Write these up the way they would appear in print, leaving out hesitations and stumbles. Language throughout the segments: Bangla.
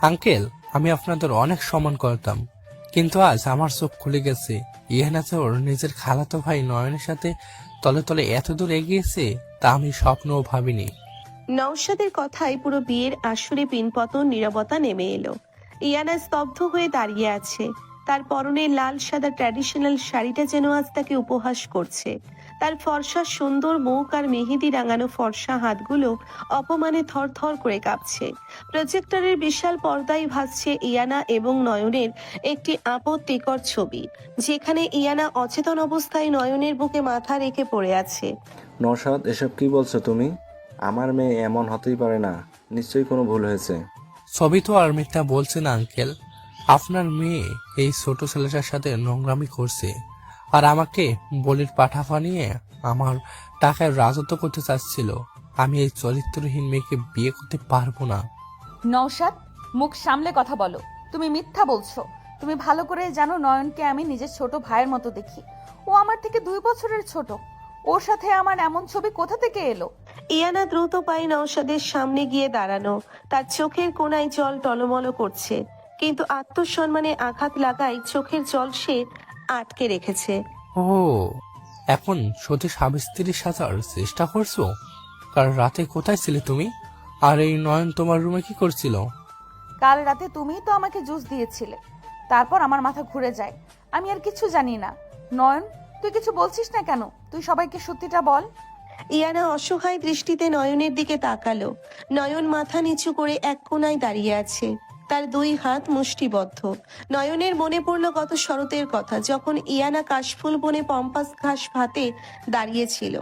আঙ্কেল, আমি আপনাদের অনেক সম্মান করতাম, কিন্তু আজ আমার চোখ খুলে গেছে। ইহানা যে ওর নিজের খালাতো ভাই নয়নের সাথে তলে তলে এত দূর এগিয়েছে তা আমি স্বপ্নও ভাবিনি। নওশাদের কথায় পুরো বিয়ের আসরে পিনপতন নীরবতা নেমে এলো। ইয়ানা স্তব্ধ হয়ে দাঁড়িয়ে আছে। তার পরনে লাল সাদা ট্র্যাডিশনাল শাড়িটা যেন আজ তাকে উপহাস করছে। তার ফর্সা সুন্দর মুখ আর মেহেদি রাঙানো ফর্সা হাতগুলো অপমানে থরথর করে কাঁপছে। প্রজেক্টরের বিশাল পর্দায় ভাসছে ইয়ানা এবং নয়নের একটি আপত্তিকর ছবি, যেখানে ইয়ানা অচেতন অবস্থায় নয়নের বুকে মাথা রেখে পড়ে আছে। নওশাদ, এসব কি বলছো তুমি? আমার মেয়ে এমন হতেই পারে না, নিশ্চয়ই কোনো ভুল হয়েছে। ছবি তো আর মিথ্যা বলছে না আঙ্কেল। আপনার মেয়ে এই ছোট ছেলেটার সাথে নোংরামি করছে, আর আমাকে বলির পাঠা বানিয়ে আমার টাকায় রাজত্ব করতে চাচ্ছিল। আমি এই চরিত্রহীন মেয়েকে বিয়ে করতে পারবো না। নওশাদ, মুখ সামলে কথা বলো। তুমি মিথ্যা বলছো। তুমি ভালো করে জানো নয়নকে আমি নিজের ছোট ভাইয়ের মতো দেখি। ও আমার থেকে 2 বছরের ছোট। ওর সাথে আমার এমন ছবি কোথা থেকে এলো? ইয়ানা দ্রুত পায়ে নওশাদের সামনে গিয়ে দাঁড়ানো। তার চোখের কোণায় জল টলমল করছে, কিন্তু আত্মসম্মানে আঘাত লাগায় চোখের জল সে আটকে রেখেছে। ও, এখন সত্যি স্বামী স্ত্রীর সাজার চেষ্টা করছো? কাল রাতে কোথায় ছিলে তুমি? আর এই নয়ন তোমার রুমে কি করছিল? কাল রাতে তুমিই তো আমাকে জুস দিয়েছিলে। তারপর আমার মাথা ঘুরে যায়। আমি আর কিছু জানি না। নয়ন, তুই কিছু বলছিস না কেন? তুই সবাইকে সত্যিটা বল। ইয়ানা অসহায় দৃষ্টিতে নয়নের দিকে তাকালো। নয়ন মাথা নিচু করে এক কোণায় দাঁড়িয়ে আছে, তার 2 হাত মুষ্টিবদ্ধ। নয়নের মনে পড়ল গত শরতের কথা, যখন ইয়ানা কাশফুল বনে পম্পাস ঘাস ভাতে দাঁড়িয়েছিল।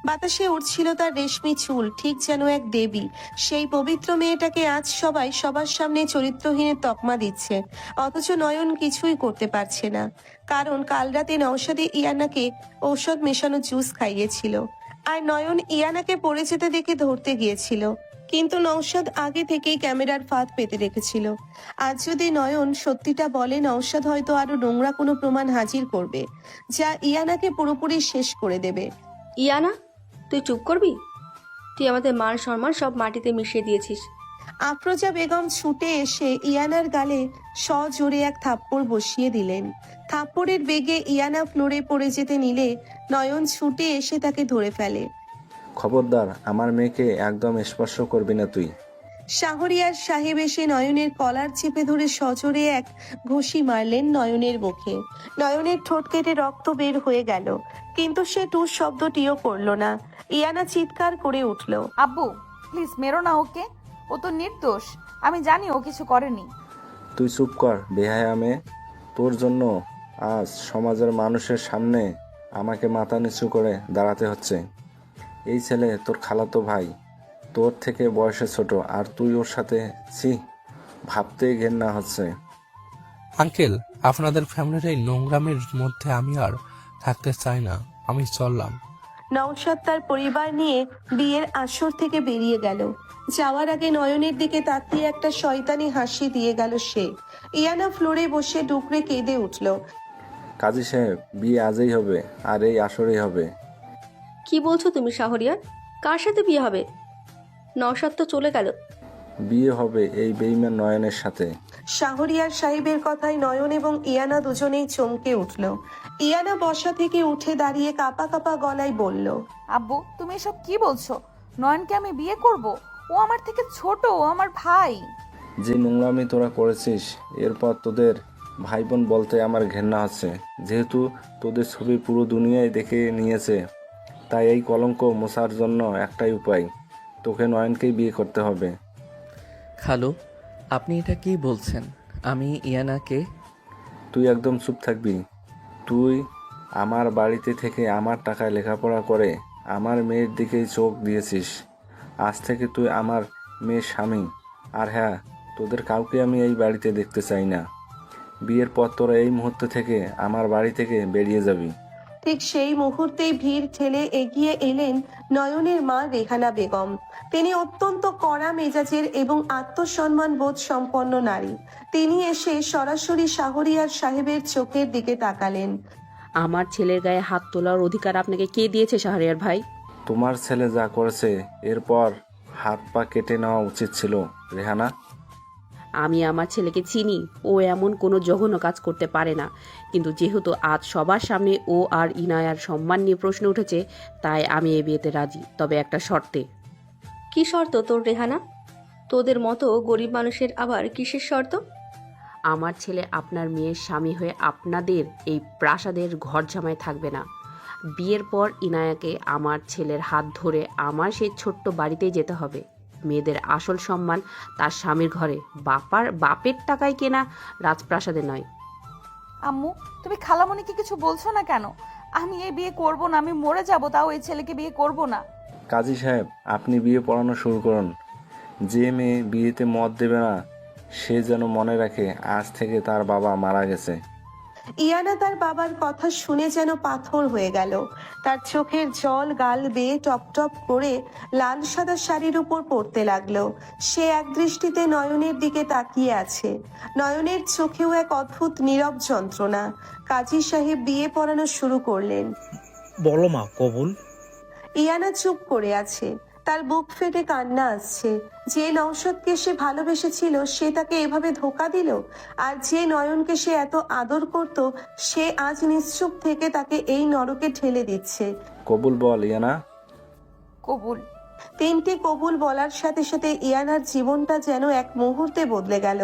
বাতাসে উড়ছিল তার রেশমি চুল, ঠিক যেন এক দেবী। সেই পবিত্র মেয়েটাকে আজ সবাই সবার সামনে চরিত্রহীনের তকমা দিচ্ছে, অথচ নয়ন কিছুই করতে পারছে না। কারণ কাল রাতে নওশাদে ইয়ানাকে ঔষধ মেশানো জুস খাইয়েছিল, আর নয়ন ইয়ানাকে পড়ে যেতে দেখে ধরতে গিয়েছিল। কিন্তু নওশাদ আগে থেকেই ক্যামেরার ফাঁদ পেতে রেখেছিল। আজ যদি নয়ন সত্যিটা বলে, নওশাদ হয়তো আরো নোংরা কোনো প্রমাণ হাজির করবে, যা ইয়ানাকে পুরোপুরি শেষ করে দেবে। ইয়ানা, তুই চুপ করবি? তুই আমাদের মান সম্মান সব মাটিতে মিশিয়ে দিয়েছিস। আফরোজা বেগম ছুটে এসে ইয়ানার গালে সজোরে এক থাপ্পড় বসিয়ে দিলেন। থাপ্পড়ের বেগে ইয়ানা ফ্লোরে পড়ে যেতে নিলে নয়ন ছুটে এসে তাকে ধরে ফেলে। খবরদার, আমার মেয়েকে একদম স্পর্শ করবি না তুই। শাহরিয়ার সাহেব এসে নয়নের কলার চেপে ধরে সজোরে এক ঘুষি মারলেন নয়নের মুখে। নয়নের ঠোঁট কেটে রক্ত বের হয়ে গেল, কিন্তু সে টুস শব্দটিও করলো না। ইয়ানা চিৎকার করে উঠল। আব্বু, প্লিজ মেরো না ওকে। ও তো নির্দোষ। আমি জানি ও কিছু করেনি। তুই চুপ কর বেহায়া মেয়ে। তোর জন্য আজ সমাজের মানুষের সামনে আমাকে মাথা নিচু করে দাঁড়াতে হচ্ছে। এই ছেলে তোর খালাতো ভাই, তোর থেকে বয়সে ছোট, আর তুই ওর সাথে ছি, ভাবতেই ঘেন্না হচ্ছে। আঙ্কেল, আপনাদের ফ্যামিলির এই নোংরামের মধ্যে আমি আর থাকতে চাই না। আমি চললাম। নওশাদ তার পরিবার নিয়ে বিয়ের আসর থেকে বেরিয়ে গেল। যাওয়ার আগে নয়নের দিকে তাকিয়ে একটা শয়তানি হাসি দিয়ে গেল সে। ইয়ানা ফ্লোরে বসে ডুকরে কেঁদে উঠল। কাজী সাহেব, বিয়ে আজই হবে, আর এই আসরেই হবে। কি বলছো তুমি শাহরিয়ার? কার সাথে বিয়ে হবে? নওশাদ তো চলে গেল। বিয়ে হবে এই বেঈমান নয়নের সাথে। শাহরিয়ার সাহেবের কথায় নয়ন এবং ইয়ানা দুজনেই চমকে উঠল। ইয়ানা বসা থেকে উঠে দাঁড়িয়ে কাঁপা কাঁপা গলায় বলল, আব্বু, তুমি এসব কি বলছো? নয়নকে আমি বিয়ে করব? ও আমার থেকে ছোট, ও আমার ভাই। যে নোংরামি তোরা করেছিস, এরপর তোদের ভাই বোন বলতে আমার ঘেন্না হচ্ছে। যেহেতু তোদের ছবি পুরো দুনিয়ায় দেখে নিয়েছে, তাই এই কলঙ্ক মোছার জন্য একটাই উপায়, তোকে নয়নকেই বিয়ে করতে হবে। খালু, আপনি এটা কি বলছেন? আমি ইয়ানাকে... তুই একদম চুপ থাকবি। তুই আমার বাড়িতে থেকে আমার টাকায় লেখাপড়া করে আমার মেয়ের দিকেই চোখ দিয়েছিস। আজ থেকে তুই আমার মেয়ের স্বামী। আর হ্যাঁ, তোদের কাউকে আমি এই বাড়িতে দেখতে চাই না। বিয়ের পর তোরা এই মুহূর্ত থেকে আমার বাড়ি থেকে বেরিয়ে যাবি। ঠিক সেই মুহূর্তেই ভিড় ঠেলে এগিয়ে এলেন নয়নের মা রেহানা বেগম। তিনি অত্যন্ত কড়া মেজাজের এবং আত্মসম্মান বোধ সম্পন্ন নারী। তিনি এসে সরাসরি শাহরিয়ার সাহেবের চোখের দিকে তাকালেন। আমার ছেলের গায়ে হাত তোলার অধিকার আপনাকে কে দিয়েছে শাহরিয়ার ভাই? তোমার ছেলে যা করেছে, এরপর হাত পা কেটে নেওয়া উচিত ছিল রেহানা। আমি আমার ছেলেকে চিনি, ও এমন কোনো জঘন্য কাজ করতে পারে না। কিন্তু যেহেতু আজ সবার সামনে ও আর ইনায়ার সম্মান নিয়ে প্রশ্ন উঠেছে, তাই আমি এই বিয়েতে রাজি, তবে একটা শর্তে। কি শর্ত তোর রেহানা? তোদের মতো গরিব মানুষের আবার কিসের শর্ত? আমার ছেলে আপনার মেয়ের স্বামী হয়ে আপনাদের এই প্রাসাদের ঘর জামায় থাকবে না। বিয়ের পর ইনায়াকে আমার ছেলের হাত ধরে আমার সেই ছোট্ট বাড়িতেই যেতে হবে। মেয়েদের আসল সম্মান তার স্বামীর ঘরে, বাপের টাকায় কেনা রাজপ্রাসাদে নয়। আম্মু, তুমি খালামণিকে কিছু বলছো না কেন? আমি এই বিয়ে করব না, আমি মরে যাব, তাও এই ছেলেকে বিয়ে করব না। কাজী সাহেব, আপনি বিয়ে পড়ানো শুরু করুন। যে মেয়ে বিয়েতে মত দেবে না, সে যেন মনে রাখে আজ থেকে তার বাবা মারা গেছে। ইয়ানা তার বাবার কথা শুনে যেন পাথর হয়ে গেল। তার চোখের জল গাল বেয়ে টপ টপ করে লাল সাদা শাড়ির উপর পড়তে লাগলো। সে এক দৃষ্টিতে নয়নের দিকে তাকিয়ে আছে। নয়নের চোখেও এক অদ্ভুত নীরব যন্ত্রণা। কাজী সাহেব বিয়ে পড়ানো শুরু করলেন। বলো মা, কবুল? ইয়ানা চুপ করে আছে। তার বুক ফেটে কান্না আসছে। যে নওশাদকে সে ভালোবেসেছিল, সে তাকে এভাবে ধোকা দিল। আর যে নয়নকে সে এত আদর করত, সে আজ নিশ্চুপ থেকে তাকে এই নরকে ঠেলে দিচ্ছে। কবুল বল ইয়ানা। কবুল। তিনটি কবুল বলার সাথে সাথে ইয়ানার জীবনটা যেন এক মুহূর্তে বদলে গেল।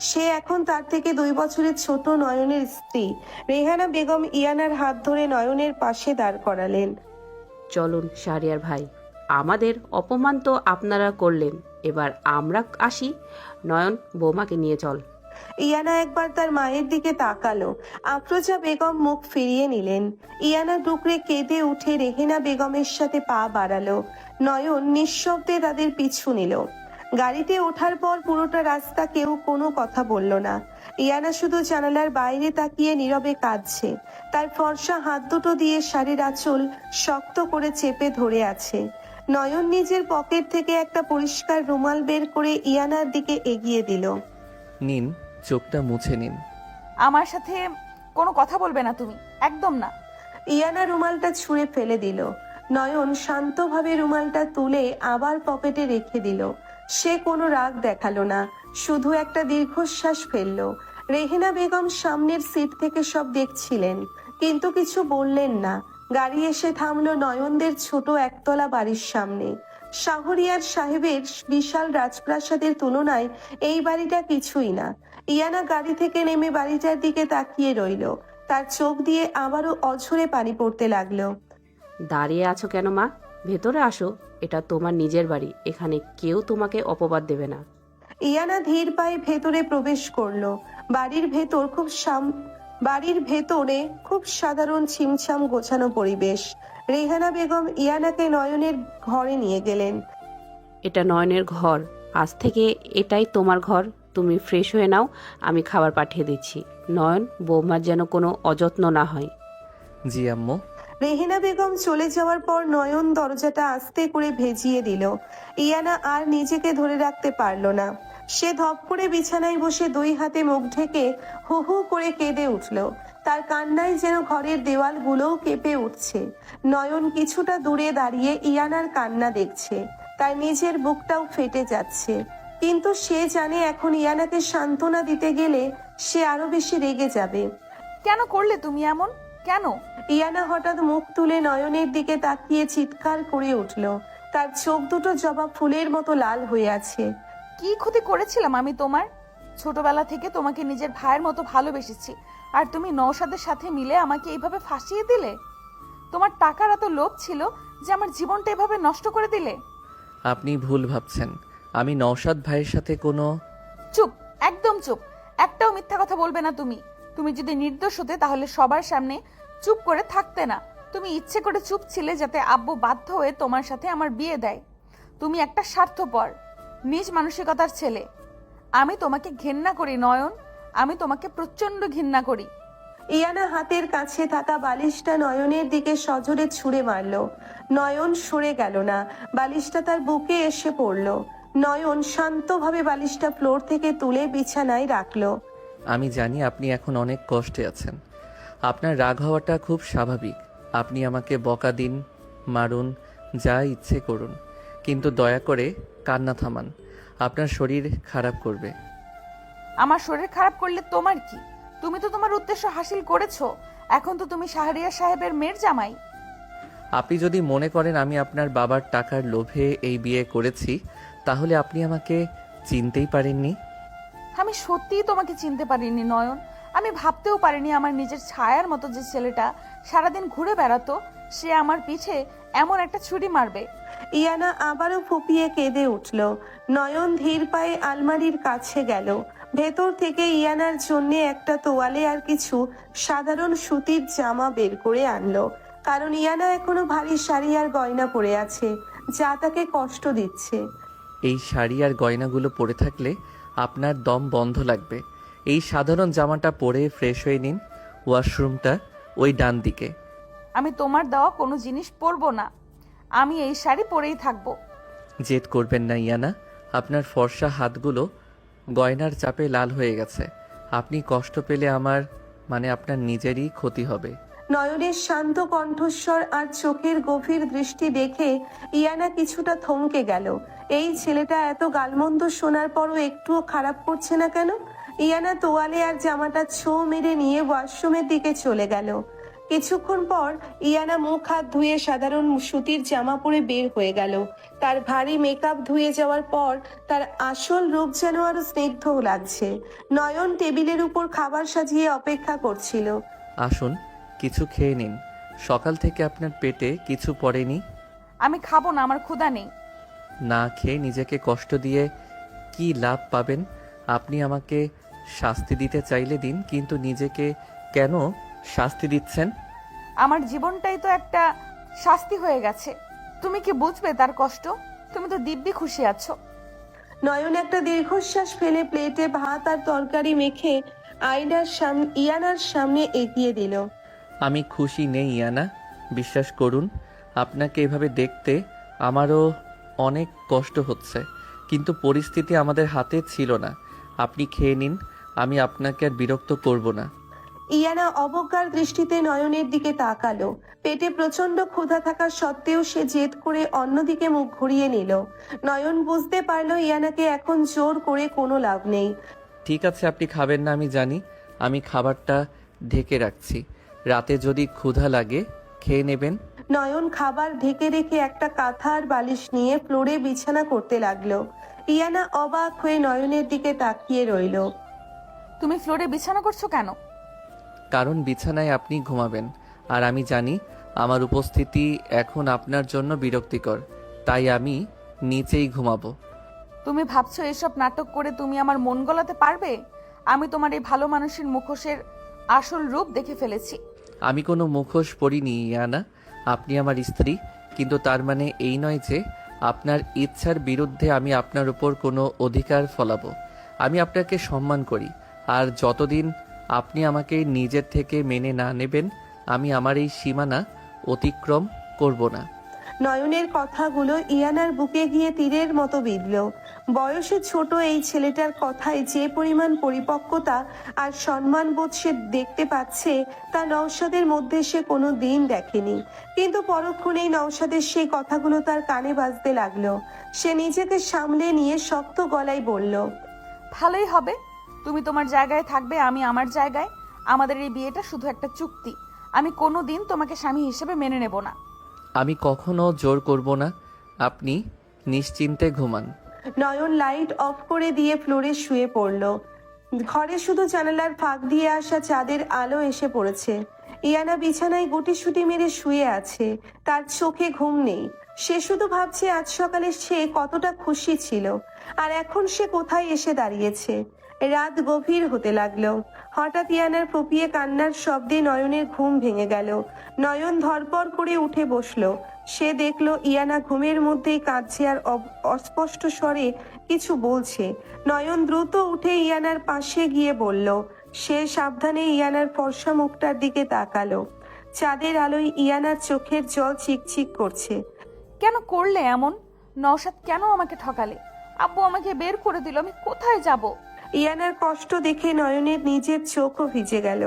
সে এখন তার থেকে 2 বছরের ছোট নয়নের স্ত্রী। রেহানা বেগম ইয়ানার হাত ধরে নয়নের পাশে দাঁড় করালেন। চলুন শাহরিয়ার ভাই, আমাদের অপমান তো আপনারা করলেন, এবার আমরা আসি। নয়ন, বৌমাকে নিয়ে চল। ইয়ানা একবার তার মায়ের দিকে তাকালো। আফরোজা বেগম মুখ ফিরিয়ে নিলেন। ইয়ানা ডুকরে কেঁদে উঠে রেহেনা বেগমের সাথে পা বাড়ালো। নয়ন নিঃশব্দে তাদের পিছু নিল। গাড়িতে ওঠার পর পুরোটা রাস্তা কেউ কোনো কথা বলল না। ইয়ানা শুধু জানালার বাইরে তাকিয়ে নীরবে কাঁদছে। তার ফর্সা হাত দুটো দিয়ে শাড়ির আঁচল শক্ত করে চেপে ধরে আছে। নয়ন নিজের পকেট থেকে একটা পরিষ্কার রুমাল বের করে ইয়ানার দিকে এগিয়ে দিল। নিন, চোখটা মুছে নিন। আমার সাথে কোনো কথা বলবে না তুমি, একদম না। ইয়ানা রুমালটা ছুঁড়ে ফেলে দিল। নয়ন শান্তভাবে রুমালটা তুলে আবার পকেটে রেখে দিল। সে কোনো রাগ দেখালো না, শুধু একটা দীর্ঘশ্বাস ফেললো। রেহেনা বেগম সামনের সিট থেকে সব দেখছিলেন, কিন্তু কিছু বললেন না। গাড়ি এসে থামলো নয়নদের ছোট একতলা বাড়ির সামনে। শাহরিয়ার সাহেবের বিশাল রাজপ্রাসাদের তুলনায় এই বাড়িটা কিছুই না। ইয়ানা গাড়ি থেকে নেমে বাড়িটার দিকে তাকিয়ে রইল। তার চোখ দিয়ে আবারও অঝরে পানি পড়তে লাগলো। দাঁড়িয়ে আছো কেন মা? ভেতরে আসো, এটা তোমার নিজের বাড়ি, এখানে কেউ তোমাকে অপবাদ দেবে না। ইয়ানা ধীর পায়ে ভেতরে প্রবেশ করলো। বাড়ির ভেতরে খুব সাধারণ ছিমছাম গোছানো পরিবেশ। রেহানা বেগম ইয়ানাকে নয়নের ঘরে নিয়ে গেলেন। এটা নয়নের ঘর, আজ থেকে এটাই তোমার ঘর। তুমি ফ্রেশ হয়ে নাও, আমি খাবার পাঠিয়ে দিচ্ছি। নয়ন, বৌমার যেন কোনো অযত্ন না হয়। জি আম্মু। রেহেনা বেগম চলে যাওয়ার পর নয়ন দরজাটা আস্তে করে ভেজিয়ে দিল। ইয়ানা আর নিজেকে ধরে রাখতে পারল না। সে ধপ করে বিছানায় বসে 2 হাতে মুখ ঢেকে হু হু করে কেঁদে উঠল। তার কান্নায় যেন ঘরের দেওয়ালগুলোও কেঁপে উঠছে। নয়ন কিছুটা দূরে দাঁড়িয়ে ইয়ানার কান্না দেখছে। তার নিজের বুকটাও ফেটে যাচ্ছে, কিন্তু সে জানে এখন ইয়ানাকে সান্ত্বনা দিতে গেলে সে আরো বেশি রেগে যাবে। কেন করলে তুমি এমন? কেন? ইয়ানা হঠাৎ মুখ তুলে নয়নের দিকে তাকিয়ে চিৎকার করে উঠল। তার চোখ দুটো জবা ফুলের মতো লাল হয়ে আছে। কি ক্ষতি করেছিলাম আমি তোমার? ছোটবেলা থেকে তোমাকে নিজের ভাইয়ের মতো ভালোবেসেছি, আর তুমি নওশাদের সাথে মিলে আমাকে এইভাবে ফাঁসিয়ে দিলে। তোমার টাকার এত লোভ ছিল যে আমার জীবনটা এভাবে নষ্ট করে দিলে। আপনি ভুল ভাবছেন, আমি নওশাদ ভাইয়ের সাথে কোনো... চুপ, একদম চুপ। একটাও মিথ্যা কথা বলবে না তুমি। তুমি যদি নির্দোষ হতে তাহলে সবার সামনে চুপ করে থাকতে না। তুমি ইচ্ছে করে চুপ ছিলে যাতে আব্বু বাধ্য হয়ে তোমার সাথে আমার বিয়ে দেয়। তুমি একটা স্বার্থপর, নিজ মানসিকতার ছেলে। আমি তোমাকে ঘৃণা করি নয়ন, আমি তোমাকে প্রচন্ড ঘৃণা করি। ইয়ানা হাতের কাছে থাকা বালিশটা নয়নের দিকে সজোরে ছুঁড়ে মারল। নয়ন সরে গেল না, বালিশটা তার বুকে এসে পড়ল। নয়ন শান্তভাবে বালিশটা ফ্লোর থেকে তুলে বিছানায় রাখলো। আমি জানি আপনি এখন অনেক কষ্টে আছেন। আপনার রাগ হওয়াটা খুব স্বাভাবিক। আপনি আমাকে বকা দিন, মারুন, যা ইচ্ছে করুন, কিন্তু দয়া করে কান্না থামান। আপনার শরীর খারাপ করবে। আমার শরীর খারাপ করলে তোমার কি? তুমি তো তোমার উদ্দেশ্য হাসিল করেছো। এখন তো তুমি শাহরিয়ার সাহেবের মেয়ের জামাই। আপনি যদি মনে করেন আমি আপনার বাবার টাকার লোভে এই বিয়ে করেছি, তাহলে আপনি আমাকে চিনতেই পারেননি। আমি সত্যিই তোমাকে চিনতে পারিনি নয়ন। আমি ভাবতেও পারিনি আমার নিজের ছায়ার মতো যে ছেলেটা সারাদিন ঘুরে বেড়াতো, সে আমার পিছে এমন একটা ছুরি মারবে। ইয়ানা আবারও ফুপিয়ে কেঁদে উঠল। নয়ন ধীর পায়ে আলমারির কাছে গেল। ভেতর থেকে ইয়ানার জন্য একটা তোয়ালে আর কিছু সাধারণ সুতির জামা বের করে আনলো, কারণ ইয়ানা এখনো ভারী শাড়ি আর গয়না পরে আছে, যা তাকে কষ্ট দিচ্ছে। এই শাড়ি আর গয়নাগুলো পরে থাকলে আপনার দম বন্ধ লাগবে। এই সাধারণ জামাটা পরে ফ্রেশ হয়ে নিন। ওয়াশরুমটা ওই ডান দিকে। আমি তোমার দেওয়া কোনো জিনিস পরবো না। আমি এই শাড়ি পরেই থাকবো। জেদ করবেন না ইয়ানা, আপনার ফর্সা হাতগুলো গয়নার চাপে লাল হয়ে গেছে। আপনি কষ্ট পেলে আমার আপনার নিজেরই ক্ষতি হবে। নয়নের শান্ত কণ্ঠস্বর আর চোখের গভীর দৃষ্টি দেখে ইয়ানা কিছুটা থমকে গেল। এই ছেলেটা এত গালমন্দ শোনার পরও একটুও খারাপ করছে না কেন? ইয়ানা তোয়ালে আর জামাটা ছো মেরে নিয়ে ওয়াশরুমের দিকে চলে গেল। কিছুক্ষণ পর ইয়ানা মুখ হাত ধুয়ে সাধারণ সুতির জামা পরে বের হয়ে গেল। তার ভারী মেকআপ ধুয়ে যাওয়ার পর তার আসল রূপ যেন আরো স্নিগ্ধ লাগছে। নয়ন টেবিলের উপর খাবার সাজিয়ে অপেক্ষা করছিল। আসুন, কিছু খেয়ে নিন। সকাল থেকে আপনার পেটে কিছু পড়েনি। আমি খাবো না, আমার ক্ষুধা নেই। না খেয়ে নিজেকে কষ্ট দিয়ে কি লাভ পাবেন? আপনি আমাকে শাস্তি দিতে চাইলে দিন, কিন্তু নিজেকে কেন শাস্তি দিচ্ছেন? আমার জীবনটাই তো একটা শাস্তি হয়ে গেছে। তুমি কি বুঝবে তার কষ্ট? তুমি তো দিব্যি খুশি আছো। নয়ন একটা দীর্ঘশ্বাস ফেলে প্লেটে ভাত আর তরকারি মেখে ইয়ানার সামনে এগিয়ে দিল। আমি খুশি নেই ইয়ানা, বিশ্বাস করুন। আপনাকে এভাবে দেখতে আমারও অনেক কষ্ট হচ্ছে, কিন্তু পরিস্থিতি আমাদের হাতে ছিল না। আপনি খেয়ে নিন, আমি আপনাকে আর বিরক্ত করব না। ইয়ানা অবজ্ঞার দৃষ্টিতে নয়নের দিকে তাকালো। পেটে প্রচন্ড ক্ষুধা থাকা সত্ত্বেও সে জেদ করে অন্যদিকে মুখ ঘুরিয়ে নিল। নয়ন বুঝতে পারলো ইয়ানাকে এখন জোর করে কোনো লাভ নেই। ঠিক আছে, আপনি খাবেন না আমি জানি। আমি খাবারটা ঢেকে রাখছি, রাতে যদি ক্ষুধা লাগে খেয়ে নেবেন। নয়ন খাবার ঢেকে রেখে একটা কাঁথার বালিশ নিয়ে ফ্লোরে বিছানা করতে লাগলো। ইয়ানা অবাক হয়ে নয়নের দিকে তাকিয়ে রইল। তুমি ফ্লোরে বিছানা করছো কেন? কারণ বিছানায় আপনি ঘুমাবেন, আর আমি জানি আমার উপস্থিতি এখন আপনার জন্য বিরক্তিকর, তাই আমি নিচেই ঘুমাবো। তুমি ভাবছো এসব নাটক করে তুমি আমার মন গলাতে পারবে? আমি তোমার এই ভালো মানুষের মুখোশের আসল রূপ দেখে ফেলেছি। আমি কোনো মুখোশ পরিনি ইয়ানা, আপনি আমার স্ত্রী, কিন্তু তার মানে এই নয় যে আপনার ইচ্ছার বিরুদ্ধে আমি আপনার উপর কোনো অধিকার ফলাবো। আমি আপনাকে সম্মান করি, আর যতদিন আপনি আমাকে নিজের থেকে মেনে না নেবেন, আমি আমার এই সীমানা অতিক্রম করব না। নয়নের কথাগুলো ইয়ানার বুকে গিয়ে তীরের মতো বিঁধল। বয়সে ছোট এই ছেলেটার কথায় যে পরিমাণ পরিপক্কতা আর সম্মানবোধ সে দেখতে পাচ্ছে, তা নওশাদের মধ্যে সে কোনো দিন দেখেনি। কিন্তু পরক্ষণেই নওশাদের সেই কথাগুলো তার কানে বাজতে লাগলো। সে নিজেকে সামলে নিয়ে শক্ত গলায় বলল, ভালোই হবে। তুমি তোমার জায়গায় থাকবে, আমি আমার জায়গায়। আমাদের এই বিয়েটা শুধু একটা চুক্তি। আমি কোনো দিন তোমাকে স্বামী হিসেবে মেনে নেব না। আমি কখনো জোর করব না, আপনি নিশ্চিন্তে ঘুমান। নয়ন লাইট অফ করে দিয়ে ফ্লোরে শুয়ে পড়ল। ঘরে শুধু জানালার ফাঁক দিয়ে আসা চাঁদের আলো এসে পড়েছে। ইয়ানা বিছানায় গুটিসুটি মেরে শুয়ে আছে, তার চোখে ঘুম নেই। সে শুধু ভাবছে আজ সকালে সে কতটা খুশি ছিল, আর এখন সে কোথায় এসে দাঁড়িয়েছে। রাত গভীর হতে লাগলো। হঠাৎ ইয়ানার ফুপিয়ে কান্নার শব্দে নয়নের ঘুম ভেঙে গেল। নয়ন ধরপড় করে উঠে বসলো। সে দেখলো ইয়ানা ঘুমের মধ্যেই কাঁদছে আর অস্পষ্ট স্বরে কিছু বলছে। নয়ন দ্রুত উঠে ইয়ানার পাশে গিয়ে বলল। সে সাবধানে ইয়ানার ফর্সা মুখটার দিকে তাকালো। চাঁদের আলোয় ইয়ানার চোখের জল চিকচিক করছে। কেন করলে এমন? নওশাদ কেন আমাকে ঠকালে? আব্বু আমাকে বের করে দিল, আমি কোথায় যাব? ইয়ানার কষ্ট দেখে নয়নের নিজের চোখও ভিজে গেল।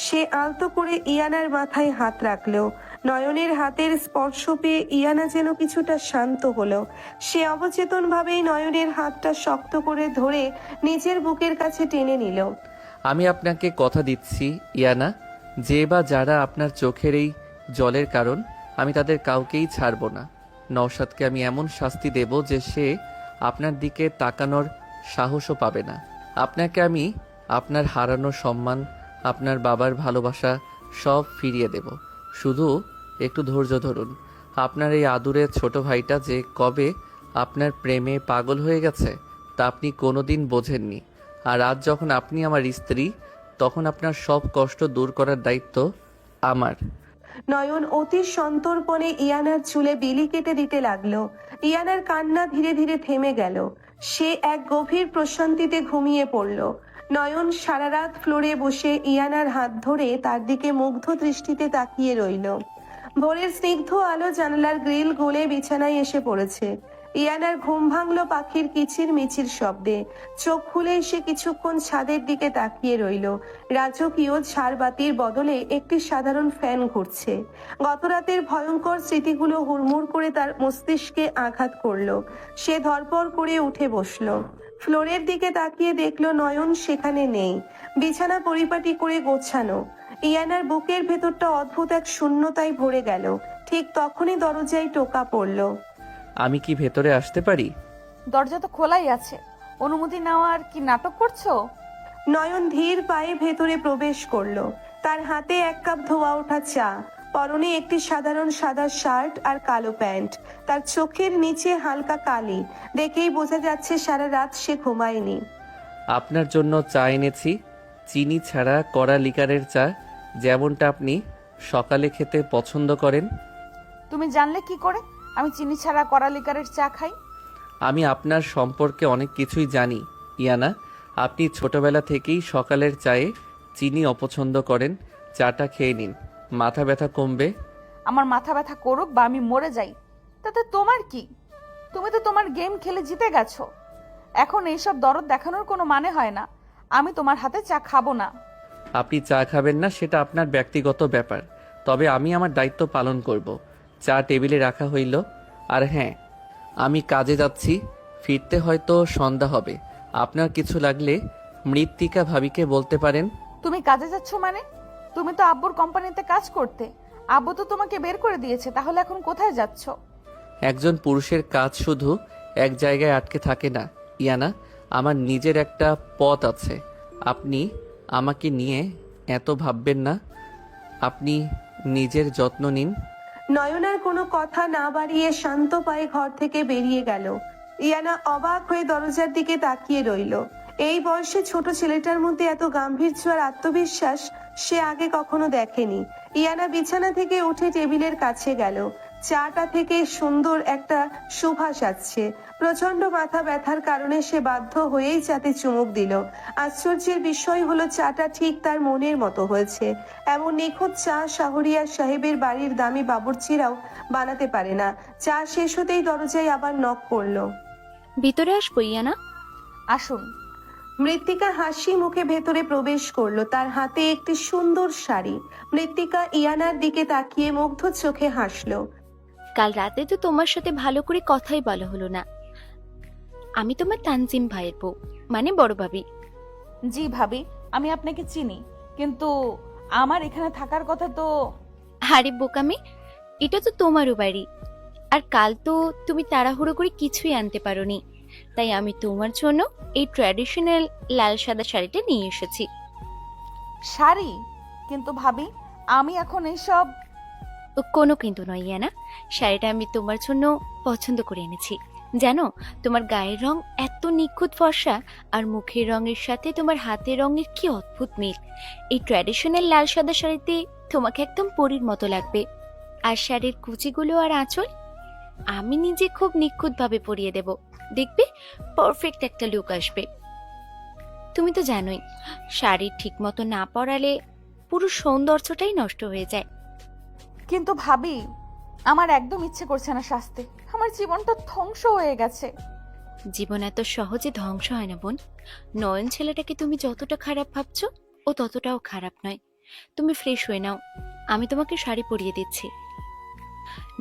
সে আলতো করে ইয়ানার মাথায় হাত রাখলো। নয়নের হাতের স্পর্শ পেয়ে ইয়ানা যেন কিছুটা শান্ত হলো। সে অবচেতনভাবেই নয়নের হাতটা শক্ত করে ধরে নিজের বুকের কাছে টেনে নিল। আমি আপনাকে কথা দিচ্ছি ইয়ানা, যে বা যারা আপনার চোখের এই জলের কারণ, আমি তাদের কাউকেই ছাড়ব না। নওশাদকে আমি এমন শাস্তি দেব যে সে আপনার দিকে তাকানোর সাহসও পাবে না। আপনাকে আমি আপনার হারানো সম্মান, আপনার বাবার ভালোবাসা সব ফিরিয়ে দেব। শুধু একটু ধৈর্য ধরুন। আপনার এই আদুরে ছোট ভাইটা যে কবে আপনার প্রেমে পাগল হয়ে গেছে তা আপনি কোনোদিন বোঝেননি। আর আজ যখন আপনি আমার স্ত্রী, তখন আপনার সব কষ্ট দূর করার দায়িত্ব আমার। নয়ন অতি সন্তর্পণে ইয়ানার চুলে বিলি কেটে দিতে লাগলো। ইয়ানার কান্না ধীরে ধীরে থেমে গেল। সে এক গভীর প্রশান্তিতে ঘুমিয়ে পড়ল। নয়ন সারা রাত ফ্লোরে বসে ইয়ানার হাত ধরে তার দিকে মুগ্ধ দৃষ্টিতে তাকিয়ে রইল। ভোরের স্নিগ্ধ আলো জানালার গ্রিল গলে বিছানায় এসে পড়েছে। ইয়ানার ঘুম ভাঙলো পাখির কিচির মিচির শব্দে। চোখ খুলে সে কিছুক্ষণ ছাদের দিকে তাকিয়ে রইল। রাজকীয় ঝাড়বাতির বদলে একটি সাধারণ ফ্যান ঘুরছে। গতরাতের ভয়ঙ্কর স্মৃতিগুলো হুড়মুড় করে তার মস্তিষ্কে আঘাত করলো। সে ধরপড় করে উঠে বসলো। ফ্লোরের দিকে তাকিয়ে দেখলো নয়ন সেখানে নেই। বিছানা পরিপাটি করে গোছানো। ইয়ানার বুকের ভেতরটা অদ্ভুত এক শূন্যতায় ভরে গেল। ঠিক তখনই দরজায় টোকা পড়লো। আমি কি ভেতরে আসতে পারি? দরজা তো খোলাই আছে, অনুমতি নেওয়ার কি নাটক করছো? নয়ন ধীর পায়ে ভেতরে প্রবেশ করলো। তার হাতে এক কাপ ধোয়া ওঠা চা, পরনে একটি সাধারণ সাদা শার্ট আর কালো প্যান্ট। তার চোখের নিচে হালকা কালি, দেখেই বোঝা যাচ্ছে সারা রাত সে ঘুমায়নি। আপনার জন্য চা এনেছি, চিনি ছাড়া কড়া লিকারের চা, যেমনটা আপনি সকালে খেতে পছন্দ করেন। তুমি জানলে কি করে আমি চিনি ছাড়া কড়া লিকারের চা খাই? আমি আপনার সম্পর্কে অনেক কিছুই জানি ইয়ানা। আপনি ছোটবেলা থেকেই সকালের চায়ে চিনি অপছন্দ করেন। চাটা খেয়ে নিন, মাথা ব্যথা কমবে। আমার মাথা ব্যথা করুক বা আমি মরে যাই, তাতে তোমার কি? তুমি তো তোমার গেম খেলে জিতে গেছো। এখন এইসব দরদ দেখানোর কোনো মানে হয় না। আমি তোমার হাতে চা খাবো না। আপনি চা খাবেন না সেটা আপনার ব্যক্তিগত ব্যাপার, তবে আমি আমার দায়িত্ব পালন করব। চা টেবিলে রাখা হইল। আর হ্যাঁ, আমি কাজে যাচ্ছি, ফিরতে হয়তো সন্ধ্যা হবে। আপনার কিছু লাগলে মৃত্তিকা ভাবিকে বলতে পারেন। তুমি কাজে যাচ্ছ মানে? তুমি তো আব্বুর কোম্পানিতে কাজ করতে, আব্বু তো তোমাকে বের করে দিয়েছে, তাহলে এখন কোথায় যাচ্ছ? একজন পুরুষের কাজ শুধু এক জায়গায় আটকে থাকে না ইয়ানা। আমার নিজের একটা পথ আছে। আপনি আমাকে নিয়ে এত ভাববেন না। আপনি নিজের যত্ন নিন। নয়নার কোনো কথা না বাড়িয়ে শান্ত পায়ে ঘর থেকে বেরিয়ে গেল। ইয়ানা অবাক হয়ে দরজার দিকে তাকিয়ে রইল। এই বয়সে ছোট ছেলেটার মধ্যে এত গাম্ভীর্য আর আত্মবিশ্বাস সে আগে কখনো দেখেনি। ইয়ানা বিছানা থেকে উঠে টেবিলের কাছে গেল। চাটা থেকে সুন্দর একটা সুবাস আসছে। প্রচন্ড মাথা ব্যথার কারণে সে বাধ্য হয়েই চাতে চুমুক দিল। আশ্চর্যের বিষয় হলো চাটা ঠিক তার মনের মতো হয়েছে। এমন নিখুঁত চা শাহরিয়ার সাহেবের বাড়ির দামি বাবুর্চিরাও বানাতে পারে না। চা শেষ হতেই দরজায় আবার নক করলো। ভিতরে আসবো ইয়ানা? আসুন। মৃত্তিকা হাসি মুখে ভেতরে প্রবেশ করলো। তার হাতে একটি সুন্দর শাড়ি। মৃত্তিকা ইয়ানার দিকে তাকিয়ে মুগ্ধ চোখে হাসলো। কাল রাতে তো তোমার সাথে ভালো করে কথাই বলা হলো না। আমি তোমার তানজিম ভাইয়ের বউ, মানে বড় ভাবি। জি ভাবি, আমি আপনাকে চিনি, কিন্তু আমার এখানে থাকার কথা তো। আরে বোকামি, এটা তো তোমারও বাড়ি। আর কাল তো তুমি তাড়াহুড়ো করে কিছুই আনতে পারোনি, তাই আমি তোমার জন্য এই ট্র্যাডিশনাল লাল সাদা শাড়িটা নিয়ে এসেছি। শাড়ি? কিন্তু ভাবি, আমি এখন এইসব। কোনো কিন্তু নয় ইয়ানা, শাড়িটা আমি তোমার জন্য পছন্দ করে এনেছি। জানো, তোমার গায়ের রং এত নিখুঁত ফর্সা, আর মুখের রঙের সাথে তোমার হাতের রঙের কি অদ্ভুত মিল। এই ট্র্যাডিশনাল লাল সাদা শাড়িতে তোমাকে একদম পরীর মতো লাগবে। আর শাড়ির কুচিগুলো আর আঁচল আমি নিজে খুব নিখুঁতভাবে পরিয়ে দেব। দেখবে পারফেক্ট একটা লুক আসবে। তুমি তো জানোই, শাড়ি ঠিক মতো না পরালে পুরো সৌন্দর্যটাই নষ্ট হয়ে যায়। কিন্তু ভাবি, আমার একদম ইচ্ছে করছে না সাজতে। আমার জীবনটা ধ্বংস হয়ে গেছে। জীবন এত সহজে ধ্বংস হয় না বোন। নয়ন ছেলেটাকে তুমি যতটা খারাপ ভাবছো, ও ততটাও খারাপ নয়। তুমি ফ্রেশ হয়ে নাও, আমি তোমাকে শাড়ি পরিয়ে দিচ্ছি।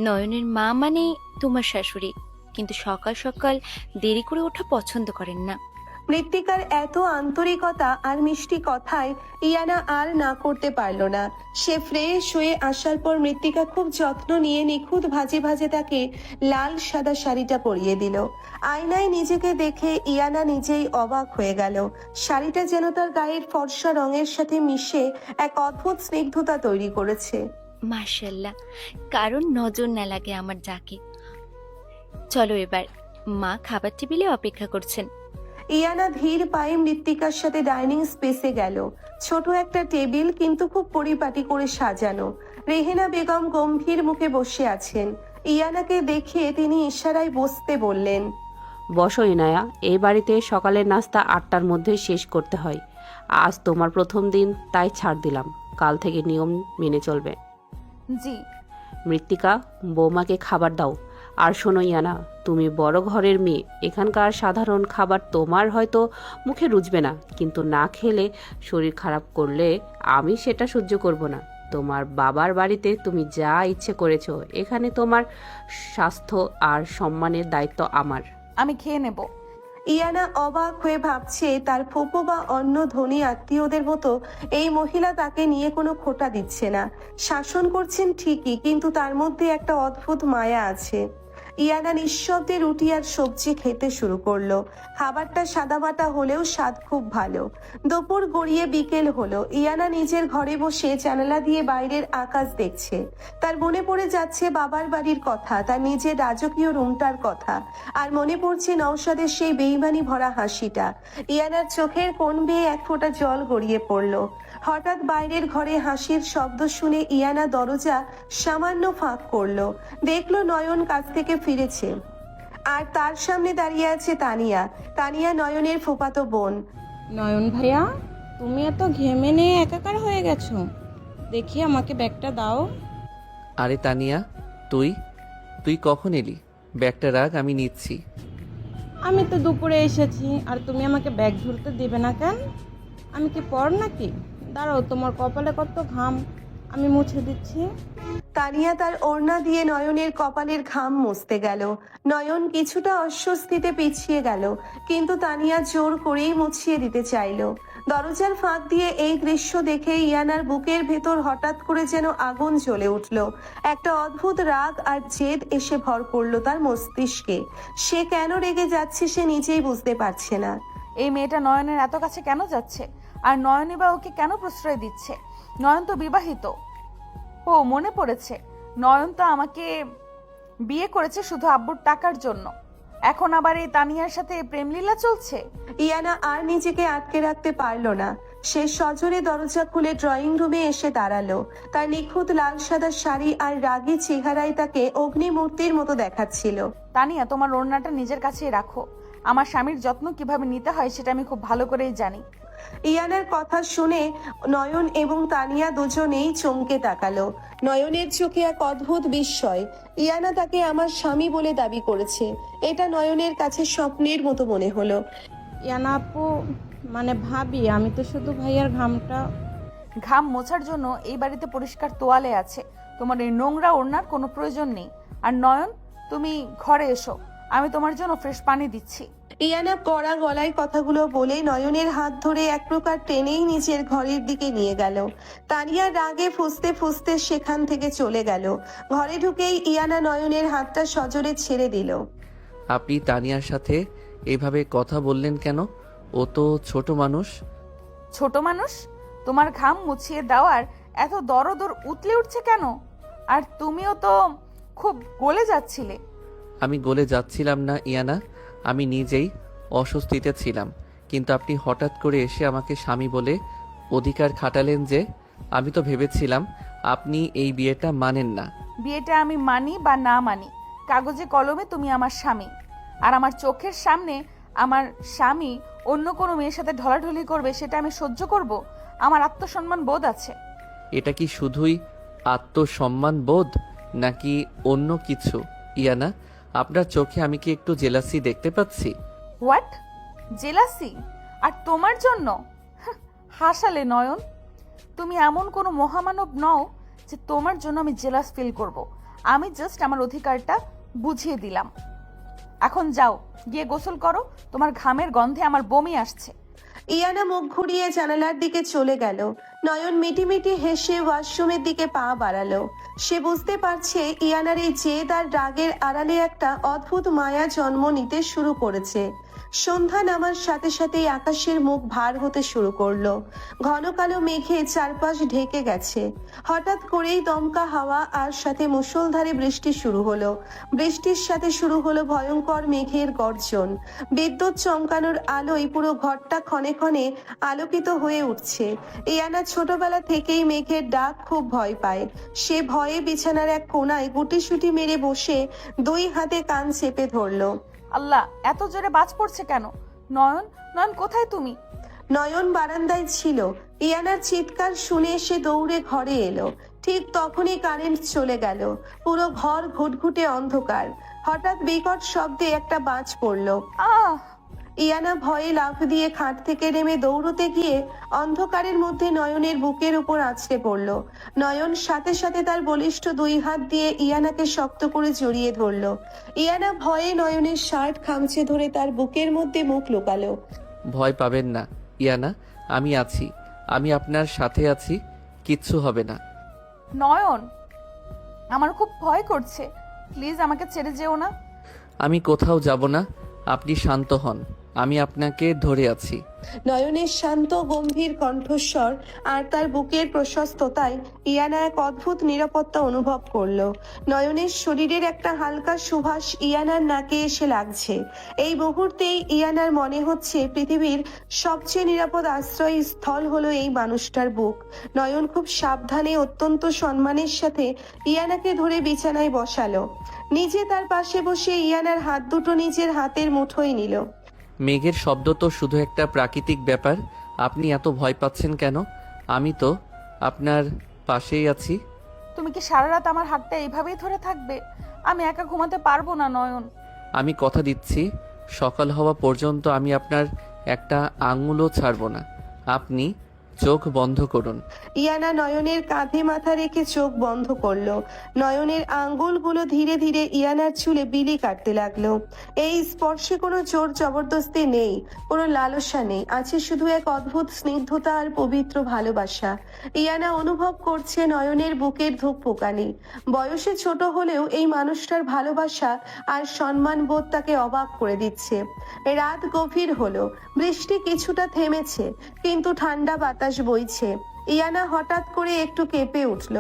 নয়নের মা মানে তোমার শাশুড়ি, কিন্তু সকাল সকাল দেরি করে ওঠা পছন্দ করেন না। মৃত্তিকার এত আন্তরিকতা আর মিষ্টি কথায় ইয়ানা আর না করতে পারল না। সে ফ্রেশ হয়ে আসার পর মৃত্তিকা খুব যত্ন নিয়ে নিখুঁত ভাজে ভাজে তাকে লাল সাদা শাড়িটা পরিয়ে দিল। আয়নায় নিজেকে দেখে ইয়ানা নিজেই অবাক হয়ে গেল। শাড়িটা যেন তার গায়ের ফর্সা রঙের সাথে মিশে এক অদ্ভুত স্নিগ্ধতা তৈরি করেছে। মাশাল্লাহ, কারণ নজর না লাগে আমার যাকে। চলো এবার, মা খাবার টেবিলে অপেক্ষা করছেন। ইয়ানা ধীর পায়ে মৃত্তিকার সাথে ডাইনিং স্পেসে গেল। ছোট একটা টেবিল, কিন্তু খুব পরিপাটি করে সাজানো। রেহেনা বেগম গম্ভীর মুখে বসে আছেন। ইয়ানাকে দেখে তিনি ইশারায় বসতে বললেন। বসো ইনায়া, এই বাড়িতে সকালের নাস্তা 8টার মধ্যে শেষ করতে হয়। আজ তোমার প্রথম দিন, তাই ছাড় দিলাম। কাল থেকে নিয়ম মেনে চলবে। জি। মৃত্তিকা, বৌমাকে খাবার দাও। আর শোনো ইয়ানা, তুমি বড় ঘরের মেয়ে, এখানকার সাধারণ খাবার তোমার হয়তো মুখে রুচবে না, কিন্তু না খেলে শরীর খারাপ করলে আমি সেটা সহ্য করব না। তোমার বাবার বাড়িতে তুমি যা ইচ্ছে করেছো, এখানে তোমার স্বাস্থ্য আর সম্মানের দায়িত্ব আমার। আমি খেয়ে নেব। ইয়ানা অবাক হয়ে ভাবছে তার ফুপো বা অন্য ধনী আত্মীয়দের মতো এই মহিলা তাকে নিয়ে কোনো খোঁটা দিচ্ছে না। শাসন করছেন ঠিকই, কিন্তু তার মধ্যে একটা অদ্ভুত মায়া আছে। ইয়ানা নিঃশব্দে রুটি আর সবজি খেতে শুরু করলো। খাবারটা সাদামাটা হলেও স্বাদ খুব ভালো। দুপুর গড়িয়ে বিকেল হলো। ইয়ানা নিজের ঘরে বসে জানালা দিয়ে বাইরের আকাশ দেখছে। তার মনে পড়ে যাচ্ছে বাবার বাড়ির কথা, তার নিজের রাজকীয় রুমটার কথা, আর মনে পড়ছে নওশাদের সেই বেইমানি ভরা হাসিটা। ইয়ানার চোখের কোণ বেয়ে এক ফোঁটা জল গড়িয়ে পড়লো। হঠাৎ বাইরের ঘরে হাসির শব্দ শুনে ইয়ানা দরজা সামান্য ফাঁক করলো। দেখলো নয়ন কাছ থেকে ফিরেছে, আর তার সামনে দাঁড়িয়ে আছে তানিয়া। তানিয়া নয়নের ফুফাতো বোন। নয়ন ভাইয়া, তুমি এত ঘেমে নিয়ে একাকার হয়ে গেছো, দেখি আমাকে ব্যাগটা দাও। আরে তানিয়া, তুই তুই কখন এলি? ব্যাগটা রাখ, আমি নিচ্ছি। আমি তো দুপুরে এসেছি, আর তুমি আমাকে ব্যাগ ধরতে দেবে না কেন? আমি কি পর নাকি? দাঁড়াও, তোমার কপালে কত ঘাম, আমি মুছে দিচ্ছি। তানিয়া তার ওড়না দিয়ে নয়নের কপালের ঘাম মুছতে গেল। নয়ন কিছুটা অস্বস্তিতে পিছিয়ে গেল, কিন্তু তানিয়া জোর করেই মুছিয়ে দিতে চাইল। দরজার ফাঁক দিয়ে এই দৃশ্য দেখে ইয়ানার বুকের ভেতর হঠাৎ করে যেন আগুন জ্বলে উঠল। একটা অদ্ভুত রাগ আর জেদ এসে ভর করলো তার মস্তিষ্কে। সে কেন রেগে যাচ্ছে সে নিজেই বুঝতে পারছে না। এই মেয়েটা নয়নের এত কাছে কেন যাচ্ছে? আর নয়নই বা ওকে কেন প্রশ্রয় দিচ্ছে? নয়ন তো বিবাহিত। ও মনে পড়েছে, নয়ন তো আমাকে বিয়ে করেছে শুধু আব্বুর টাকার জন্য। এখন আবার এই তানিয়ার সাথে প্রেমলীলা চলছে। ইয়ানা আর নিজেকে আটকে রাখতে পারলো না। সে সজোরে দরজা খুলে ড্রয়িং রুমে এসে দাঁড়ালো। তার নিখুঁত লাল সাদা শাড়ি আর রাগী চেহারায় তাকে অগ্নিমূর্তির মতো দেখাচ্ছিল। তানিয়া, তোমার ওড়নাটা নিজের কাছেই রাখো। আমার স্বামীর যত্ন কিভাবে নিতে হয় সেটা আমি খুব ভালো করেই জানি। ইয়ানার কথা শুনে নয়ন এবং তানিয়া দুজনেই চমকে তাকালো। নয়নের চোখে এক অদ্ভুত বিস্ময়। ইয়ানা তাকে আমার স্বামী বলে দাবি করেছে, এটা নয়নের কাছে স্বপ্নের মতো মনে হলো। ইয়ানা আপু, মানে ভাবি, আমি তো শুধু ভাইয়ার ঘাম মোছার জন্য এই বাড়িতে পরিষ্কার তোয়ালে আছে, তোমার এই নোংরা ওড়নার কোনো প্রয়োজন নেই। আর নয়ন, তুমি ঘরে এসো, আমি তোমার জন্য ফ্রেশ পানি দিচ্ছি। ইয়ানা কড়া গলায় কথাগুলো বলে নয়নের হাত ধরে এক প্রকার টেনেই নিজের ঘরের দিকে নিয়ে গেল। তানিয়া রাগে ফুঁসতে ফুঁসতে সেখান থেকে চলে গেল। ঘরে ঢুকেই ইয়ানা নয়নের হাতটা সজোরে ছেড়ে দিল। আপনি তানিয়ার সাথে এভাবে কথা বললেন কেন? ও তো ছোট মানুষ। ছোট মানুষ? তোমার ঘাম মুছিয়ে দেওয়ার এত দরদর উতলে উঠছে কেন? আর তুমিও তো খুব গলে যাচ্ছিলে। আমি গলে যাচ্ছিলাম না ইয়ানা, আমি নিজেই অস্বস্তিতে ছিলাম, কিন্তু আপনি হঠাৎ করে এসে আমাকে স্বামী বলে অধিকার খাটালেন যে। আমি তো ভেবেছিলাম আপনি এই বিয়েটা মানেন না। বিয়েটা আমি মানি বা না মানি, কাগজে কলমে তুমি আমার স্বামী। আর আমার চোখের সামনে আমার স্বামী অন্য কোনো মেয়ের সাথে ঢলাঢলি করবে, সেটা আমি সহ্য করব? আমার আত্মসম্মান বোধ আছে। এটা কি শুধুই আত্মসম্মান বোধ নাকি অন্য কিছু? ইয়ানা, আপনার চোখে আমি কি একটু জেলাসি দেখতে পাচ্ছি? হোয়াট? জেলাসি? আর তোমার জন্য? হাসালে নয়ন। তুমি এমন কোনো মহামানব নও যে তোমার জন্য আমি জেলাস ফিল করব। আমি জাস্ট আমার অধিকারটা বুঝিয়ে দিলাম। এখন যাও, গিয়ে গোসল করো, তোমার ঘামের গন্ধে আমার বমি আসছে। ইয়ানা মুখ ঘুরিয়ে জানালার দিকে চলে গেল। নয়ন মিটিমিটি হেসে ওয়াশরুমের দিকে পা বাড়ালো। সে বুঝতে পারছে ইয়ানার এই জেদ আর রাগের আড়ালে একটা অদ্ভুত মায়া জন্ম নিতে শুরু করেছে। সন্ধ্যা নামার সাথে সাথেই আকাশের মুখ ভার হতে শুরু করলো। ঘন কালো মেঘে চারপাশ ঢেকে গেছে। হঠাৎ করেই দমকা হাওয়া আর সাথে মুষলধারে বৃষ্টি শুরু হলো। বৃষ্টির সাথে শুরু হলো ভয়ঙ্কর মেঘের গর্জন। বিদ্যুৎ চমকানোর আলোয় পুরো ঘরটা ক্ষণে ক্ষণে আলোকিত হয়ে উঠছে। ইয়ানা ছোটবেলা থেকেই মেঘের ডাক খুব ভয় পায়। সে ভয়ে বিছানার এক কোণায় গুটিসুটি মেরে বসে দুই হাতে কান চেপে ধরলো। আল্লাহ, এত জোরে বাজ পড়ছে কেন? নয়ন, নয়ন কোথায় তুমি? নয়ন বারান্দায় ছিল। ইয়ানার চিৎকার শুনে সে দৌড়ে ঘরে এলো। ঠিক তখনই কারেন্ট চলে গেল। পুরো ঘর ঘুটঘুটে অন্ধকার। হঠাৎ বিকট শব্দে একটা বাজ পড়লো। আহ! ইয়ানা ভয়ে লাফ দিয়ে খাট থেকে নেমে দৌড়তে গিয়ে অন্ধকারের মধ্যে নয়নের বুকের উপর আছড়ে পড়ল। নয়ন সাথে সাথে তার বলিষ্ঠ দুই হাত দিয়ে ইয়ানাকে শক্ত করে জড়িয়ে ধরল। ইয়ানা ভয়ে নয়নের শার্ট খামচে ধরে তার বুকের মধ্যে মুখ লুকালো। ভয় পাবেন না ইয়ানা, আমি আছি, আমি আপনার সাথে আছি, কিচ্ছু হবে না। নয়ন, আমার খুব ভয় করছে, প্লিজ আমাকে ছেড়ে যেও না। আমি কোথাও যাব না, আপনি শান্ত হন, আমি আপনাকে ধরে আছি। নয়নের শান্ত গম্ভীর কণ্ঠস্বর আর তার বুকের প্রশস্ততায় ইয়ানা এক অদ্ভুত নিরাপত্তা অনুভব করলো। নয়নের শরীরের একটা হালকা সুবাস ইয়ানার নাকে এসে লাগছে। এই মুহূর্তেই ইয়ানার মনে হচ্ছে পৃথিবীর সবচেয়ে নিরাপদ আশ্রয় স্থল হলো এই মানুষটার বুক। নয়ন খুব সাবধানে অত্যন্ত সম্মানের সাথে ইয়ানাকে ধরে বিছানায় বসালো। নিজে তার পাশে বসে ইয়ানার হাত দুটো নিজের হাতের মুঠোয় নিল। মেঘের শব্দ তো শুধু একটা প্রাকৃতিক ব্যাপার, আপনি এত ভয় পাচ্ছেন কেন? আমি তো আপনার পাশেই আছি। তুমি কি সারা রাত আমার হাতটা এইভাবেই ধরে থাকবে? আমি একা ঘুমাতে পারবো না নয়ন। আমি কথা দিচ্ছি, সকাল হওয়া পর্যন্ত আমি আপনার একটা আঙুলও ছাড়ব না। আপনি চোখ বন্ধ করুন। ইয়ানা নয়নের কাঁধে মাথা রেখে চোখ বন্ধ করলো। নয়নের আঙ্গুলগুলো ধীরে ধীরে ইয়ানার চুলে বিলি কাটতে লাগলো। এই স্পর্শে কোনো জোর জবরদস্তি নেই, কোনো লালসা নেই, আছে শুধু এক অদ্ভুত স্নিগ্ধতা আর পবিত্র ভালোবাসা। ইয়ানা অনুভব করছে নয়নের বুকের ধুকপুকানি। বয়সে ছোট হলেও এই মানুষটার ভালোবাসা আর সম্মান বোধ তাকে অবাক করে দিচ্ছে। রাত গভীর হলো, বৃষ্টি কিছুটা থেমেছে, কিন্তু ঠান্ডা বাতাস বইছে। ইয়ানা হঠাৎ করে একটু কেঁপে উঠল।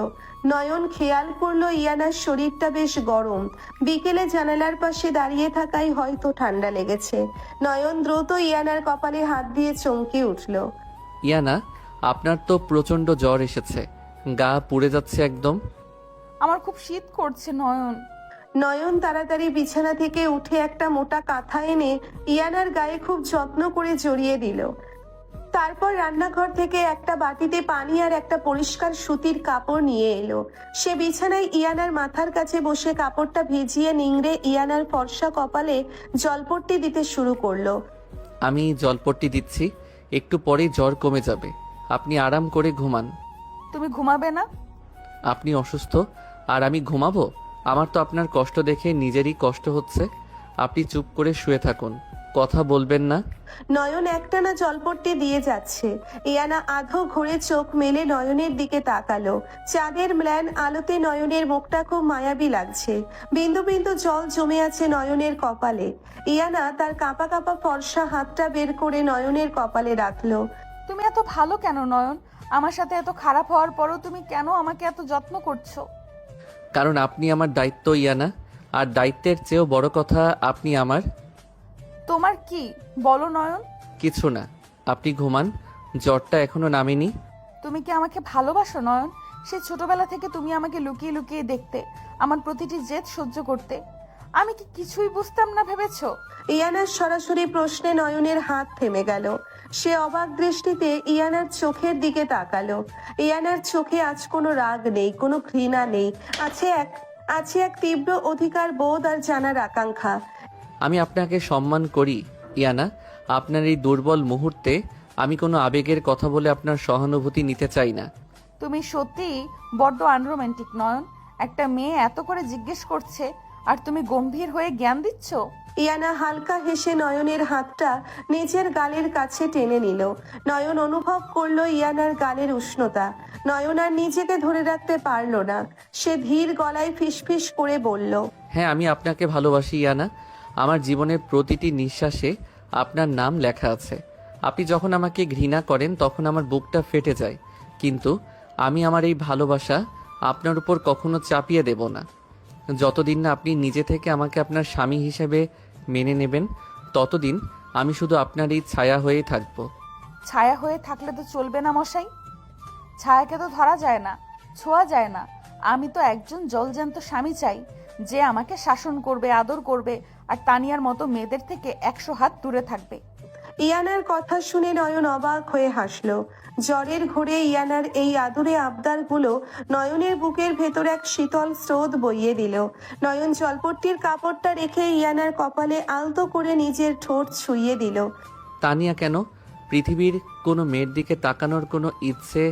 নয়ন খেয়াল করলো ইয়ানার শরীরটা বেশ গরম। বিকেলে জানালার পাশে দাঁড়িয়ে থাকায় হয়তো ঠান্ডা লেগেছে। নয়ন দ্রুত ইয়ানার কপালে হাত দিয়ে চমকে উঠল। ইয়ানা, আপনার তো প্রচণ্ড জ্বর এসেছে, গা পুড়ে যাচ্ছে একদম। আমার খুব শীত করছে নয়ন। নয়ন তাড়াতাড়ি বিছানা থেকে উঠে একটা মোটা কাঁথা এনে ইয়ানার গায়ে খুব যত্ন করে জড়িয়ে দিল। তারপর রান্নাঘর থেকে একটা বাটিতে পানি আর একটা পরিষ্কার সুতির কাপড় নিয়ে এলো। সে বিছানায় ইয়ানার মাথার কাছে বসে কাপড়টা ভিজিয়ে নিংড়ে ইয়ানার ফর্সা কপালে জলপট্টি দিতে শুরু করলো। আমি জলপট্টি দিচ্ছি, একটু পরেই জ্বর কমে যাবে, আপনি আরাম করে ঘুমান। তুমি ঘুমাবে না? আপনি অসুস্থ আর আমি ঘুমাবো? আমার তো আপনার কষ্ট দেখে নিজেরই কষ্ট হচ্ছে। আপনি চুপ করে শুয়ে থাকুন, কথা বলবেন না। নয়ন একটানা জলপট্টি দিয়ে যাচ্ছে। ইয়ানা আধো ঘুরে চোখ মেলে নয়নের দিকে তাকালো। চাঁদের ম্লান আলোতে নয়নের মুখটা খুব মায়াবী লাগছে। বিন্দু বিন্দু জল জমে আছে নয়নের কপালে। ইয়ানা তার কাঁপা কাঁপা ফর্সা হাতটা বের করে নয়নের কপালে রাখলো। তুমি এত ভালো কেন নয়ন? আমার সাথে এত খারাপ হওয়ার পরও তুমি কেন আমাকে এত যত্ন করছো? কারণ আপনি আমার দায়িত্ব ইয়ানা, আর দায়িত্বের চেয়েও বড় কথা আপনি আমার। তোমার কি বলো নয়ন? কিছু না, আপনি ঘুমান, জ্বরটা এখনো নামেনি। তুমি কি আমাকে ভালোবাসো নয়ন? সেই ছোটবেলা থেকে তুমি আমাকে লুকিয়ে লুকিয়ে দেখতে, আমার প্রতিটি জেদ সহ্য করতে। আমি কি কিছুই বুঝতাম না ভেবেছো? ইয়ানার সরাসরি প্রশ্নে নয়নের হাত থেমে গেল। সে অবাক দৃষ্টিতে ইয়ানার চোখের দিকে তাকালো। ইয়ানার চোখে আজ কোনো রাগ নেই, কোনো ঘৃণা নেই, আছে এক তীব্র অধিকার বোধ আর জানার আকাঙ্ক্ষা। আমি আপনাকে সম্মান করি ইয়ানা, আপনার এই দুর্বল মুহূর্তে আমি কোনো আবেগের কথা বলে আপনার সহানুভূতি নিতে চাই না। তুমি সত্যি বড্ড আনরোম্যান্টিক নয়ন। একটা মেয়ে এত করে জিজ্ঞেস করছে আর তুমি গম্ভীর হয়ে জ্ঞান দিচ্ছ? ইয়ানা হালকা হেসে নয়নের হাতটা নিজের গালের কাছে টেনে নিল। নয়ন অনুভব করলো ইয়ানার গালের উষ্ণতা। নয়ন আর নিজেকে ধরে রাখতে পারল না। সে ধীর গলায় ফিসফিস করে বলল, হ্যাঁ, আমি আপনাকে ভালোবাসি ইয়ানা। আমার জীবনের প্রতিটি নিঃশ্বাসে আপনার নাম লেখা আছে। আপনি যখন আমাকে ঘৃণা করেন তখন আমার বুকটা ফেটে যায়, কিন্তু আমি আমার এই ভালোবাসা আপনার উপর কখনো চাপিয়ে দেব না। যতদিন না আপনি নিজে থেকে আমাকে আপনার স্বামী হিসেবে মেনে নেবেন, ততদিন আমি শুধু আপনার এই ছায়া হয়েই থাকব। ছায়া হয়ে থাকলে তো চলবে না মশাই। ছায়াকে তো ধরা যায় না, ছোঁয়া যায় না। আমি তো একজন জলজ্যান্ত স্বামী চাই, যে আমাকে শাসন করবে, আদর করবে, আর তানিয়ার মতো মেয়েদের থেকে 100 হাত দূরে থাকবে। ইয়ানার কথা শুনে নয়ন অবাক হয়ে হাসলো। জ্বরের ঘোরে ইয়ানার এই আদুরে আবদারগুলো নয়নের বুকের ভেতর এক শীতল স্রোত বইয়ে দিল। নয়ন জলপট্টির কাপড়টা রেখে ইয়ানার কপালে আলতো করে নিজের ঠোঁট ছুঁয়ে দিল। তানিয়া, কেন? পৃথিবীর কোনো মেয়ের দিকে তাকানোর কোনো ইচ্ছে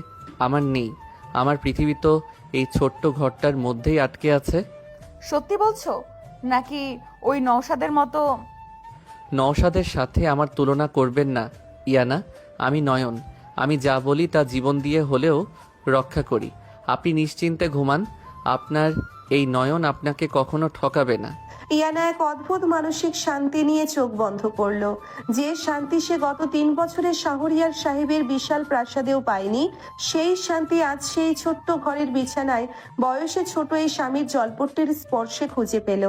আমার নেই। আমার পৃথিবী তো এই ছোট্ট ঘরটার মধ্যেই আটকে আছে। সত্যি বলছো নাকি ওই নওশাদের মতো? নওশাদের সাথে আমার তুলনা করবেন না ইয়ানা। আমি নয়ন, আমি যা বলি তা জীবন দিয়ে হলেও রক্ষা করি। আপনি নিশ্চিন্তে ঘুমান, আপনার এই নয়ন আপনাকে কখনো ঠকাবে না। ইয়ানা এক অদ্ভুত মানসিক শান্তি নিয়ে চোখ বন্ধ করলো। যে শান্তি সে গত 3 বছরে শাহরিয়ার সাহেবের বিশাল প্রাসাদেও পায়নি, সেই শান্তি আজ সেই ছোট্ট ঘরের বিছানায় বয়সে ছোট এই স্বামীর জলপট্টির স্পর্শে খুঁজে পেল।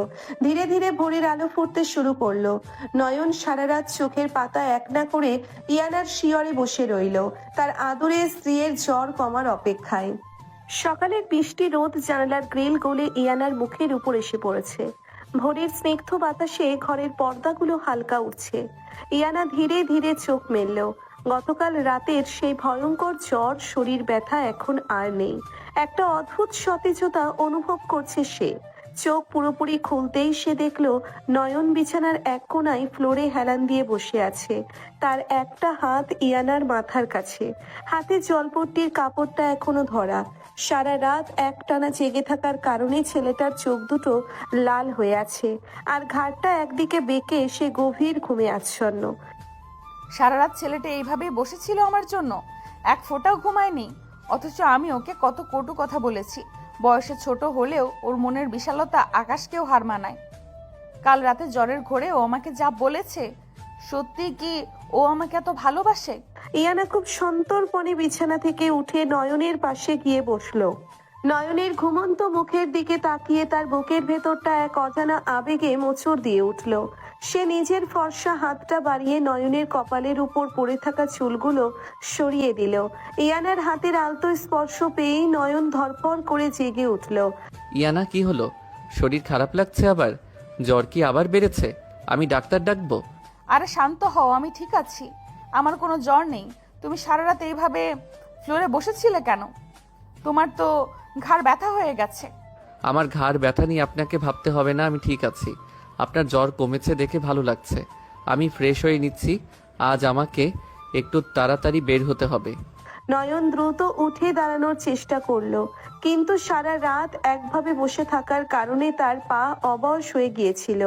ধীরে ধীরে ভোরের আলো ফুটতে শুরু করলো। নয়ন সারা রাত চোখের পাতা এক না করে ইয়ানার শিয়রে বসে রইল, তার আদরের স্ত্রীর জ্বর কমার অপেক্ষায়। সকালের বৃষ্টি রোদ জানালার গ্রিল গলে ইয়ানার মুখের উপর এসে পড়েছে। ভোরের স্নিগ্ধ বাতাসে ঘরের পর্দাগুলো হালকা উঠছে। ইয়ানা ধীরে ধীরে চোখ মেলল। গতকাল রাতের সেই ভয়ঙ্কর জ্বর, শরীর ব্যথা এখন আর নেই। একটা অদ্ভুত সতেজতা অনুভব করছে সে। চোখ পুরোপুরি খুলতেই সে দেখলো নয়ন বিছানার এক কোণায় ফ্লোরে হেলান দিয়ে বসে আছে। তার একটা হাত ইয়ানার মাথার কাছে, হাতে জলপট্টির কাপড়টা এখনো ধরা। সারা রাত একটানা জেগে থাকার কারণে ছেলেটার চোখ দুটো লাল হয়ে আছে, আর ঘাড়টা একদিকে বেঁকে সে গভীর ঘুমে আচ্ছন্ন। সারা রাত ছেলেটা এইভাবেই বসেছিল আমার জন্য, এক ফোঁটাও ঘুমায়নি। অথচ আমি ওকে কত কটু কথা বলেছি। বয়সে ছোট হলেও ওর মনের বিশালতা আকাশকেও হার মানায়। কাল রাতে জ্বরের ঘোরে ও আমাকে যা বলেছে, সত্যি কি ও আমাকে এত ভালোবাসে? ইয়ানা খুব সন্তর্পণে বিছানা থেকে উঠে নয়নের পাশে গিয়ে বসলো। নয়নের ঘুমন্ত মুখের দিকে তাকিয়ে তার বুকের ভেতরটা এক অজানা আবেগে মোচড় দিয়ে উঠল। সে নিজের ফর্সা হাতটা বাড়িয়ে নয়নের কপালের উপর পড়ে থাকা চুলগুলো সরিয়ে দিল। ইয়ানার হাতের আলতো স্পর্শ পেয়েই নয়ন ধরফর করে জেগে উঠল। ইয়ানা, কি হলো? শরীর খারাপ লাগছে আবার? জ্বর কি আবার বেড়েছে? আমি ডাক্তার ডাকবো? আরে শান্ত হও, আমি ঠিক আছি, আমার কোনো জ্বর নেই। তুমি সারা রাত এইভাবে ফ্লোরে বসেছিলে কেন? তোমার তো ঘাড় ব্যথা হয়ে গেছে। আমার ঘাড় ব্যথা নিয়ে আপনাকে ভাবতে হবে না, আমি ঠিক আছি। আপনার জ্বর কমেছে দেখে ভালো লাগছে। আমি ফ্রেশ হয়ে নিচ্ছি। আজ আমাকে একটু তাড়াতাড়ি বের হতে হবে। নয়ন দ্রুত উঠে দাঁড়ানোর চেষ্টা করলো, কিন্তু সারা রাত একভাবে বসে থাকার কারণে তার পা অবশ হয়ে গিয়েছিল।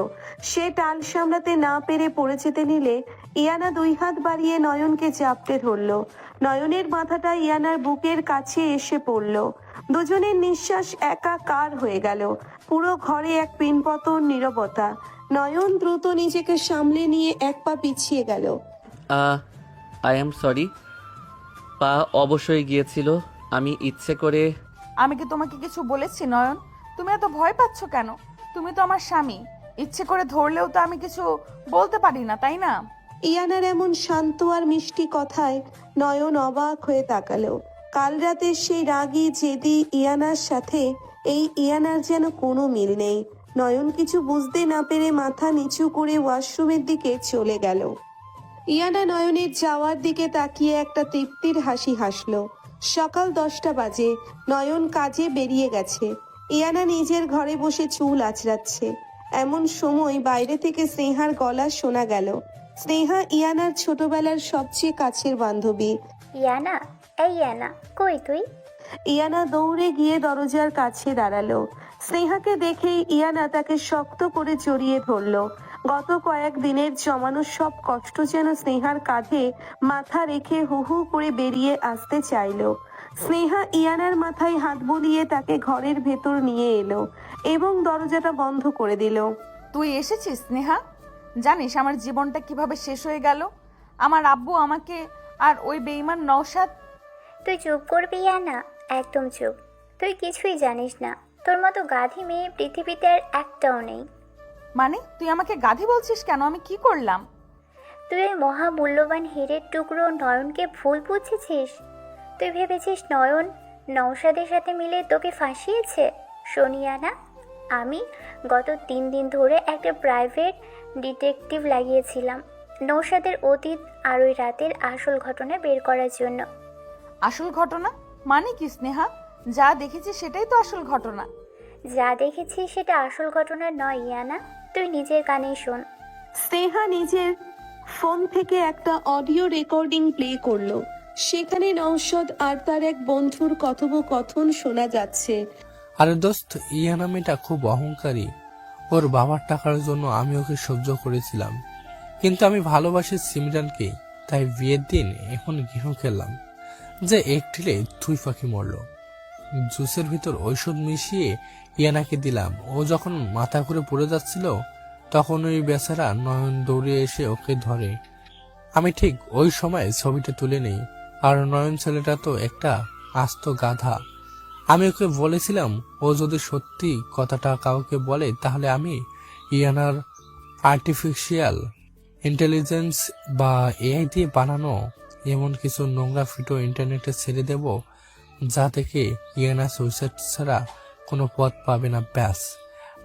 সে টাল সামলাতে না পেরে পড়ে যেতে নিলে ইয়ানা 2 হাত বাড়িয়ে নয়নকে চাপটে ধরলো। নয়নের মাথাটা ইয়ানার বুকের কাছে এসে পড়লো। দুজনের নিঃশ্বাস একাকার হয়ে গেল। পুরো ঘরে এক পিনপতন নীরবতা। নয়ন দ্রুত নিজেকে সামলে নিয়ে এক পা পিছিয়ে গেল। আই এম সরি, পা অবশ্যই গিয়েছিল। আমি ইচ্ছে করে। আমি কি তোমাকে কিছু বলেছি নয়ন? তুমি এত ভয় পাচ্ছ কেন? তুমি তো আমার স্বামী, ইচ্ছে করে ধরলেও তো আমি কিছু বলতে পারি না, তাই না? ইয়ানার এমন শান্ত আর মিষ্টি কথায় নয়ন অবাক হয়ে তাকালো। কাল রাতে সেই রাগী জেদি ইয়ানার সাথে এই ইয়ানার যেন কোনো মিল নেই। নয়ন কিছু বুঝতে না পেরে মাথা নিচু করে ওয়াশরুমের দিকে চলে গেল। ইয়ানা নয়নের যাওয়ার দিকে তাকিয়ে একটা তৃপ্তির হাসি হাসলো। সকাল 10টা বাজে। নয়ন কাজে বেরিয়ে গেছে। ইয়ানা নিজের ঘরে বসে চুল আঁচড়াচ্ছে। এমন সময় বাইরে থেকে স্নেহার গলা শোনা গেল। স্নেহা ইয়ানার ছোটবেলার সবচেয়ে কাছের বান্ধবী। ইয়ানা, এই ইয়ানা, কই তুই? ইয়ানা দৌড়ে গিয়ে দরজার কাছে দাঁড়ালো। স্নেহাকে দেখেই ইয়ানা তাকে শক্ত করে জড়িয়ে ধরলো। গত কয়েকদিনের জমানো সব কষ্ট যেন স্নেহার কাঁধে মাথা রেখে হু হু করে বেরিয়ে আসতে চাইলো। স্নেহা ইয়ানার মাথায় হাত বুলিয়ে তাকে ঘরের ভেতর নিয়ে এলো এবং দরজাটা বন্ধ করে দিল। তুই এসেছিস স্নেহা? জানিস আমার জীবনটা কিভাবে শেষ হয়ে গেল? আমার আব্বু আমাকে আর ওই বেঈমান নওশাদ। তুই চুপ করবি না, একদম চুপ। তুই কিছুই জানিস না, তোর মতো গাধী মেয়ে পৃথিবীতে আর একটাও নেই। মানে তুই আমাকে গাধী বলছিস কেন? আমি কি করলাম? তুই ওই মহামূল্যবান হীরের টুকরো নয়নকে ভুল বুঝেছিস। তুই ভেবেছিস নয়ন নওশাদের সাথে মিলে তোকে ফাঁসিয়েছে। শোনিয়ানা, আমি গত 3 দিন ধরে একটা প্রাইভেট ডিটেকটিভ লাগিয়েছিলাম নওশাদের অতীত আর ওই রাতের আসল ঘটনা বের করার জন্য। আসল ঘটনা মানে কি স্নেহা? যা দেখেছি সেটাই তো আসল ঘটনা। যা দেখেছি সেটা আসল ঘটনা নয় ইয়ানা, তুই নিজের কানেই শোন। স্নেহা নিজের ফোন থেকে একটা অডিও রেকর্ডিং প্লে করলো। সেখানে নওশাদ আর তার এক বন্ধুর কথোপকথন শোনা যাচ্ছে। আরে দোস্ত, ইয়ানা মেয়েটা খুব অহংকারী। ওর বাবার টাকার জন্য আমি ওকে সহ্য করেছিলাম, কিন্তু আমি ভালোবাসি সিমরানকে। তাই বিয়ের দিন এখন গৃহ খেললাম যে একটিলে 2 পাখি মরল। জুসের ভিতর ঔষধ মিশিয়ে ইয়ানাকে দিলাম। ও যখন মাথা ঘুরে পড়ে যাচ্ছিল তখন ওই বেচারা নয়ন দৌড়ে এসে ওকে ধরে। আমি ঠিক ওই সময় ছবিটা তুলে নেই। আর নয়ন ছেলেটা তো একটা আস্ত গাধা। আমি ওকে বলেছিলাম ও যদি সত্যি কথাটা কাউকে বলে তাহলে আমি ইয়ানার আর্টিফিশিয়াল ইন্টেলিজেন্স বা এআই দিয়ে বানানো এমন কিছু নোংরা ভিডিও ইন্টারনেটে ছেড়ে দেব যা থেকে ইয়ানা সুইসাইড ছাড়া কোনো পথ পাবে না। ব্যাস,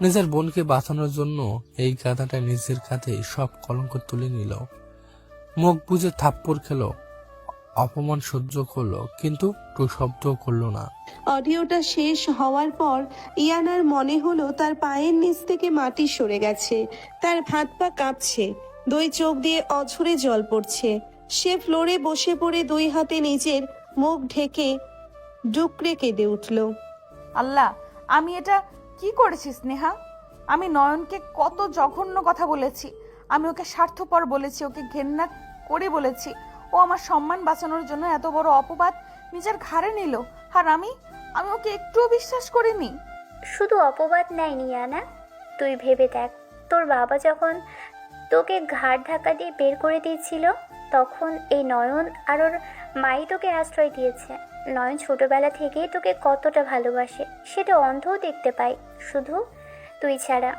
নিজের বোনকে বাঁচানোর জন্য এই গাধাটা নিজের কাঁধে সব কলঙ্ক তুলে নিল। মুখ বুজে থাপ্পড় খেলো, অপমান সহ্য করলো, কিন্তু টু শব্দ করলো না। অডিওটা শেষ হওয়ার পর ইয়ানার মনে হলো তার পায়ের নিচ থেকে মাটি সরে গেছে। তার হাত পা কাঁপছে, 2 চোখ দিয়ে অঝরে জল পড়ছে। সে ফ্লোরে বসে পড়ে 2 হাতে নিজের মুখ ঢেকে ডুকরে কেঁদে উঠল। আল্লাহ, আমি এটা কি করেছি স্নেহা? আমি নয়নকে কত জঘন্য কথা বলেছি। আমি ওকে স্বার্থপর বলেছি, ওকে ঘেন্না করে বলেছি। ও আমার সম্মান বাঁচানোর জন্য এত বড় অপবাদ নিজের ঘাড়ে নিল, আর আমি ওকে একটুও বিশ্বাস করিনি। শুধু অপবাদ নেয়নি ইয়ানা, তুই ভেবে দেখ, তোর বাবা যখন তোকে ঘাড় ধাক্কা দিয়ে বের করে দিয়েছিল তখন এই নয়ন আর ওর মাই তোকে আশ্রয় দিয়েছে। নয়ন ছোটবেলা থেকেই তোকে কতটা ভালোবাসে সেটা অন্ধও দেখতে পায়, শুধু তুই ছাড়া।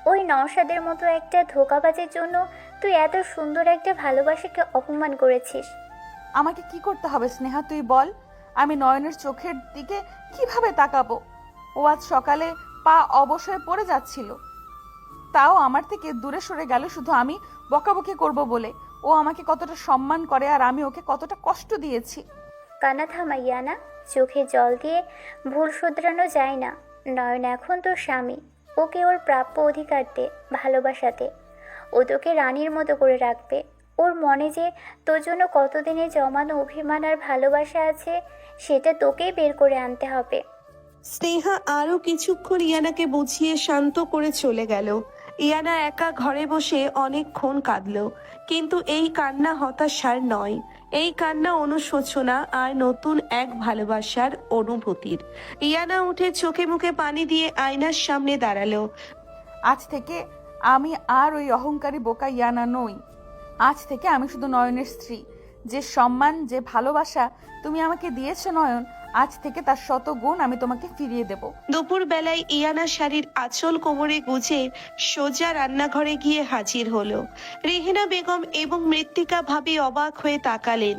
ওই নওশাদের মতো একটা ধোঁকাবাজের জন্য তুই এত সুন্দর একটা ভালোবাসাকে অপমান করেছিস। আমাকে কি করতে হবে স্নেহা, তুই বল। আমি নয়নের চোখের দিকে কিভাবে তাকাবো? ও আজ সকালে পা অবশ্যই পড়ে যাচ্ছিল, তাও আমার থেকে দূরে সরে গেল শুধু আমি বকাবকি করব বলে। ও আমাকে কতটা সম্মান করে আর আমি ওকে কতটা কষ্ট দিয়েছি। কান্না থামাইয়া না, চোখে জল দিয়ে ভুল শুধরানো যায় না। নয়ন এখন তোর স্বামী, ওকে ওর প্রাপ্য অধিকার দে, ভালোবাসাতে। ও তোকে রানীর মতো করে রাখবে। ওর মনে যে তোর জন্য কতদিনে জমানো অভিমান আর ভালোবাসা আছে সেটা তোকেই বের করে আনতে হবে। স্নেহা আরো কিছুক্ষণ ইয়ানাকে বুঝিয়ে শান্ত করে চলে গেল। ইয়ানা একা ঘরে বসে অনেকক্ষণ কাঁদল, কিন্তু এই কান্না হতাশার নয়, এই কান্না অনুশোচনা আর নতুন এক ভালোবাসার অনুভূতির। ইয়ানা উঠে চোখে মুখে পানি দিয়ে আয়নার সামনে দাঁড়ালো। আজ থেকে আমি আর ওই অহংকারী বোকা ইয়ানা নই। আজ থেকে আমি শুধু নয়নের স্ত্রী। যে সম্মান, যে ভালোবাসা তুমি আমাকে দিয়েছো নয়ন, আজ থেকে তার 100 গুণ আমি তোমাকে ফিরিয়ে দেব। দুপুর বেলায় ইয়ানা শাড়ির আঁচল কোমরে গুজে সোজা রান্নাঘরে গিয়ে হাজির হলো। রেহেনা বেগম এবং মৃত্তিকা ভাবি অবাক হয়ে তাকালেন।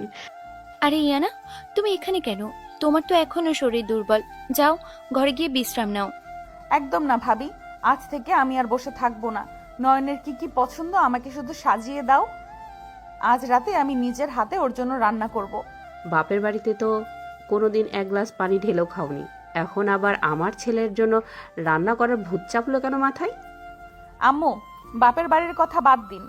আরে ইয়ানা, তুমি এখানে কেন? তোমার তো এখনো শরীর দুর্বল। যাও ঘরে গিয়ে বিশ্রাম নাও। একদম না ভাবি, আজ থেকে আমি আর বসে থাকবো না। নয়নের কি কি পছন্দ আমাকে শুধু সাজিয়ে দাও। আজ রাতে আমি নিজের হাতে ওর জন্য রান্না করব। বাপের বাড়িতে তো কোনোদিন 1 গ্লাস পানি ঢেলেও খাওনি, এখন আবার আমার ছেলের জন্য রান্না করার ভূত চাপলো কেন মাথায়? আম্মু, বাপের বাড়ির কথা বাদ দিন,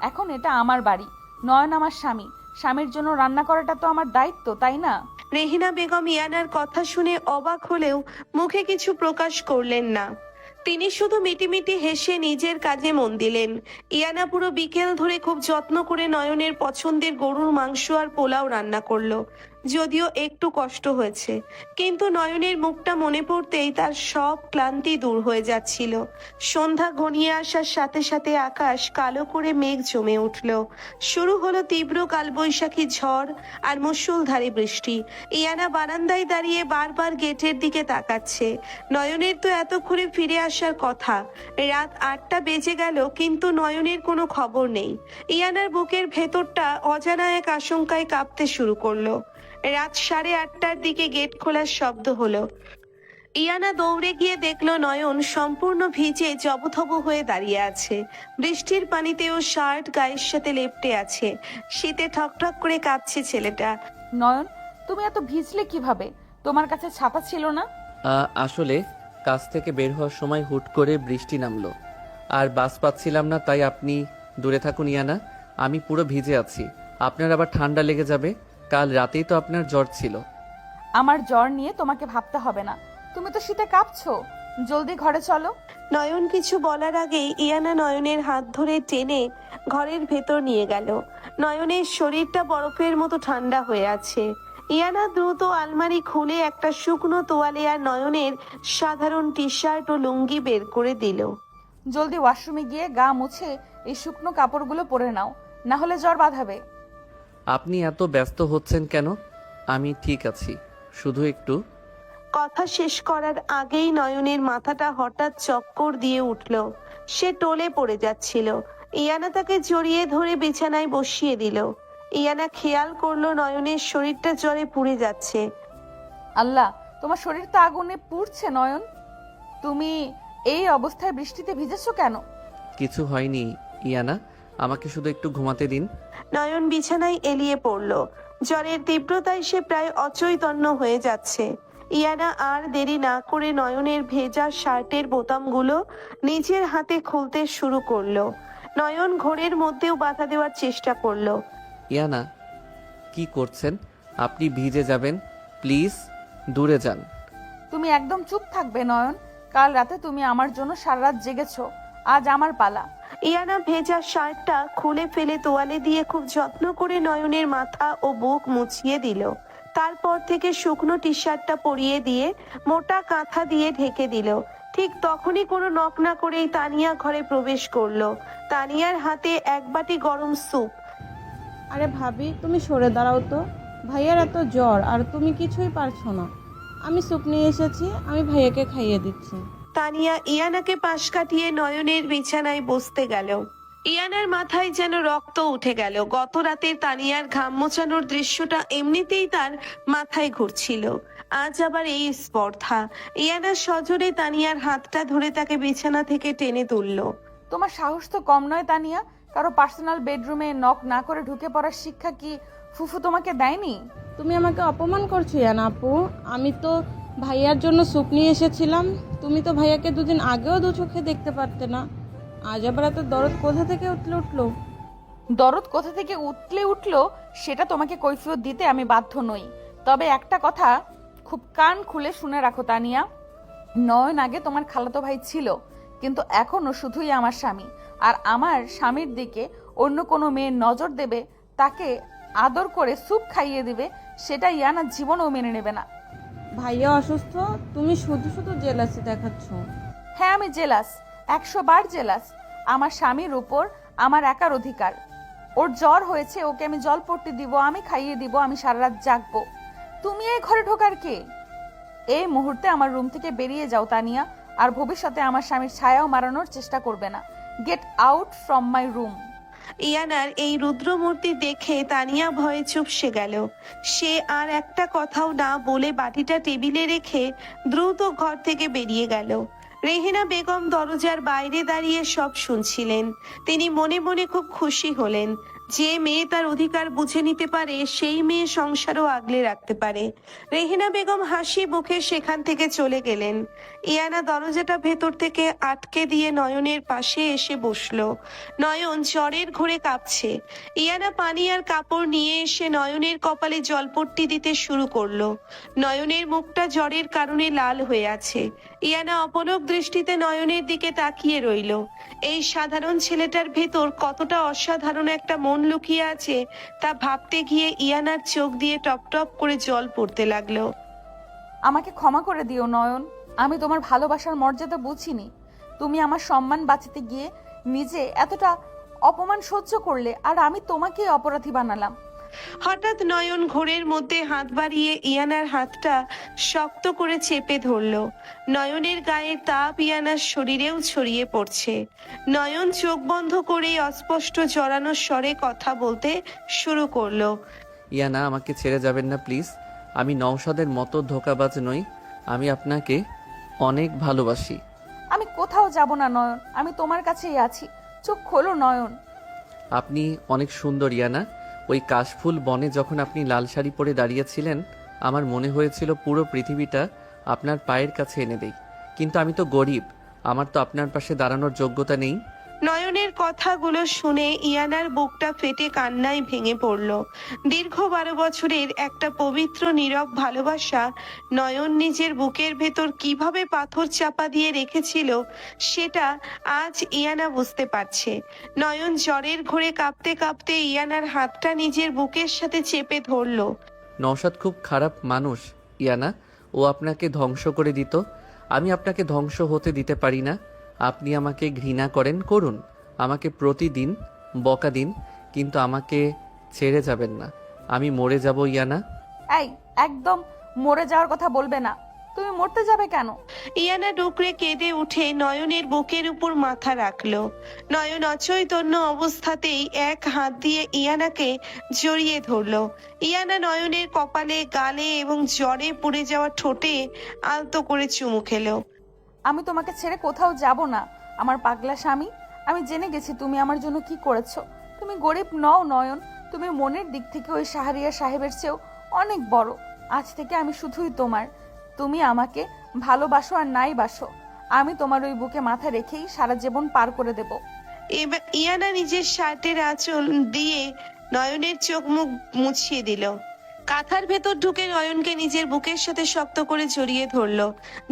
এখন এটা আমার বাড়ি। নয়ন আমার স্বামী, স্বামীর জন্য রান্না করাটা তো আমার দায়িত্ব, তাই না? রেহিনা বেগম ইয়ানার কথা শুনে অবাক হলেও মুখে কিছু প্রকাশ করলেন না। তিনি শুধু মিটিমিটি হেসে নিজের কাজে মন দিলেন। ইয়ানা পুরো বিকেল ধরে খুব যত্ন করে নয়নের পছন্দের গরুর মাংস আর পোলাও রান্না করলো। যদিও একটু কষ্ট হয়েছে, কিন্তু নয়নের মুখটা মনে পড়তেই তার সব ক্লান্তি দূর হয়ে যাচ্ছিল। সন্ধ্যা ঘনিয়ে আসার সাথে সাথে আকাশ কালো করে মেঘ জমে উঠল। শুরু হলো তীব্র কালবৈশাখী ঝড় আর মুষলধারে বৃষ্টি। ইয়ানা বারান্দায় দাঁড়িয়ে বারবার গেটের দিকে তাকাচ্ছে। নয়নের তো এতক্ষণে ফিরে আসার কথা। রাত 8টা বেজে গেল, কিন্তু নয়নের কোনো খবর নেই। ইয়ানার বুকের ভেতরটা অজানা এক আশঙ্কায় কাঁপতে শুরু করলো। রাত 8:30টার দিকে গেট খোলার শব্দ হলো। ইয়ানা দৌড়ে গিয়ে দেখলো নয়ন সম্পূর্ণ ভিজে জবথব হয়ে দাঁড়িয়ে আছে। বৃষ্টির পানিতেও শার্ট গায়ের সাথে লেপ্টে আছে। শীতে ঠকঠক করে কাঁপছে ছেলেটা। নয়ন, তুমি এত ভিজলে কিভাবে? তোমার কাছে ছাতা ছিল না? আসলে কাজ থেকে বের হওয়ার সময় হুট করে বৃষ্টি নামলো, আর বাস পাচ্ছিলাম না, তাই আপনি দূরে থাকুন ইয়ানা। আমি পুরো ভিজে আছি, আপনার আবার ঠান্ডা লেগে যাবে। কাল রাতেই তো আপনার জ্বর ছিল। আমার জ্বর নিয়ে তোমাকে ভাবতে হবে না, তুমি তো শীতে কাঁপছো। জলদি ঘরে চলো। নয়ন কিছু বলার আগেই ইয়ানা নয়নের হাত ধরে টেনে ঘরের ভেতর নিয়ে গেল। নয়নের শরীরটা বরফের মতো ঠান্ডা হয়ে আছে। ইয়ানা দ্রুত আলমারি খুলে একটা শুকনো তোয়ালে আর নয়নের সাধারণ টি শার্ট ও লুঙ্গি বের করে দিল। জলদি ওয়াশরুমে গিয়ে গা মুছে এই শুকনো কাপড়গুলো পরে নাও, না হলে জ্বর বাঁধাবে। আপনি এত ব্যস্ত হচ্ছেন কেন? আমি ঠিক আছি, শুধু একটু। কথা শেষ করার আগেই নয়নের মাথাটা হঠাৎ চক্কর দিয়ে উঠল। সে টলে পড়ে যাচ্ছিল। ইয়ানা তাকে জড়িয়ে ধরে বিছানায় বসিয়ে দিল। ইয়ানা খেয়াল করলো নয়নের শরীরটা জ্বরে পুড়ে যাচ্ছে। আল্লাহ, তোমার শরীর তো আগুনে পুড়ছে নয়ন। তুমি এই অবস্থায় বৃষ্টিতে ভিজেছো কেন? কিছু হয়নি ইয়ানা, আমাকে শুধু একটু ঘুমাতে দিন। নয়ন বিছানায় এলিয়ে পড়ল। জ্বরের তীব্রতায় সে প্রায় অচৈতন্য হয়ে যাচ্ছে। ইয়ানা আর দেরি না করে নয়নের ভেজা শার্টের বোতামগুলো নিজের হাতে খুলতে শুরু করলো। নয়ন ঘোরের মধ্যেও বাধা দেওয়ার চেষ্টা করলো। ইয়ানা, কি করছেন? আপনি ভিজে যাবেন, প্লিজ দূরে যান। তুমি একদম চুপ থাকবে নয়ন। কাল রাতে তুমি আমার জন্য সারা রাত জেগেছো, আজ আমার পালা। ইয়ানা ভেজা শার্টটা খুলে ফেলে তোয়ালে দিয়ে খুব যত্ন করে নয়নের মাথা ও বুক মুছিয়ে দিল। তারপর থেকে শুকনো টি শার্টটা পরিয়ে দিয়ে মোটা কাঁথা দিয়ে ঢেকে দিল। ঠিক তখনই কোনো নক না করেই তানিয়া ঘরে প্রবেশ করলো। তানিয়ার হাতে এক বাটি গরম স্যুপ। আরে ভাবি, তুমি সরে দাঁড়াও তো। ভাইয়ার এত জ্বর আর তুমি কিছুই পারছো না। আমি স্যুপ নিয়ে এসেছি, আমি ভাইয়াকে খাইয়ে দিচ্ছি। তানিয়া ইয়ানাকে পাশ কাটিয়ে নয়নের বিছানায় বসতে গেল। ইয়ানার মাথায় যেন রক্ত উঠে গেল। গত রাতে তানিয়ার ঘাম মোছানোর দৃশ্যটা এমনিতেই তার মাথায় ঘুরছিল, আজ আবার এই স্পর্ধা। ইয়ানা সজোরে তানিয়ার হাতটা ধরে তাকে বিছানা থেকে টেনে তুলল। তোমার সাহস তো কম নয় তানিয়া। কারো পার্সোনাল বেডরুমে নক না করে ঢুকে পড়ার শিক্ষা কি ফুফু তোমাকে দেয়নি? তুমি আমাকে অপমান করছো ইয়ানা আপু। আমি তো ভাইয়ার জন্য স্যুপ নিয়ে এসেছিলাম। তুমি তো ভাইয়াকে দুদিন আগেও দু চোখে দেখতে পারতে না। আজ আবার এত দরদ কোথা থেকে উঠলো? দরদ কোথা থেকে উঠলো সেটা তোমাকে কৈফিয়ত দিতে আমি বাধ্য নই। তবে একটা কথা খুব কান খুলে শুনে রাখো তানিয়া, নয়ন আগে তোমার খালাতো ভাই ছিল, কিন্তু এখনো শুধুই আমার স্বামী। আর আমার স্বামীর দিকে অন্য কোনো মেয়ের নজর দেবে, তাকে আদর করে স্যুপ খাইয়ে দিবে, সেটা ইয়ানা জীবনেও মেনে নেবে না। ভাইয়া অসুস্থ, তুমি শুধু শুধু জেলাসি দেখাচ্ছ। হ্যাঁ, আমি জেলাস, 100 বার জেলাস। আমার স্বামীর উপর আমার একার অধিকার। ওর জ্বর হয়েছে, ওকে আমি জলপট্টি দিব, আমি খাইয়ে দিব, আমি সারা রাত জাগবো। তুমি এই ঘরে ঢোকার কে? এই মুহূর্তে আমার রুম থেকে বেরিয়ে যাও তানিয়া, আর ভবিষ্যতে আমার স্বামীর ছায়াও মারানোর চেষ্টা করবে না। Get out from my room. ইয়ানার এই রুদ্রমূর্তি দেখে তানিয়া ভয়ে চুপসে গেল। সে আর একটা কথাও না বলে বাটিটা টেবিলে রেখে দ্রুত ঘর থেকে বেরিয়ে গেল। রেহেনা বেগম দরজার বাইরে দাঁড়িয়ে সব শুনছিলেন। তিনি মনে মনে খুব খুশি হলেন। যে মেয়ে তার অধিকার বুঝে নিতে পারে সেই মেয়ে সংসারও আগলে রাখতে পারে। রেহেনা বেগম হাসি মুখে সেখান থেকে চলে গেলেন। ইয়ানা দরজাটা ভেতর থেকে আটকে দিয়ে নয়নের পাশে এসে বসলো। নয়ন জ্বরের ঘোরে কাঁপছে। ইয়ানা পানি আর কাপড় নিয়ে এসে নয়নের কপালে জলপট্টি দিতে শুরু করলো। নয়নের মুখটা জ্বরের কারণে লাল হয়ে আছে। ইয়ানা অপলক দৃষ্টিতে নয়নের দিকে তাকিয়ে রইল। এই সাধারণ ছেলেটার ভেতর কতটা অসাধারণ একটা মন লুকিয়ে আছে তা ভাবতে গিয়ে ইয়ানার চোখ দিয়ে টপ টপ করে জল পড়তে লাগলো। আমাকে ক্ষমা করে দিও নয়ন, আমি তোমার ভালোবাসার মর্যাদা বুঝিনি। তুমি আমার সম্মান বাঁচাতে গিয়ে নিজে এতটা অপমান সহ্য করলে, আর আমি তোমাকেই অপরাধী বানালাম। হঠাৎ নয়ন ঘোরের মধ্যে হাত বাড়িয়ে ইয়ানার হাতটা শক্ত করে চেপে ধরলো। নয়নের গায়ে তাপ ইয়ানার শরীরেও ছড়িয়ে পড়ছে। নয়ন চোখ বন্ধ করে অস্পষ্ট জড়ানো স্বরে কথা বলতে শুরু করলো। ইয়ানা, আমাকে ছেড়ে যাবেন না প্লিজ। আমি নওশাদের মতো ধোঁকাবাজ নই। আমি আপনাকে অনেক ভালোবাসি। আমি কোথাও যাব না নয়ন, আমি তোমার কাছেই আছি। চোখ খোলো নয়ন। আপনি অনেক সুন্দর ইয়ানা। ওই কাশফুল বনে যখন আপনি লাল শাড়ি পরে দাঁড়িয়েছিলেন, আমার মনে হয়েছিল পুরো পৃথিবীটা আপনার পায়ের কাছে এনে দেই। কিন্তু আমি তো গরিব, আমার তো আপনার পাশে দাঁড়ানোর যোগ্যতা নেই। নয়নের কথাগুলো শুনে ইয়ানার বুকটা ফেটে কান্নায় ভেঙে পড়ল। দীর্ঘ 12 বছরের একটা পবিত্র নীরব ভালোবাসা নয়ন নিজের বুকের ভেতর কিভাবে পাথর চাপা দিয়ে রেখেছিল সেটা আজ ইয়ানা বুঝতে পারছে। নয়ন জ্বরের ঘোরে কাঁপতে কাঁপতে ইয়ানার হাতটা নিজের বুকের সাথে চেপে ধরলো। নওশাদ খুব খারাপ মানুষ ইয়ানা, ও আপনাকে ধ্বংস করে দিত। আমি আপনাকে ধ্বংস হতে দিতে পারি না। আপনি আমাকে ঘৃণা করেন, করুন, আমাকে প্রতিদিন বকা দিন, কিন্তু আমাকে ছেড়ে যাবেন না। আমি মরে যাব ইয়ানা। এই, একদম মরে যাওয়ার কথা বলবে না। তুমি মরতে যাবে কেন? ইয়ানা ডুকরে কেঁদে উঠে নয়নের বুকের উপর মাথা রাখলো। নয়ন অচৈতন্য অবস্থাতেই এক হাত দিয়ে ইয়ানাকে জড়িয়ে ধরলো। ইয়ানা নয়নের কপালে, গালে এবং জ্বরে পুড়ে যাওয়া ঠোঁটে আলতো করে চুমু খেলো। আমি তোমাকে ছেড়ে কোথাও যাব না আমার পাগলা স্বামী। আমি জেনে গেছি তুমি আমার জন্য কি করেছো। তুমি গরিব নও নয়ন, তুমি মনের দিক থেকে ওই শাহরিয়ার সাহেবের চেয়েও অনেক বড়। আজ থেকে আমি শুধুই তোমার। তুমি আমাকে ভালোবাসো আর নাই বাসো, আমি তোমার ওই বুকে মাথা রেখেই সারা জীবন পার করে দেব। এবার ইয়ানা নিজের শার্টের আঁচল দিয়ে নয়নের চোখ মুখ মুছিয়ে দিল। কাঁথার ভেতর ঢুকে নয়নকে নিজের বুকের সাথে শক্ত করে জড়িয়ে ধরলো,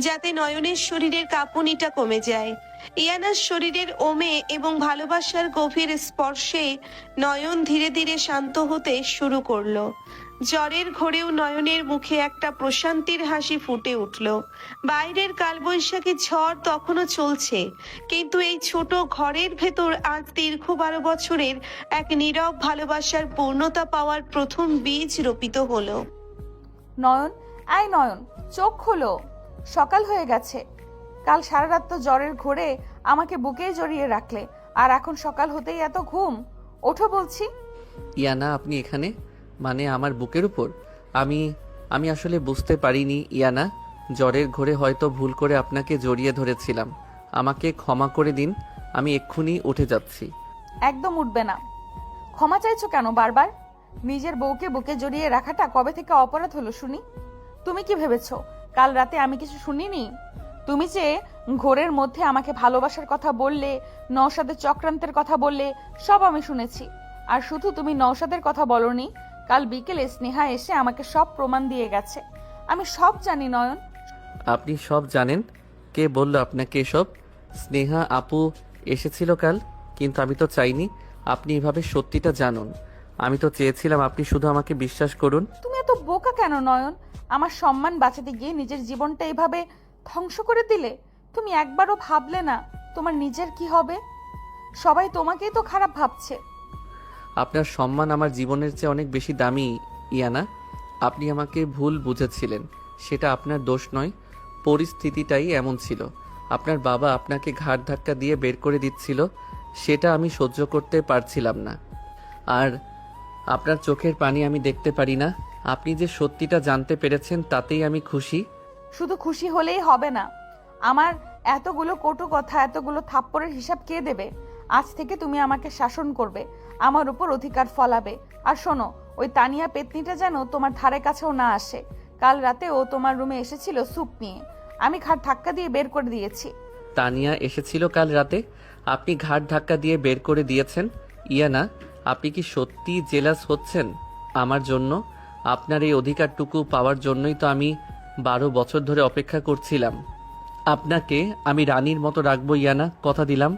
যাতে নয়নের শরীরের কাঁপুনিটা কমে যায়। ইয়ানার শরীরের ওমে এবং ভালোবাসার গভীর স্পর্শে নয়ন ধীরে ধীরে শান্ত হতে শুরু করলো। জ্বরের ঘোরেও নয়নের মুখে একটা প্রশান্তির হাসি ফুটে উঠল। বাইরের কালবৈশাখী ঝড় তখনও চলছে, কিন্তু এই ছোট ঘরের ভেতর আজ দীর্ঘ 12 বছরের এক নীরব ভালোবাসার পূর্ণতা পাওয়ার প্রথম বীজ রোপিত হলো। নয়ন, আয় নয়ন, চোখ খোলো, সকাল হয়ে গেছে। কাল সারা রাত তো জ্বরের ঘোরে আমাকে বুকে জড়িয়ে রাখলে, আর এখন সকাল হতেই এত ঘুম। ওঠো বলছি। ইয়ানা, আপনি এখানে, মানে আমার বুকের উপর? আমি আসলে বুঝতে পারিনি ইয়ানা। জ্বরের ঘোরে হয়তো ভুল করে আপনাকে জড়িয়ে ধরেছিলাম। আমাকে ক্ষমা করে দিন, আমি এক্ষুনি উঠে যাচ্ছি। একদম উঠবে না। ক্ষমা চাইছো কেন বারবার? নিজের বউকে বুকে জড়িয়ে রাখাটা কবে থেকে অপরাধ হলো শুনি? তুমি কি ভেবেছো কাল রাতে আমি কিছু শুনিনি? তুমি যে ঘোরের মধ্যে আমাকে ভালোবাসার কথা বললে, নওশাদের চক্রান্তের কথা বললে, সব আমি শুনেছি। আর শুধু তুমি নওশাদের কথা বলনি, কাল বিকেলে স্নেহা এসে আমাকে সব প্রমাণ দিয়ে গেছে। আমি সব জানি নয়ন। আপনি সব জানেন? কে বলল আপনাকে এসব? স্নেহা আপু এসেছিল কাল, কিন্তু আমি তো চাইনি আপনি এভাবে সত্যিটা জানুন। আমি তো চেয়েছিলাম আপনি শুধু আমাকে বিশ্বাস করুন। তুমি এত বোকা কেন নয়ন? আমার সম্মান বাঁচাতে গিয়ে নিজের জীবনটা এভাবে ধ্বংস করে দিলে। তুমি একবারও ভাবলে না তোমার নিজের কি হবে? সবাই তোমাকেই তো খারাপ ভাবছে। আপনার সম্মান আমার জীবনের চেয়ে অনেক বেশি দামি ইয়ানা। আপনি আমাকে ভুল বুঝেছিলেন, সেটা আপনার দোষ নয়, পরিস্থিতিটাই এমন ছিল। আপনার বাবা আপনাকে ঘাড় ধাক্কা দিয়ে বের করে দিচ্ছিল, সেটা আমি সহ্য করতে পারছিলাম না। আর আপনার চোখের পানি আমি দেখতে পারি না। আপনি যে সত্যিটা জানতে পেরেছেন তাতেই আমি খুশি। শুধু খুশি হলেই হবে না। আমার এতগুলো কটু কথা, এতগুলো থাপ্পড়ের হিসাব কে দেবে? আজ থেকে তুমি আমাকে শাসন করবে, আমার উপর অধিকার ফলাবে। আর শোনো, ওই তানিয়া পেতনিটা যেন তোমার ধারে কাছেও না আসে। কাল রাতে ও তোমার রুমে এসেছিল স্যুপ নিয়ে, আমি ঘাট ধাক্কা দিয়ে বের করে দিয়েছি। তানিয়া এসেছিল কাল রাতে, আপনি ঘাট ধাক্কা দিয়ে বের করে দিয়েছেন? ইয়ানা, আপনি কি সত্যি জেলাস হচ্ছেন আমার জন্য? আপনার এই অধিকারটুকু পাওয়ার জন্যই তো আমি 12 বছর ধরে অপেক্ষা করছিলাম। আপনাকে আমি রানীর মতো রাখবো ইয়ানা, কথা দিলাম।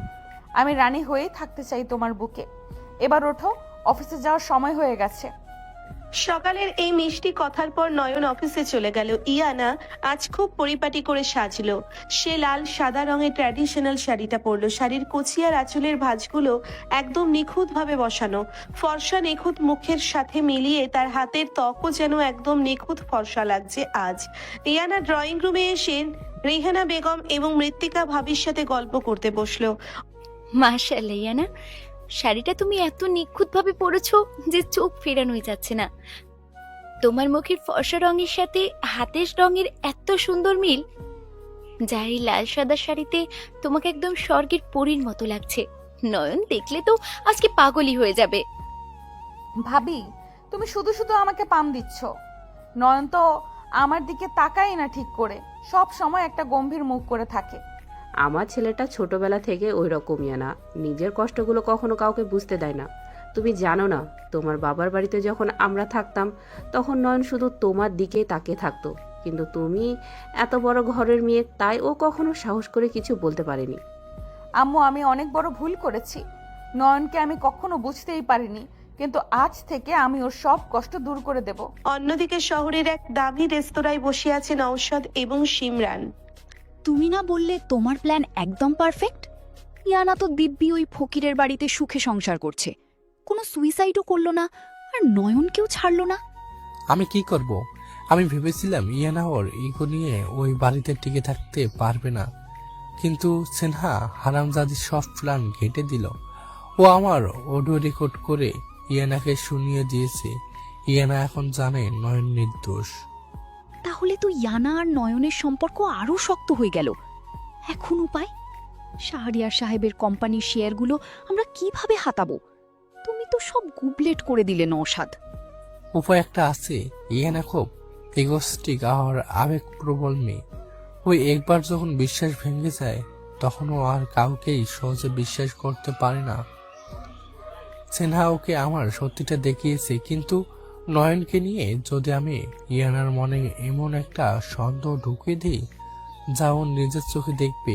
আমি রানী হয়েই থাকতে চাই তোমার বুকে। এবার ওঠো, অফিসে যাওয়ার সময় হয়ে গেছে। সকালের এই মিষ্টি কথার পর নয়ন অফিসে চলে গেল। ইয়ানা আজ খুব পরিপাটি করে সাজলো। সে লাল সাদা রঙের ট্র্যাডিশনাল শাড়িটা পরলো। শাড়ির কচিয়ার আঁচলের ভাঁজগুলো একদম নিখুঁতভাবে বসানো। ফর্সা নিখুঁত মুখের সাথে মিলিয়ে তার হাতের ত্বকও যেন একদম নিখুঁত ফর্সা লাগছে আজ। ইয়ানা ড্রয়িং রুমে এসে রেহানা বেগম এবং মৃত্তিকা ভাবির সাথে গল্প করতে বসলো। মাশাআল্লাহ ইয়ানা, শাড়িটা তুমি এত নিখুঁতভাবে পরেছো যে চোখ ফেরানোই যাচ্ছে না। তোমার মুখের ফর্সা রঙের সাথে হাতের রঙের এত সুন্দর মিল, যা এই লাল সাদা শাড়িতে তোমাকে একদম স্বর্গের পরীর মতো লাগছে। নয়ন দেখলে তো আজকে পাগলই হয়ে যাবে। ভাবি, তুমি শুধু শুধু আমাকে পাম দিচ্ছ। নয়ন তো আমার দিকে তাকাই না ঠিক করে, সব সময় একটা গম্ভীর মুখ করে থাকে। আমার ছেলেটা ছোটবেলা থেকে ওই রকমই না, নিজের কষ্টগুলো কখনো কাউকে বুঝতে দেয় না। তুমি জানো না, তোমার বাবার বাড়িতে যখন আমরা থাকতাম তখন নয়ন শুধু তোমার দিকেই তাকিয়ে থাকতো, কিন্তু তুমি এত বড় ঘরের মেয়ে, তাই ও কখনো সাহস করে কিছু বলতে পারেনি। আম্মু, আমি অনেক বড় ভুল করেছি। নয়নকে আমি কখনো বুঝতেই পারিনি, কিন্তু আজ থেকে আমি ওর সব কষ্ট দূর করে দেব। অন্যদিকে শহরের এক দামি রেস্তোরাঁয় বসে আছে নওশাদ এবং শিমরান। তুমি না বললে তোমার প্ল্যান একদম পারফেক্ট? ইয়ানা তো দিব্যি ওই ফকিরের বাড়িতে সুখে সংসার করছে, কোনো সুইসাইডও করলো না, আর নয়নকেও ছাড়লো না। আমি কি করব? আমি ভেবেছিলাম ইয়ানা ওর ইগো নিয়ে ওই বাড়িতে টিকে থাকতে পারবে না, কিন্তু সিনহা হারামজাদি সব প্ল্যান ঘেঁটে দিল। ও আমার অডিও রেকর্ড করে ইয়ানাকে শুনিয়ে দিয়েছে। ইয়ানা এখন জানে নয়ন নির্দোষ। তাহলে তো ইয়ানা আর নয়নের সম্পর্ক আরও শক্ত হয়ে গেল। এখন উপায়? শাহরিয়ার সাহেবের কোম্পানির শেয়ারগুলো আমরা কিভাবে হাতাবো? তুমি তো সব গুবলেট করে দিলে নওশাদ। উপায় একটা আছে। ইয়ানা খুব ইগোস্টিক আর আবেগপ্রবল মেয়ে। ওই একবার যখন বিশ্বাস ভেঙে যায় তখন ও আর কাউকেই সহজে বিশ্বাস করতে পারে না। সিনহা ওকে আমার সত্যিটা দেখিয়েছে, কিন্তু নয়নকে নিয়ে যদি আমি ইয়ানার মনে এমন একটা সন্দেহ ঢুকিয়ে দিই যা ও নিজের চোখে দেখবে,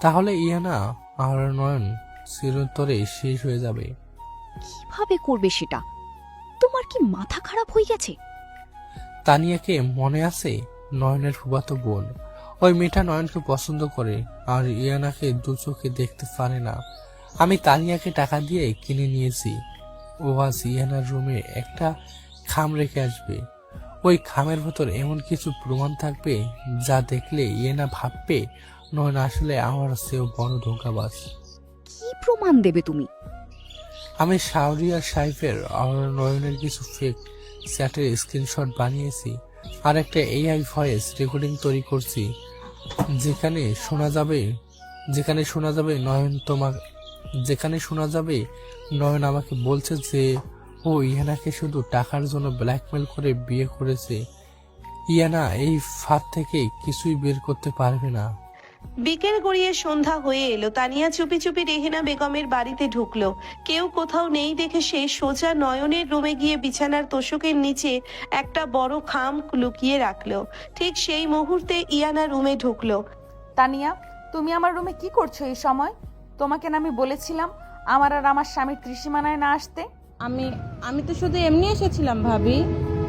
তাহলে ইয়ানা আর নয়ন চিরতরে শেষ হয়ে যাবে। কিভাবে করবে সেটা? তোমার কি মাথা খারাপ হয়ে গেছে? তানিয়াকে মনে আছে? নয়নের ফুফাতো বোন। ওই মেয়েটা নয়নকে পছন্দ করে আর ইয়ানাকে দু চোখে দেখতে পারে না। আমি তানিয়াকে টাকা দিয়ে কিনে নিয়েছি। ও আজ ইয়ানার রুমে একটা খাম রেখে আসবে। ওই খামের ভেতর এমন কিছু প্রমাণ থাকবে যা দেখলে ইয়ানা ভাববে নয়ন আসলে আমার চেয়েও বড় ধোঁকাবাজ। কি প্রমাণ দেবে তুমি? আমি শাহরিয়ার সাহেবের আর নয়নের কিছু ফেক চ্যাটের স্ক্রিনশট বানিয়েছি আর একটা এআই ভয়েস রেকর্ডিং তৈরি করছি, যেখানে শোনা যাবে নয়ন আমাকে বলছে যে ও ইয়ানাকে শুধু টাকার জন্য ব্ল্যাকমেল করে বিয়ে করেছে। ইয়ানা এই ফাঁদ থেকে কিছুই বের করতে পারবে না। বিকেল গড়িয়ে সন্ধ্যা হয়ে এলো। তানিয়া চুপি চুপি রেহেনা বেগমের বাড়িতে ঢুকলো। কেউ কোথাও নেই দেখে সে সোজা নয়নের রুমে গিয়ে বিছানার তোষকের নিচে একটা বড় খাম লুকিয়ে রাখলো। ঠিক সেই মুহূর্তে ইয়ানা রুমে ঢুকলো। তানিয়া, তুমি আমার রুমে কি করছো এই সময়? তোমাকে না আমি বলেছিলাম আমার আর আমার স্বামীর ত্রিসীমানায় না আসতে? আমি তো শুধু এমনি এসেছিলাম ভাবি।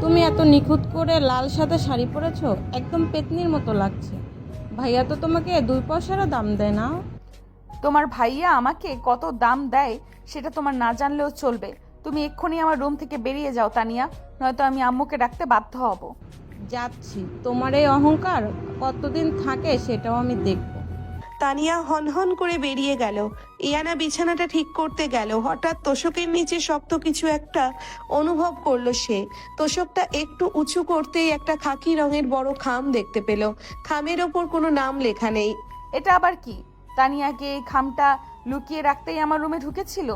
তুমি এত নিখুঁত করে লাল সাদা শাড়ি পরেছো, একদম পেতনির মতো লাগছে। ভাইয়া তো তোমাকে 2 পয়সারও দাম দেয় না। তোমার ভাইয়া আমাকে কত দাম দেয় সেটা তোমার না জানলেও চলবে। তুমি এক্ষুনি আমার রুম থেকে বেরিয়ে যাও তানিয়া, নয়তো আমি আম্মুকে ডাকতে বাধ্য হব। যাচ্ছি, তোমার এই অহংকার কতদিন থাকে সেটাও আমি দেখব। তানিয়া হনহন করে বেরিয়ে গেল। ইয়ানা বিছানাটা ঠিক করতে গেল। হঠাৎ তোষকের নিচে শক্ত কিছু একটা অনুভব করলো সে। তোষকটা একটু উঁচু করতেই একটা খাকি রঙের বড় খাম দেখতে পেল। খামের ওপর কোনো নাম লেখা নেই। এটা আবার কি? তানিয়াকে এই খামটা লুকিয়ে রাখতেই আমার রুমে ঢুকেছিল?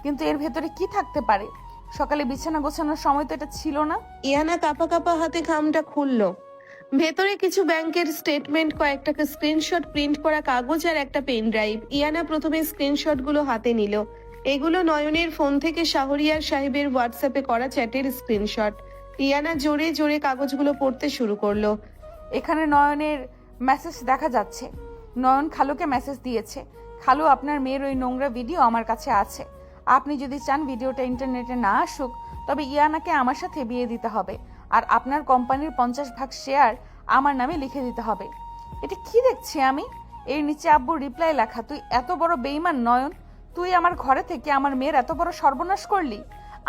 কিন্তু এর ভেতরে কি থাকতে পারে? সকালে বিছানা গোছানোর সময় তো এটা ছিল না। ইয়ানা কাঁপা কাঁপা হাতে খামটা খুললো। ভেতরে কিছু ব্যাংকের স্টেটমেন্ট, কয়েকটা স্ক্রিনশট, প্রিন্ট করা কাগজ আর একটা পেন ড্রাইভ। ইয়ানা প্রথমে স্ক্রিনশটগুলো হাতে নিল। এগুলো নয়নের ফোন থেকে শাহরিয়ার সাহেবের হোয়াটসঅ্যাপে করা চ্যাটের স্ক্রিনশট। ইয়ানা জোরে জোরে কাগজগুলো পড়তে শুরু করলো। এখানে নয়নের মেসেজ দেখা যাচ্ছে। নয়ন খালুকে মেসেজ দিয়েছে, খালু আপনার মেয়ের ওই নোংরা ভিডিও আমার কাছে আছে। আপনি যদি চান ভিডিওটা ইন্টারনেটে না আসুক, তবে ইয়ানাকে আমার সাথে বিয়ে দিতে হবে, আর আপনার কোম্পানির 50% শেয়ার আমার নামে লিখে দিতে হবে। এটা কি দেখছি আমি? এর নিচে আব্বুর রিপ্লাই লেখা, তুই এত বড় বেঈমান নয়ন, তুই আমার ঘরে থেকে আমার মেয়ের এত বড় সর্বনাশ করলি।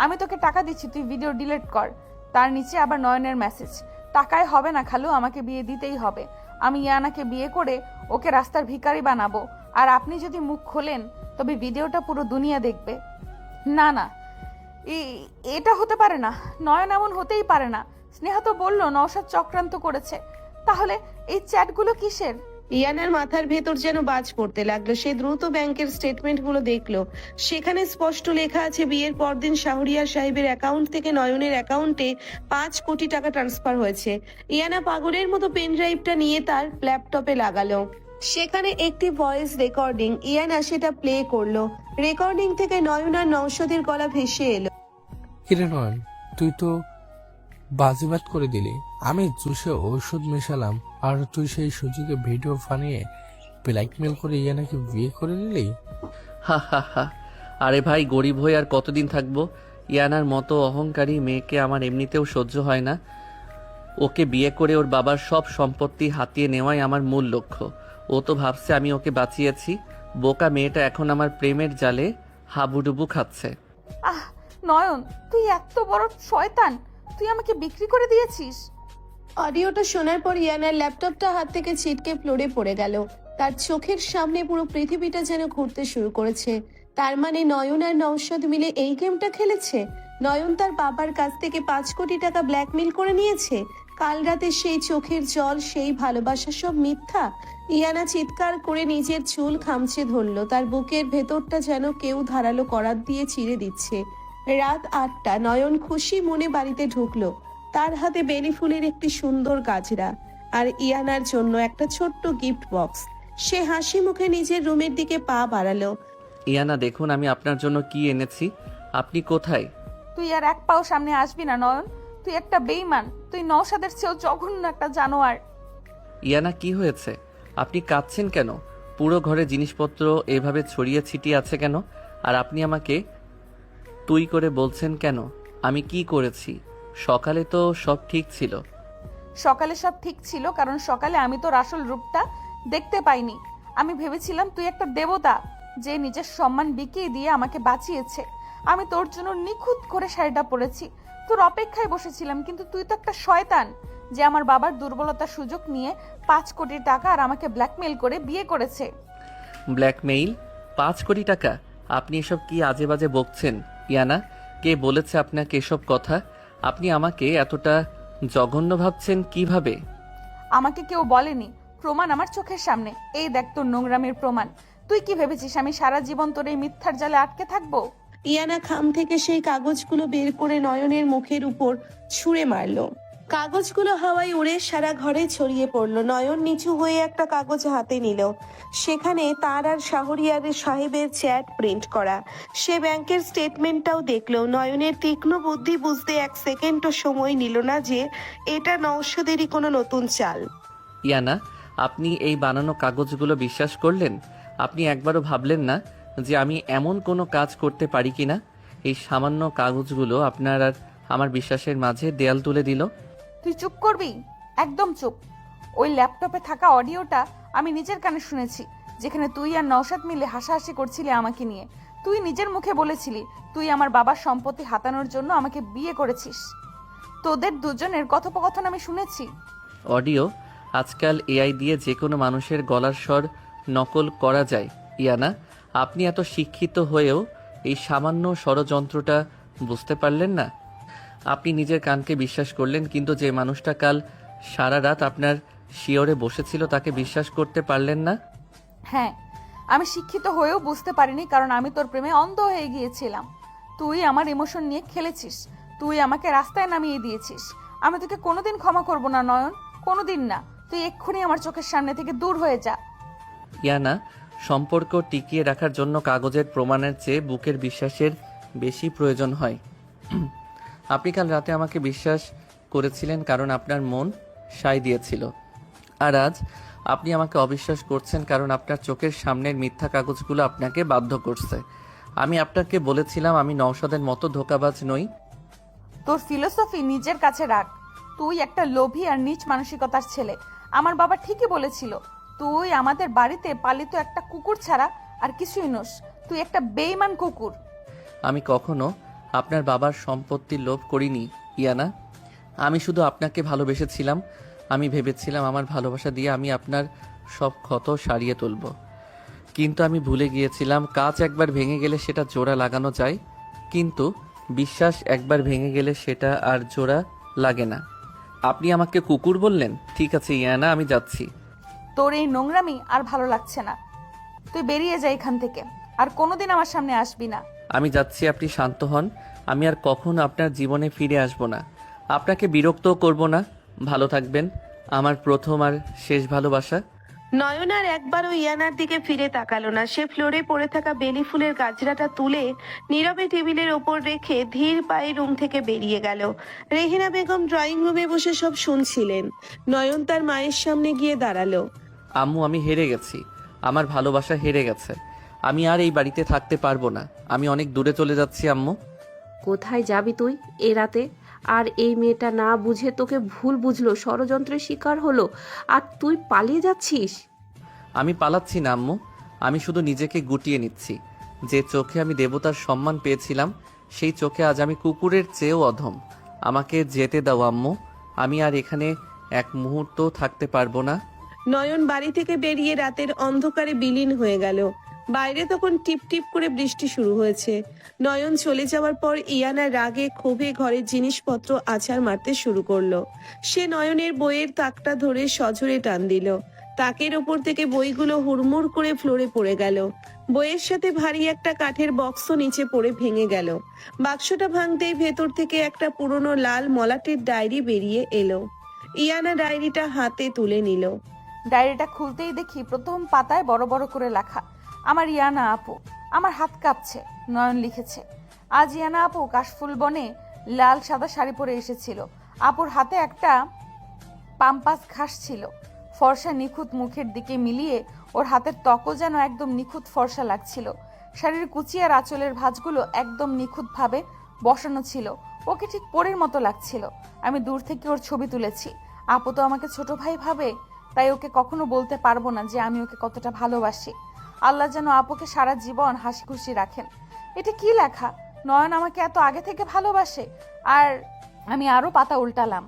আমি তোকে টাকা দিচ্ছি, তুই ভিডিও ডিলিট কর। তার নিচে আবার নয়নের মেসেজ, টাকায় হবে না খালু, আমাকে বিয়ে দিতেই হবে। আমি ইয়ানাকে বিয়ে করে ওকে রাস্তার ভিখারি বানাবো, আর আপনি যদি মুখ খোলেন তবে ভিডিওটা পুরো দুনিয়া দেখবে। না না, এটা হতে পারে না, নয়ন এমন হতেই পারে না। স্নেহা তো বললো নওশাদ চক্রান্ত করেছে, তাহলে এই চ্যাটগুলো কিসের? ইয়ানার মাথার ভেতর যেন বাজ পড়তে লাগলো। সে দ্রুত ব্যাংকের স্টেটমেন্টগুলো দেখলো। সেখানে স্পষ্ট লেখা আছে বিয়ের পরদিন শাহরিয়ার সাহেবের অ্যাকাউন্ট থেকে নয়নের অ্যাকাউন্টে 5 কোটি টাকা ট্রান্সফার হয়েছে। ইয়ানা পাগলের মতো পেন ড্রাইভটা নিয়ে তার ল্যাপটপে লাগালো। সেখানে একটি ভয়েস রেকর্ডিং। ইয়ানা সেটা প্লে করলো। রেকর্ডিং থেকে নয়ন আর নওশাদের গলা ভেসে এলো। কিরে নয়ন, তুই তো বাজিবাদ করে দিলি। আমি জুসে ঔষধ মেশালাম আর তুই সেই সুযোগে ভিডিও বানিয়ে ব্ল্যাকমেল করে ইয়ানাকে বিয়ে করে নিলি। হা হা হা। আরে ভাই, গরিব হয়ে আর কতদিন থাকবো? ইয়ানার মতো অহংকারী মেয়েকে আমার এমনিতেও সহ্য হয় না। ওকে বিয়ে করে ওর বাবার সব সম্পত্তি হাতিয়ে নেওয়াই আমার মূল লক্ষ্য। ও তো ভাবছে আমি ওকে বাঁচিয়েছি। বোকা মেয়েটা এখন আমার প্রেমের জালে হাবুডুবু খাচ্ছে। আহ নয়ন, তুই এত বড় শয়তান, তুই আমাকে বিক্রি করে দিয়েছিস। অডিওটা শোনার পর ইয়ানার ল্যাপটপটা হাত থেকে ছিটকে ফ্লোরে পড়ে গেল। তার চোখের সামনে পুরো পৃথিবীটা যেন ঘুরতে শুরু করেছে। তার মানে নয়ন আর নওশাদ মিলে এই গেমটা খেলেছে। নয়ন তার বাবার কাছ থেকে 5 কোটি টাকা ব্ল্যাকমেল করে নিয়েছে। কাল রাতে সেই চোখের জল, সেই ভালোবাসা সব মিথ্যা। ইয়ানা চিৎকার করে নিজের চুল খামচে ধরল। তার বুকের ভেতরটা যেন কেউ ধারালো করাত দিয়ে চিরে দিচ্ছে। রাত 8টা। নয়ন খুশি মনে বাড়িতে ঢুকলো। তার হাতে বেলি ফুলের একটি সুন্দর গাজরা আর ইয়ানার জন্য একটা ছোট্ট গিফট বক্স। সে হাসি মুখে নিজের রুমের দিকে পা বাড়ালো। ইয়ানা, দেখুন আমি আপনার জন্য কি এনেছি। আপনি কোথায়? তুই আর এক পাও সামনে আসবি না নয়ন, তুই একটা বেঈমান, তুই নওশাদের চেয়েও জঘন্য একটা জানোয়ার। ইয়ানা, কি হয়েছে? আপনি কাঁদছেন কেন? পুরো ঘরে জিনিসপত্র এভাবে ছড়িয়ে ছিটিয়ে আছে কেন? আর আপনি আমাকে তুই করে বলছেন কেন? আমি কি করেছি? সকালে তো সব ঠিক ছিল। সকালে সব ঠিক ছিল কারণ সকালে আমি তোর আসল রূপটা দেখতে পাইনি। আমি ভেবেছিলাম তুই একটা দেবতা যে নিজের সম্মান বিকিয়ে দিয়ে আমাকে বাঁচিয়েছে। আমি তোর জন্য নিখুঁত করে শাড়িটা পরেছি, তোর অপেক্ষায় বসেছিলাম, কিন্তু তুই তো একটা শয়তান যে আমার বাবার দুর্বলতার সুযোগ নিয়ে 5 কোটি টাকা আর আমাকে ব্ল্যাকমেইল করে বিয়ে করেছে। ব্ল্যাকমেইল? 5 কোটি টাকা? আপনি এসব কি আজে বাজে বকছেন? ইয়ানা, কে বলেছে আপনাকে এসব কথা? আপনি আমাকে এতটা জঘন্য ভাবছেন কিভাবে? আমাকে কেউ বলেনি, প্রমাণ আমার চোখের সামনে। এই দেখ তোর নোংরামের প্রমাণ। তুই কি ভেবেছিস আমি সারা জীবন তোর এই মিথ্যার জালে আটকে থাকবো? ইয়ানা খাম থেকে সেই কাগজগুলো বের করে নয়নের মুখের উপর ছুঁড়ে মারলো। কাগজগুলো হাওয়ায় উড়ে সারা ঘরে ছড়িয়ে পড়লো। নয়ন নিচু হয়ে একটা কাগজ হাতে নিল। সেখানে তার আর শাহরিয়ার সাহেবের চ্যাট প্রিন্ট করা। সে ব্যাংকের স্টেটমেন্টটাও দেখলো। নয়নের তীক্ষ্ণ বুদ্ধি বুঝতে 1 সেকেন্ডও সময় নিল না যে এটা নওশাদেরই কোনো নতুন চাল। ইয়ানা, আপনি এই বানানো কাগজগুলো বিশ্বাস করলেন? আপনি একবারও ভাবলেন না যে আমি এমন কোনো কাজ করতে পারি কিনা? এই সামান্য কাগজগুলো আপনার আর আমার বিশ্বাসের মাঝে দেয়াল তুলে দিল। তুই চুপ করবি? একদম চুপ। ওই ল্যাপটপে থাকা অডিওটা আমি নিজের কানে শুনেছি, যেখানে তুই আর নওশাদ মিলে হাসাহাসি করছিলি আমাকে নিয়ে। তুই নিজের মুখে বলেছিলি তুই আমার বাবার সম্পত্তি হাতানোর জন্য আমাকে বিয়ে করেছিস। তোদের দুজনের কথোপকথন আমি শুনেছি। অডিও? আজকাল এআই দিয়ে যে কোনো মানুষের গলার স্বর নকল করা যায়। ইয়ানা, আপনি এত শিক্ষিত হয়েও এই সামান্য ষড়যন্ত্রটা বুঝতে পারলেন না? আপনি নিজের কানকে বিশ্বাস করলেন, কিন্তু যে মানুষটা কাল সারা রাত আপনার শিয়রে বসেছিল তাকে বিশ্বাস করতে পারলেন না। হ্যাঁ, আমি শিক্ষিত হয়েও বুঝতে পারিনি, কারণ আমি তোর প্রেমে অন্ধ হয়ে গিয়েছিলাম। তুই আমার ইমোশন নিয়ে খেলেছিস, তুই আমাকে রাস্তায় নামিয়ে দিয়েছিস। আমি তোকে কোনোদিন ক্ষমা করব না নয়ন, কোনোদিন না। তুই এক্ষুনি আমার চোখের সামনে থেকে দূর হয়ে যা। ইয়ানা, সম্পর্ক টিকিয়ে রাখার জন্য কাগজের প্রমাণের চেয়ে বুকের বিশ্বাসের বেশি প্রয়োজন হয়। আপনি কাল রাতে আমাকে বিশ্বাস করেছিলেন কারণ আপনার মন সায় দিয়েছিল, আর আজ আপনি আমাকে অবিশ্বাস করছেন কারণ আপনার চোখের সামনের মিথ্যা কাগজগুলো আপনাকে বাধ্য করছে। আমি আপনাকে বলেছিলাম আমি নওশাদের মতো ধোঁকাবাজ নই। তোর ফিলোসফি নিজের কাছে রাখ। তুই একটা লোভী আর নীচ মানসিকতার ছেলে। আমার বাবা ঠিকই বলেছিল, তুই আমাদের বাড়িতে পালিত একটা কুকুর ছাড়া আর কিছুই নোস। তুই একটা বেঈমান কুকুর। আমি কখনো আপনার বাবার সম্পত্তির লোভ করিনি ইয়ানা। আমি শুধু আপনাকে ভালোবেসেছিলাম। আমি ভেবেছিলাম আমার ভালোবাসা দিয়ে আমি আপনার সব ক্ষত সারিয়ে তুলব, কিন্তু আমি ভুলে গিয়েছিলাম কাঁচ একবার ভেঙে গেলে সেটা জোড়া লাগানো যায়, কিন্তু বিশ্বাস একবার ভেঙে গেলে সেটা আর জোড়া লাগে না। আপনি আমাকে কুকুর বললেন? ঠিক আছে ইয়ানা, আমি যাচ্ছি। তোর এই নোংরামি আর ভালো লাগছে না। তুই বেরিয়ে যা এখান থেকে, আর কোনোদিন আমার সামনে আসবি না। আমি যাচ্ছি, আপনি শান্ত হন। আমি আর কখনো আপনার জীবনে ফিরে আসব না, আপনাকে বিরক্তও করব না। ভালো থাকবেন, আমার প্রথম আর শেষ ভালোবাসা। নয়ন আর একবারও ইয়ানার দিকে ফিরে তাকালো না। সে ফ্লোরে পড়ে থাকা বেলি ফুলের গাছড়াটা তুলে নীরবে টেবিলের ওপর রেখে ধীর পায়ে রুম থেকে বেরিয়ে গেল। রেহেনা বেগম ড্রয়িং রুমে বসে সব শুনছিলেন। নয়ন তার মায়ের সামনে গিয়ে দাঁড়ালো। আম্মু, আমি হেরে গেছি, আমার ভালোবাসা হেরে গেছে। আমি আর এই বাড়িতে থাকতে পারবো না, আমি অনেক দূরে চলে যাচ্ছি আম্মু। কোথায় যাবি তুই এ রাতে? আর এই মেয়েটা না বুঝে তোকে ভুল বুঝলো, ষড়যন্ত্রের শিকার হলো, আর তুই পালিয়ে যাচ্ছিস? আমি পালাচ্ছি না আম্মু, আমি শুধু নিজেকে গুটিয়ে নিচ্ছি। যে চোখে আমি দেবতার সম্মান পেয়েছিলাম, সেই চোখে আজ আমি কুকুরের চেয়েও অধম। আমাকে যেতে দাও আম্মু, আমি আর এখানে এক মুহূর্ত থাকতে পারবো না। নয়ন বাড়ি থেকে বেরিয়ে রাতের অন্ধকারে বিলীন হয়ে গেল। বাইরে তখন টিপ টিপ করে বৃষ্টি শুরু হয়েছে। নয়ন চলে যাওয়ার পর ইয়ানা রাগে ক্ষোভে ঘরের জিনিসপত্র আছাড় মারতে শুরু করলো। সে নয়নের বইয়ের তাকটা ধরে সজোরে টান দিল। তাকের ওপর থেকে বইগুলো হুড়মুড় করে ফ্লোরে পড়ে গেল। বইয়ের সাথে ভারী একটা কাঠের বক্স নিচে পড়ে ভেঙে গেল। বাক্সটা ভাঙতেই ভেতর থেকে একটা পুরনো লাল মলাটের ডায়েরি বেরিয়ে এলো। ইয়ানা ডায়েরিটা হাতে তুলে নিল। ডায়েরিটা খুলতেই দেখি প্রথম পাতায় বড় বড় করে লেখা, আমার ইয়ানা আপু। আমার হাত কাঁপছে। নয়ন লিখেছে, আজ ইয়ানা আপু কাশফুল বনে লাল সাদা শাড়ি পরে এসেছিল। আপুর হাতে একটা পাম্পাস ঘাস ছিল। ফর্সা নিখুঁত মুখের দিকে মিলিয়ে ওর হাতের ত্বকও যেন একদম নিখুঁত ফর্সা লাগছিল। শাড়ির কুচি আর আঁচলের ভাঁজগুলো একদম নিখুঁতভাবে বসানো ছিল। ওকে ঠিক পরীর মতো লাগছিল। আমি দূর থেকে ওর ছবি তুলেছি। আপু তো আমাকে ছোট ভাই ভাবে, তাই ওকে কখনো বলতে পারবো না যে আমি ওকে কতটা ভালোবাসি। আল্লাহ যেন আপুকে সারা জীবন হাসি খুশি রাখেন। এটা কি লেখা? নয়ন আমাকে এত আগে থেকে ভালোবাসে? আর আমি আরো পাতা উল্টালাম।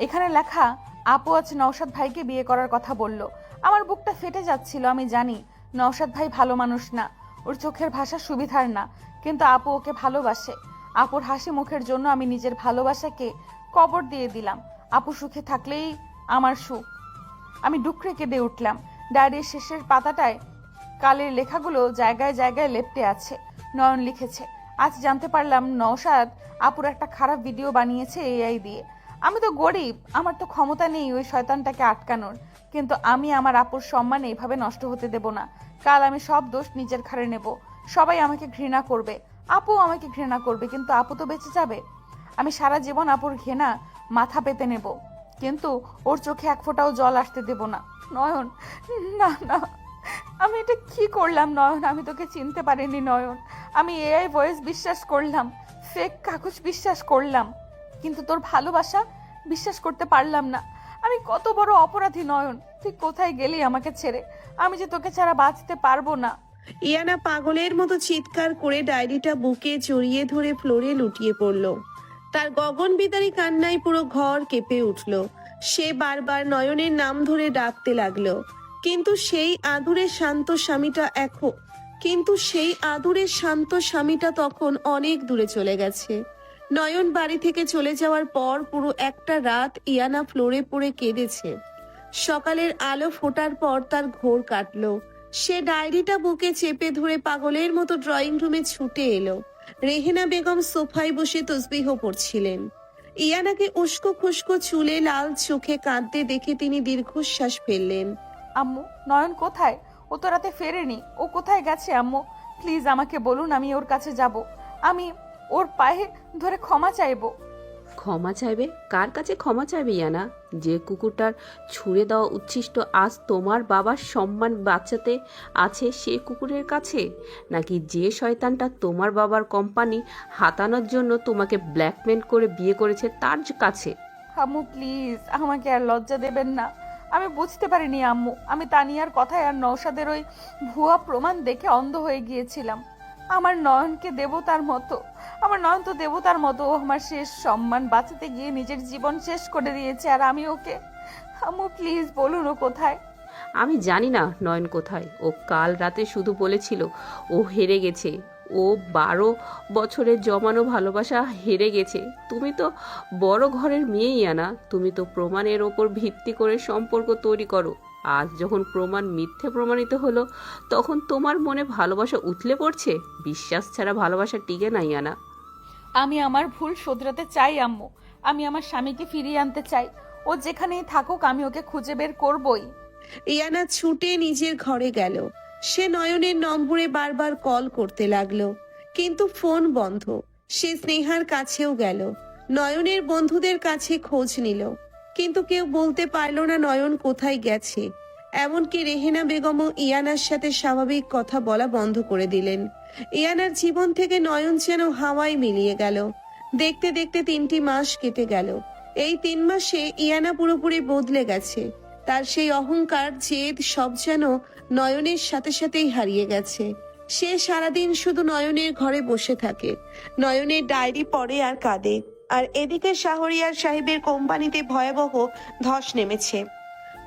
এখানে লেখা, আপু আজ নওশাদ ভাইকে বিয়ে করার কথা বলল। আমার বুকটা ফেটে যাচ্ছিল। আমি জানি নওশাদ ভাই ভালো মানুষ না, ওর চোখের ভাষা সুবিধার না, কিন্তু আপু ওকে ভালোবাসে। আপুর হাসি মুখের জন্য আমি নিজের ভালোবাসাকে কবর দিয়ে দিলাম। আপু সুখে থাকলেই আমার সুখ। আমি ডুকরে কেঁদে উঠলাম। ডায়েরির শেষের পাতাটায় কালের লেখাগুলো জায়গায় জায়গায় লেপ্টে আছে। নয়ন লিখেছে, আজ জানতে পারলাম নওশাদ আপুর একটা খারাপ ভিডিও বানিয়েছে এআই দিয়ে। আমি তো গরিব, আমার তো ক্ষমতা নেই ওই শয়তানটাকে আটকানোর, কিন্তু আমি আমার আপুর সম্মান এইভাবে নষ্ট হতে দেব না। কাল আমি সব দোষ নিজের ঘাড়ে নেব। সবাই আমাকে ঘৃণা করবে, আপু আমাকে ঘৃণা করবে, কিন্তু আপু তো বেঁচে যাবে। আমি সারা জীবন আপুর ঘৃণা মাথা পেতে নেব, কিন্তু ওর চোখে এক ফোঁটাও জল আসতে দেব না। নয়ন, না না, আমি এটা কি করলাম নয়ন? আমি তোকে চিনতে পারিনি নয়ন। আমি এআই ভয়েস বিশ্বাস করলাম, ফেক কাগজ বিশ্বাস করলাম, কিন্তু তোর ভালোবাসা বিশ্বাস করতে পারলাম না। আমি কত বড় অপরাধী নয়ন। তুই কোথায় গেলি আমাকে ছেড়ে? আমি যে তোকে ছাড়া বাঁচতে পারবো না। ইয়ানা পাগলের মতো চিৎকার করে ডায়েরিটা বুকে জড়িয়ে ধরে ফ্লোরে লুটিয়ে পড়ল। তার গগনবিদারী কান্নায় পুরো ঘর কেঁপে উঠল। সে বারবার নয়নের নাম ধরে ডাকতে লাগলো, কিন্তু সেই আদুরে শান্ত স্বামীটা তখন অনেক দূরে চলে গেছে। নয়ন বাড়ি থেকে চলে যাওয়ার পর পুরো একটা রাত ইয়ানা ফ্লোরে পড়ে কেঁদেছে। সকালের আলো ফোটার পর তার ঘোর কাটলো। সে ডায়েরিটা বুকে চেপে ধরে পাগলের মতো ড্রয়িং রুমে ছুটে এলো। রেহেনা বেগম সোফায় বসে তসবিহ পড়ছিলেন। ইয়ানাকে উস্কো খুস্কো চুলে লাল চোখে কাঁদতে দেখে তিনি দীর্ঘশ্বাস ফেললেন। আম্মু, নয়ন কোথায়? ও তো রাতে ফেরেনি। ও কোথায় গেছে আম্মু? প্লিজ আমাকে বলুন, আমি ওর কাছে যাব। আমি ওর পায়ে ধরে ক্ষমা চাইবো। ক্ষমা চাইবে? কার কাছে ক্ষমা চাইবে ইয়ানা? যে কুকুরটার ছুঁড়ে দেওয়া উচ্ছিষ্ট আজ তোমার বাবার সম্মান বাঁচাতে আছে সে কুকুরের কাছে, নাকি যে শয়তানটা তোমার বাবার কোম্পানি হাতানোর জন্য তোমাকে ব্ল্যাকমেল করে বিয়ে করেছে তার কাছে? আম্মু প্লিজ আমাকে আর লজ্জা দেবেন না। আমি বুঝতে পারিনি আম্মু, আমি তানিয়ার কথায় আর নওশাদের ওই ভুয়া প্রমাণ দেখে অন্ধ হয়ে গিয়েছিলাম। আমার নয়নকে দেবতার মতো, আমার নয়ন তো দেবতার মতো। ও আমার শেষ সম্মান বাঁচাতে গিয়ে নিজের জীবন শেষ করে দিয়েছে, আর আমি ওকে। আম্মু প্লিজ বলুন ও কোথায়? আমি জানি না নয়ন কোথায়। ও কাল রাতে শুধু বলেছিল ও হেরে গেছে, ও 12 বছরের জমানো ভালোবাসা হেরে গেছে। তুমি তো বড় ঘরের মেয়েই আনা, তুমি তো প্রমাণের ওপর ভিত্তি করে সম্পর্ক তৈরি করো। আজ যখন প্রমাণ মিথ্যে প্রমাণিত হলো তখন তোমার মনে ভালোবাসা উথলে পড়ছে। বিশ্বাস ছাড়া ভালোবাসা টিকে নাই আনা। আমি আমার ভুল শোধরাতে চাই আম্মু। আমি আমার স্বামীকে ফিরিয়ে আনতে চাই। ও যেখানেই থাকুক আমি ওকে খুঁজে বের করবই। ইয়ানা ছুটে নিজের ঘরে গেল। সে নয়নের নম্বরে বারবার কল করতে লাগলো, কিন্তু ফোন বন্ধ। সে স্নেহার কাছেও গেল, নয়নের বন্ধুদের কাছে খোঁজ নিল, কিন্তু কেউ বলতে পারল না নয়ন কোথায় গেছে। এমনকি রেহেনা বেগমও ইয়ানার সাথে স্বাভাবিক কথা বলা বন্ধ করে দিলেন। ইয়ানার জীবন থেকে নয়ন যেন হাওয়ায় মিলিয়ে গেল। দেখতে দেখতে 3টি মাস কেটে গেল। এই 3 মাসে ইয়ানা পুরোপুরি বদলে গেছে। তার সেই অহংকার, জেদ সব যেন নয়নের সাথে সাথেই হারিয়ে গেছে। সে সারাদিন শুধু নয়নের ঘরে বসে থাকে, নয়নের ডায়েরি পড়ে আর কাঁদে। আর এদিকে শাহরিয়ার সাহেবের কোম্পানিতে ভয়াবহ ধস নেমেছে।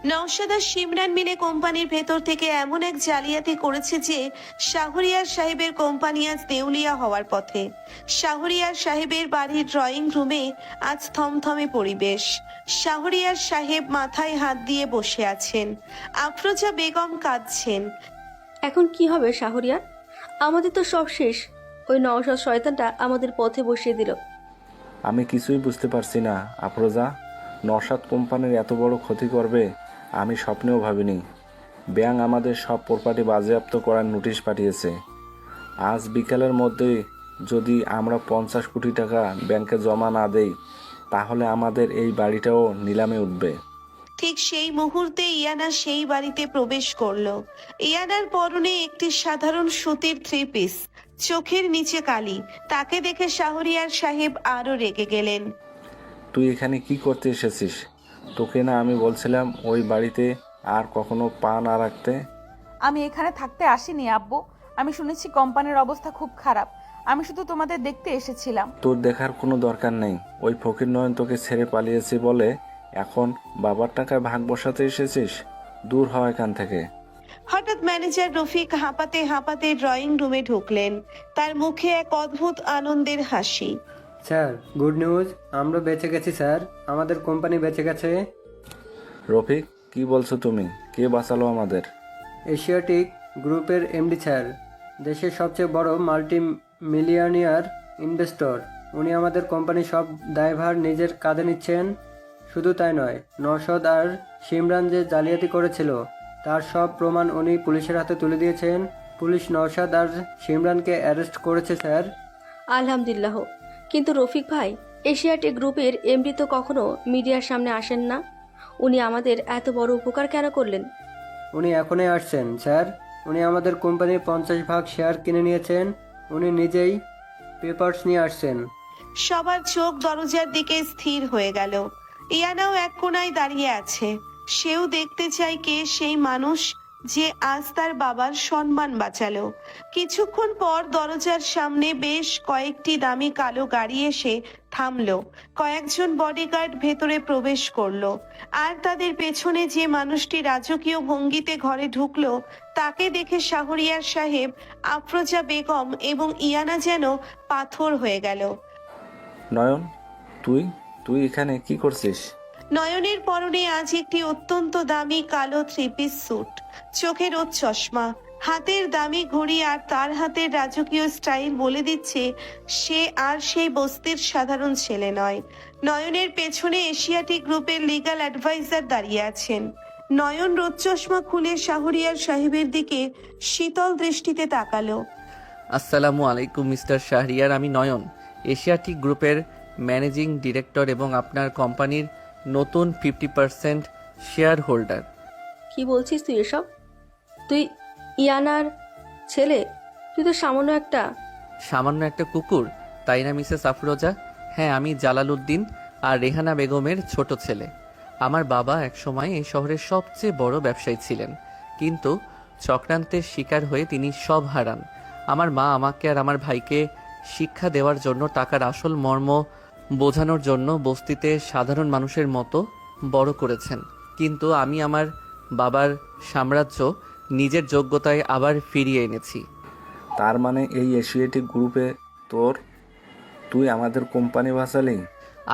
নওশাদ আর শিমরান মিলে কোম্পানির ভেতর থেকে এমন এক জালিয়াতি করেছে যে শাহরিয়ার সাহেবের কোম্পানি আজ দেউলিয়া হওয়ার পথে। শাহরিয়ার সাহেবের বাড়ির ড্রয়িং রুমে আজ থমথমে পরিবেশ। শাহরিয়ার সাহেব মাথায় হাত দিয়ে বসে আছেন, আফরোজা বেগম কাঁদছেন। এখন কি হবে শাহরিয়ার? আমাদের তো সব শেষ। ওই নওশাদ শয়তানটা আমাদের পথে বসিয়ে দিল। আমি কিছুই বুঝতে পারছি না আফরোজা। নওশাদ কোম্পানির এত বড় ক্ষতি করবে আমি স্বপ্নেও ভাবিনি। ব্যাংক আমাদের সব প্রপার্টি বাজেয়াপ্ত করার নোটিশ পাঠিয়েছে। আজ বিকেলের মধ্যেই যদি আমরা 50 কোটি টাকা ব্যাংকে জমা না দেই তাহলে আমাদের এই বাড়িটাও নিলামে উঠবে। ঠিক সেই মুহূর্তে ইয়ানা সেই বাড়িতে প্রবেশ করলো। ইয়ানার পরনে একটি সাধারণ সুতির 3 পিস, চোখের নিচে কালি। তাকে দেখে শাহরিয়ার সাহেব আরো রেগে গেলেন। তুই এখানে কি করতে এসেছিস? তোকে না আমি বলছিলাম ওই বাড়িতে আর কখনো পা না রাখতে? আমি এখানে থাকতে আসিনি আব্বু। আমি শুনেছি কোম্পানির অবস্থা খুব খারাপ। আমি শুধু তোমাদের দেখতে এসেছিলাম। তোর দেখার কোনো দরকার নেই। ওই ফকির নয়ন তোকে ছেড়ে পালিয়েছে বলে এখন বাবার টাকায় ভাগ বসাতে এসেছিস? দূর হ এখান থেকে। হঠাৎ ম্যানেজার রফিক হাঁপাতে হাঁপাতে ড্রয়িং রুমে ঢুকলেন। তার মুখে এক অদ্ভুত আনন্দের হাসি। স্যার, গুড নিউজ, আমরা বেঁচে গেছি স্যার। আমাদের কোম্পানি বেঁচে গেছে। রফিক, কি বলছো তুমি? কে বাঁচালো আমাদের? এশিয়াটিক গ্রুপের এমডি স্যার, দেশের সবচেয়ে বড় মাল্টি মিলিয়নিয়ার ইনভেস্টর। উনি আমাদের কোম্পানির সব দায়ভার নিজের কাঁধে নিচ্ছেন। শুধু তাই নয়, নওশাদ আর শিমরান যে জালিয়াতি করেছিল তার সব প্রমাণ উনি পুলিশের হাতে তুলে দিয়েছেন। পুলিশ নওশাদ আর শিমরানকে অ্যারেস্ট করেছে স্যার। আলহামদুলিল্লাহ। কিন্তু রফিক ভাই, এশিয়াটিক গ্রুপের এমডি তো কখনো মিডিয়ার সামনে আসেন না। উনি আমাদের এত বড় উপকার কেন করলেন? উনি এখনই আসছেন স্যার। উনি আমাদের কোম্পানির 50% শেয়ার কিনে নিয়েছেন। উনি নিজেই পেপারস নিয়ে আসছেন। সবার চোখ দরজার দিকে স্থির হয়ে গেল। ইয়ানাও এক কোণায় দাঁড়িয়ে আছে। সেও দেখতে চায় কে সেই মানুষ যে আজ তার বাবার সম্মান বাঁচালো। কিছুক্ষণ পর দরজার সামনে বেশ কয়েকটি দামি কালো গাড়ি এসে থামলো। কয়েকজন বডিগার্ড ভেতরে প্রবেশ করলো। আর তাদের পেছনে যে মানুষটি রাজকীয় ভঙ্গিতে ঘরে ঢুকলো তাকে দেখে শাহরিয়ার সাহেব, আফরোজা বেগম এবং ইয়ানা যেন পাথর হয়ে গেল। নয়ন, তুই এখানে কি করছিস? নয়নের পরনে আজ একটি অত্যন্ত দামি কালো থ্রি পিস স্যুট, চোখে রোদ চশমা, হাতের দামি ঘড়ি, আর তার হাতের রাজকীয় স্টাইল বলে দিচ্ছে সে আর সেই বস্তির সাধারণ ছেলে নয়। নয়নের পেছনে এশিয়াটিক গ্রুপের লিগ্যাল অ্যাডভাইজার দাঁড়িয়ে আছেন। নয়ন রোদ চশমা খুলে শাহরিয়ার সাহেবের দিকে শীতল দৃষ্টিতে তাকালো। আসসালামু আলাইকুম মিস্টার শাহরিয়ার, আমি নয়ন, এশিয়াটিক গ্রুপের ম্যানেজিং ডিরেক্টর এবং আপনার কোম্পানির নতুন 50% শেয়ার হোল্ডার। কি বলছিস তুই এসব? তুই ইয়ানার ছেলে? তুই তো সামান্য একটা কুকুর, তাই না মিসেস আফরোজা? হ্যাঁ, আমি জালালউদ্দিন আর রেহানা বেগমের ছোট ছেলে। আমার বাবা একসময় এই শহরের সবচেয়ে বড় ব্যবসায়ী ছিলেন, কিন্তু চক্রান্তের শিকার হয়ে তিনি সব হারান। আমার মা আমাকে আর আমার ভাইকে শিক্ষা দেওয়ার জন্য, টাকার আসল মর্ম বোঝানোর জন্য বস্তিতে সাধারণ মানুষের মতো বড় করেছেন, কিন্তু আমি আমার বাবার সাম্রাজ্য নিজের যোগ্যতায় আবার ফিরিয়ে এনেছি। তার মানে এই এশিয়াটিক গ্রুপে তুই আমাদের কোম্পানি বাঁচালি?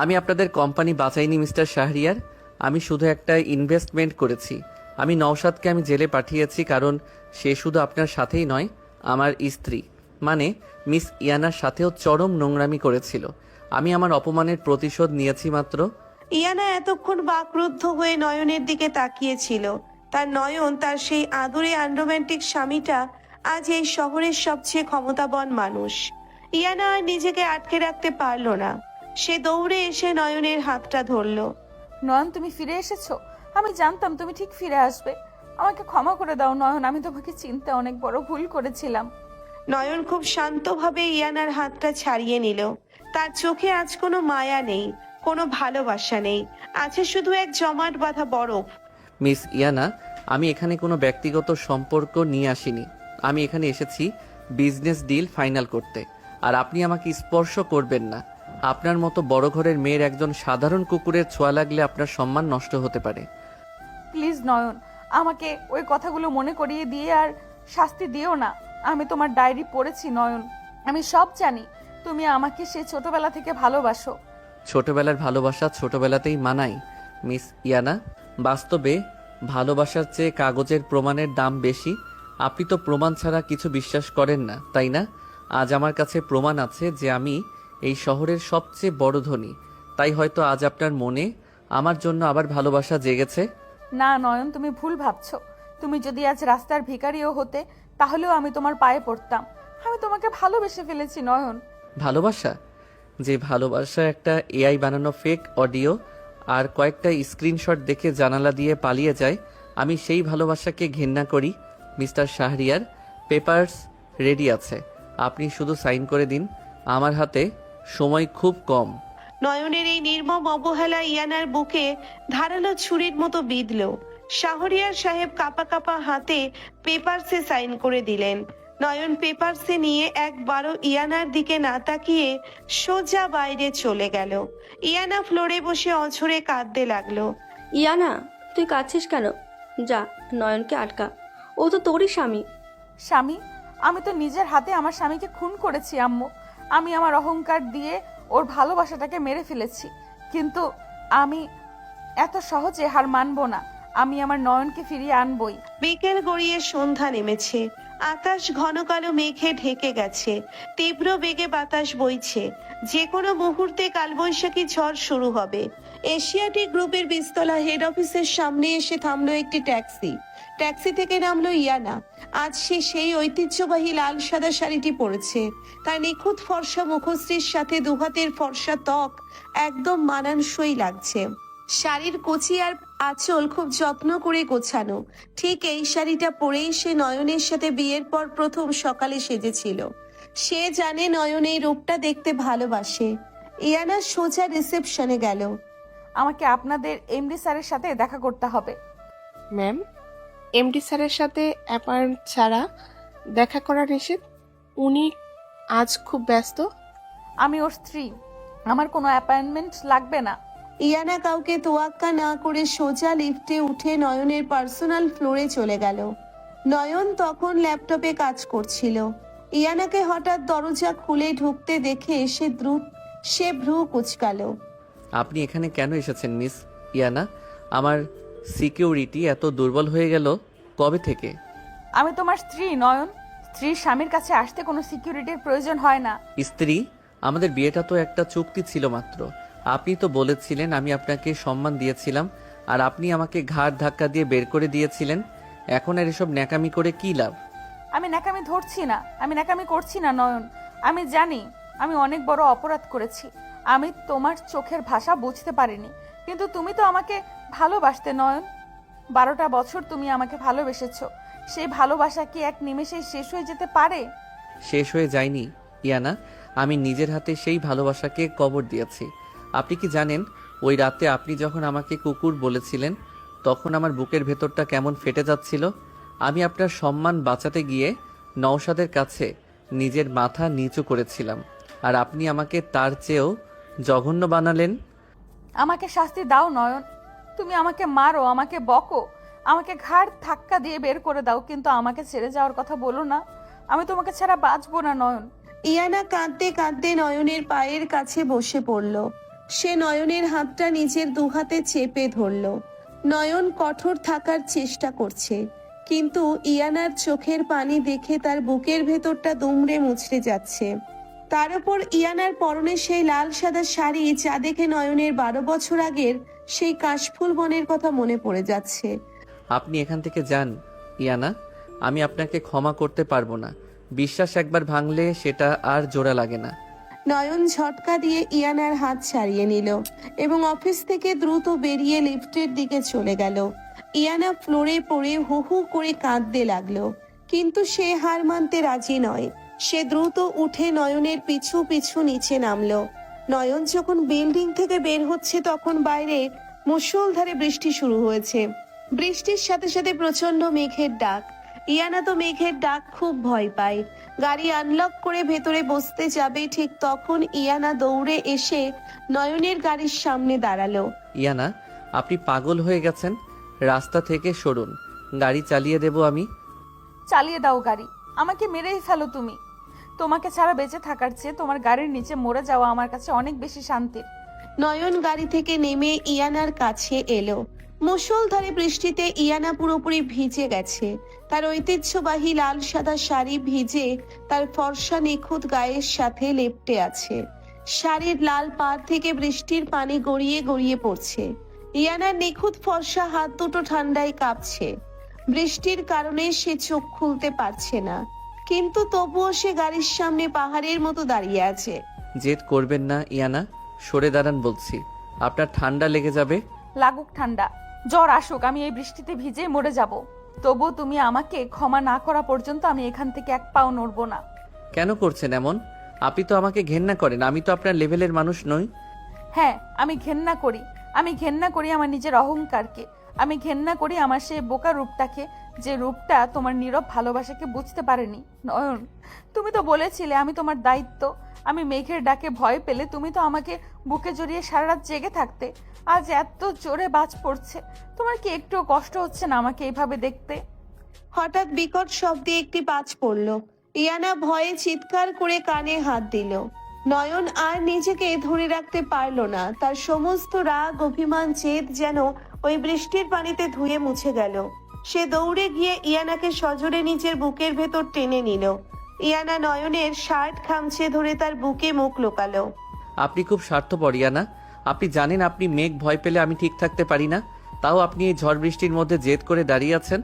আমি আপনাদের কোম্পানি বাঁচাইনি মিস্টার শাহরিয়ার, আমি শুধু একটা ইনভেস্টমেন্ট করেছি। আমি নওশাদকে আমি জেলে পাঠিয়েছি, কারণ সে শুধু আপনার সাথেই নয়, আমার স্ত্রী মানে মিস ইয়ানার সাথেও চরম নোংরামি করেছিল। আমি আমার অপমানের প্রতিশোধ নিয়েছি মাত্র। ইয়ানা এতক্ষণ বাকরুদ্ধ হয়ে নয়নের দিকে তাকিয়েছিল। তার নয়ন, তার সেই আদরে আনরোম্যান্টিক স্বামীটা আজ এই শহরের সবচেয়ে ক্ষমতাবান মানুষ। ইয়ানা আর নিজেকে আটকে রাখতে পারল না, সে দৌড়ে এসে নয়নের হাতটা ধরল। নয়ন, তুমি ফিরে এসেছো। আমি জানতাম তুমি ঠিক ফিরে আসবে। আমাকে ক্ষমা করে দাও নয়ন, আমি তোমাকে চিনতে অনেক বড় ভুল করেছিলাম। নয়ন খুব শান্তভাবে ইয়ানার হাতটা ছাড়িয়ে নিল। তার চোখে আজ কোনো মায়া নেই, কোনো ভালোবাসা নেই, আছে শুধু এক জমাট বাঁধা বরফ। মিস ইয়ানা, আমি এখানে কোনো ব্যক্তিগত সম্পর্ক নিয়ে আসিনি। আমি এখানে এসেছি বিজনেস ডিল ফাইনাল করতে, আর আপনি আমাকে স্পর্শ করবেন না। আপনার মতো বড় ঘরের মেয়ের একজন সাধারণ কুকুরের ছোঁয়া লাগলে আপনার সম্মান নষ্ট হতে পারে। প্লিজ নয়ন, আমাকে ওই কথাগুলো মনে করিয়ে দিয়ে আর শাস্তি দিও না। আমি তোমার ডায়েরি পড়েছি নয়ন, আমি সব জানি। তুমি আমাকে সে ছোটবেলা থেকে ভালোবাসো। ছোটবেলার ভালোবাসা ছোটবেলাতেই মানায় মিস ইয়ানা। বাস্তবে ভালোবাসার চেয়ে কাগজের প্রমাণের দাম বেশি। আপনি তো প্রমাণ ছাড়া কিছু বিশ্বাস করেন না, তাই না? আজ আমার কাছে প্রমাণ আছে যে আমি এই শহরের সবচেয়ে বড় ধনী, তাই হয়তো আজ আপনার মনে আমার জন্য আবার ভালোবাসা জেগেছে। না নয়ন, তুমি ভুল ভাবছো। তুমি যদি আজ রাস্তার ভিখারিও হতে, তাহলেও আমি তোমার পায়ে পড়তাম। আমি তোমাকে ভালোবেসে ফেলেছি নয়ন। ভালোবাসা? যে ভালোবাসা একটা এআই বানানো ফেক অডিও আর কয়েকটা স্ক্রিনশট দেখে জানালা দিয়ে পালিয়ে যায়, আমি সেই ভালোবাসাকে ঘৃণা করি। মিস্টার শাহরিয়ার, পেপারস রেডি আছে, আপনি শুধু সাইন করে দিন। আমার হাতে সময় খুব কম। নয়নের এই নির্মম অবহেলা ইয়ানার বুকে ধারালো ছুরির মতো বিঁধল। শাহরিয়ার সাহেব কাঁপা কাঁপা হাতে পেপারসে সাইন করে দিলেন। নয়ন পেপারসে নিয়ে একবারও ইয়ানার দিকে না তাকিয়ে সোজা বাইরে চলে গেল। ইয়ানা ফ্লোরে বসে অঝরে কাঁদতে লাগলো। ইয়ানা, তুই কাঁদছিস কেন? যা, নয়নকে আটকা, ও তো তোরই স্বামী। স্বামী? আমি তো নিজের হাতে আমার স্বামীকে খুন করেছি আম্মু। আমি আমার অহংকার দিয়ে ওর ভালোবাসাটাকে মেরে ফেলেছি, কিন্তু আমি এত সহজে হার মানবো না। আমি আমার নয়নকে ফিরিয়ে আনবই। বিকেল গড়িয়ে সন্ধ্যা নেমেছে। আকাশ ঘন কালো মেঘে ঢেকে গেছে। তীব্র বেগে বাতাস বইছে। যে কোনো মুহূর্তে কালবৈশাখী ঝড় শুরু হবে। এশিয়াটিক গ্রুপের বিস্তলা হেড অফিসের সামনে এসে থামলো একটি ট্যাক্সি। ট্যাক্সি থেকে নামলো ইয়ানা। আজ সে সেই ঐতিহ্যবাহী লাল সাদা শাড়িটি পরেছে। তার নিখুঁত ফর্সা মুখশ্রীর সাথে দুহাতের ফর্সা ত্বক একদম মানানসই লাগছে। শাড়ির কুচি আর আঁচল খুব যত্ন করে গোছানো। ঠিক এই শাড়িটা পরেই সে নয়নের সাথে বিয়ের পর প্রথম সকালে সেজেছিল। সে জানে নয়ন এই রূপটা দেখতে ভালোবাসে। ইয়ানা সোজা রিসেপশনে গেল। আমাকে আপনাদের এমডি স্যারের সাথে দেখা করতে হবে। ম্যাম, এমডি স্যারের সাথে অ্যাপয়েন্টমেন্ট ছাড়া দেখা করা নিষেধ। উনি আজ খুব ব্যস্ত। আমি ওর স্ত্রী, আমার কোনো অ্যাপয়েন্টমেন্ট লাগবে না। ইয়ানা কাউকে তোয়াক্কা না করে সোজা লিফটে উঠে নয়নের পার্সোনাল ফ্লোরে চলে গেল। নয়ন তখন ল্যাপটপে কাজ করছিল। ইয়ানাকে হঠাৎ দরজা খুলে ঢুকতে দেখে সে ভ্রু কুচকালো। আপনি এখানে কেন এসেছেন মিস ইয়ানা, আমার সিকিউরিটি এত দুর্বল হয়ে গেল কবে থেকে? আমি তোমার স্ত্রী নয়ন। স্ত্রীর স্বামীর কাছে আসতে কোনো সিকিউরিটির প্রয়োজন হয় না। স্ত্রী? আমাদের বিয়েটা তো একটা চুক্তি ছিল মাত্র। আপনি তো বলেছিলেন, আমি আপনাকে সম্মান দিয়েছিলাম, আর আপনি আমাকে ঘাড় ধাক্কা দিয়ে বের করে দিয়েছিলেন। এখন আর এসব ন্যাকামি করে কি লাভ? আমি ন্যাকামি ধরছি না, আমি ন্যাকামি করছি না নয়ন। আমি জানি আমি অনেক বড় অপরাধ করেছি। আমি তোমার চোখের ভাষা বুঝতে পারিনি, কিন্তু তুমি তো আমাকে ভালোবাসতে নয়ন। 12টা বছর তুমি আমাকে ভালোবেসেছো। সেই ভালোবাসা কি এক নিমেষেই শেষ হয়ে যেতে পারে? শেষ হয়ে যায়নি ইয়ানা, আমি নিজের হাতে সেই ভালোবাসাকে কবর দিয়েছি। আপনি কি জানেন, ওই রাতে আপনি যখন আমাকে কুকুর বলেছিলেন, তখন আমার বুকের ভেতরটা কেমন ফেটে যাচ্ছিল। আমি আপনার সম্মান বাঁচাতে গিয়ে নওশাদের কাছে নিজের মাথা নিচু করেছিলাম, আর আপনি আমাকে তার চেয়েও জঘন্য বানালেন। আমাকে শাস্তি দাও নয়ন। তুমি আমাকে মারো, আমাকে বকো, আমাকে ঘাড় ধাক্কা দিয়ে বের করে দাও, কিন্তু আমাকে ছেড়ে যাওয়ার কথা বলো না। আমি তোমাকে ছাড়া বাঁচবো না নয়ন। ইয়ানা কাঁদতে কাঁদতে নয়নের পায়ের কাছে বসে পড়ল। সে নয়নের হাতটা নিজের দুহাতে চেপে ধরল। নয়ন কঠোর থাকার চেষ্টা করছে, কিন্তু ইয়ানার চোখের পানি দেখে তার বুকের ভেতরটা দুমড়ে মুচড়ে যাচ্ছে। তার উপর ইয়ানার পরনে সেই লাল সাদা শাড়ি, যা দেখে নয়নের 12 বছর আগের সেই কাশফুল বনের কথা মনে পড়ে যাচ্ছে। আপনি এখান থেকে যান ইয়ানা, আমি আপনাকে ক্ষমা করতে পারবো না। বিশ্বাস একবার ভাঙলে সেটা আর জোড়া লাগে না। নয়ন ঝটকা দিয়ে ইয়ানার হাত ছাড়িয়ে নিল এবং অফিস থেকে দ্রুত বেরিয়ে লিফটের দিকে চলে গেল। ইয়ানা ফ্লোরে পড়ে হু হু করে কাঁদতে লাগলো, কিন্তু সে হার মানতে রাজি নয়। সে দ্রুত উঠে নয়নের পিছু পিছু নিচে নামলো। নয়ন যখন বিল্ডিং থেকে বের হচ্ছে, তখন বাইরে মুষলধারে বৃষ্টি শুরু হয়েছে। বৃষ্টির সাথে সাথে প্রচন্ড মেঘের ডাক। ইয়ানা তো মেঘের ডাক খুব ভয় পায়। গাড়ি আনলক করে ভেতরে বসতে যাবে, ঠিক তখন ইয়ানা দৌড়ে এসে নয়নের গাড়ির সামনে দাঁড়ালো। ইয়ানা, আপনি পাগল হয়ে গেছেন, রাস্তা থেকে সরুন, গাড়ি চালিয়ে দেব আমি। চালিয়ে দাও গাড়ি, আমাকে মেরেই ফেলো তুমি। তোমাকে ছাড়া বেঁচে থাকার চেয়ে তোমার গাড়ির নিচে মরে যাওয়া আমার কাছে অনেক বেশি শান্তির। নয়ন গাড়ি থেকে নেমে ইয়ানার কাছে এলো। মুষলধারে বৃষ্টিতে ইয়ানা পুরোপুরি ভিজে গেছে। তার ঐতিহ্যবাহী লাল সাদা শাড়ি ভিজে তার ফর্সা নিখুঁত গায়ের সাথে লেপ্টে আছে। শাড়ির লাল পাড় থেকে বৃষ্টির পানি গড়িয়ে গড়িয়ে পড়ছে। ইয়ানার নিখুঁত ফর্সা হাত দুটো ঠান্ডায় কাঁপছে। বৃষ্টির কারণে সে চোখ খুলতে পারছে না, কিন্তু তবুও সে গাড়ির সামনে পাহাড়ের মতো দাঁড়িয়ে আছে। জেদ করবেন না ইয়ানা, সরে দাঁড়ান বলছি, আপনার ঠান্ডা লেগে যাবে। লাগুক ঠান্ডা, জ্বর আসুক, আমি এই বৃষ্টিতে ভিজে মরে যাব। তবু তুমি আমাকে ক্ষমা না করা পর্যন্ত আমি এখান থেকে এক পাও নড়বো না। কেন করছেন এমন? আপনি তো আমাকে ঘেন্না করেন, আমি তো আপনার লেভেলের মানুষ নই। হ্যাঁ, আমি ঘেন্না করি। আমি ঘেন্না করি আমার নিজের অহংকারকে। আমি ঘেন্না করি আমার সেই বোকা রূপটাকে, যে রূপটা তোমার নীরব ভালোবাসাকে বুঝতে পারেনি। নয়ন, তুমি তো বলেছিলে আমি তোমার দায়িত্ব। আমি মেঘের ডাকে ভয় পেলে তুমি তো আমাকে বুকে জড়িয়ে সারা রাত জেগে থাকতে। আজ এত জোরে বাজ পড়ছে, তোমার কি একটু কষ্ট হচ্ছে না আমাকে এইভাবে দেখতে? হঠাৎ বিকট শব্দে একটি বাজ পড়ল। ইয়ানা ভয়ে চিৎকার করে কানে হাত দিল। নয়ন আর নিজেকে ধরে রাখতে পারল না। তার সমস্ত রাগ, অভিমান, জেদ যেন ওই বৃষ্টির পানিতে ধুয়ে মুছে গেল। সে দৌড়ে গিয়ে ইয়ানাকে সজোরে নিজের বুকের ভেতর টেনে নিল। ইয়ানা নয়নের শার্ট খামচে ধরে তার বুকে মুখ লুকালো। আপনি খুব স্বার্থপর ইয়ানা, আপনি জানেন আপনি মেঘ ভয় পেলে আমি ঠিক থাকতে পারি না, তাও আপনি এই ঝড় বৃষ্টির মধ্যে জেদ করে দাঁড়িয়ে আছেন।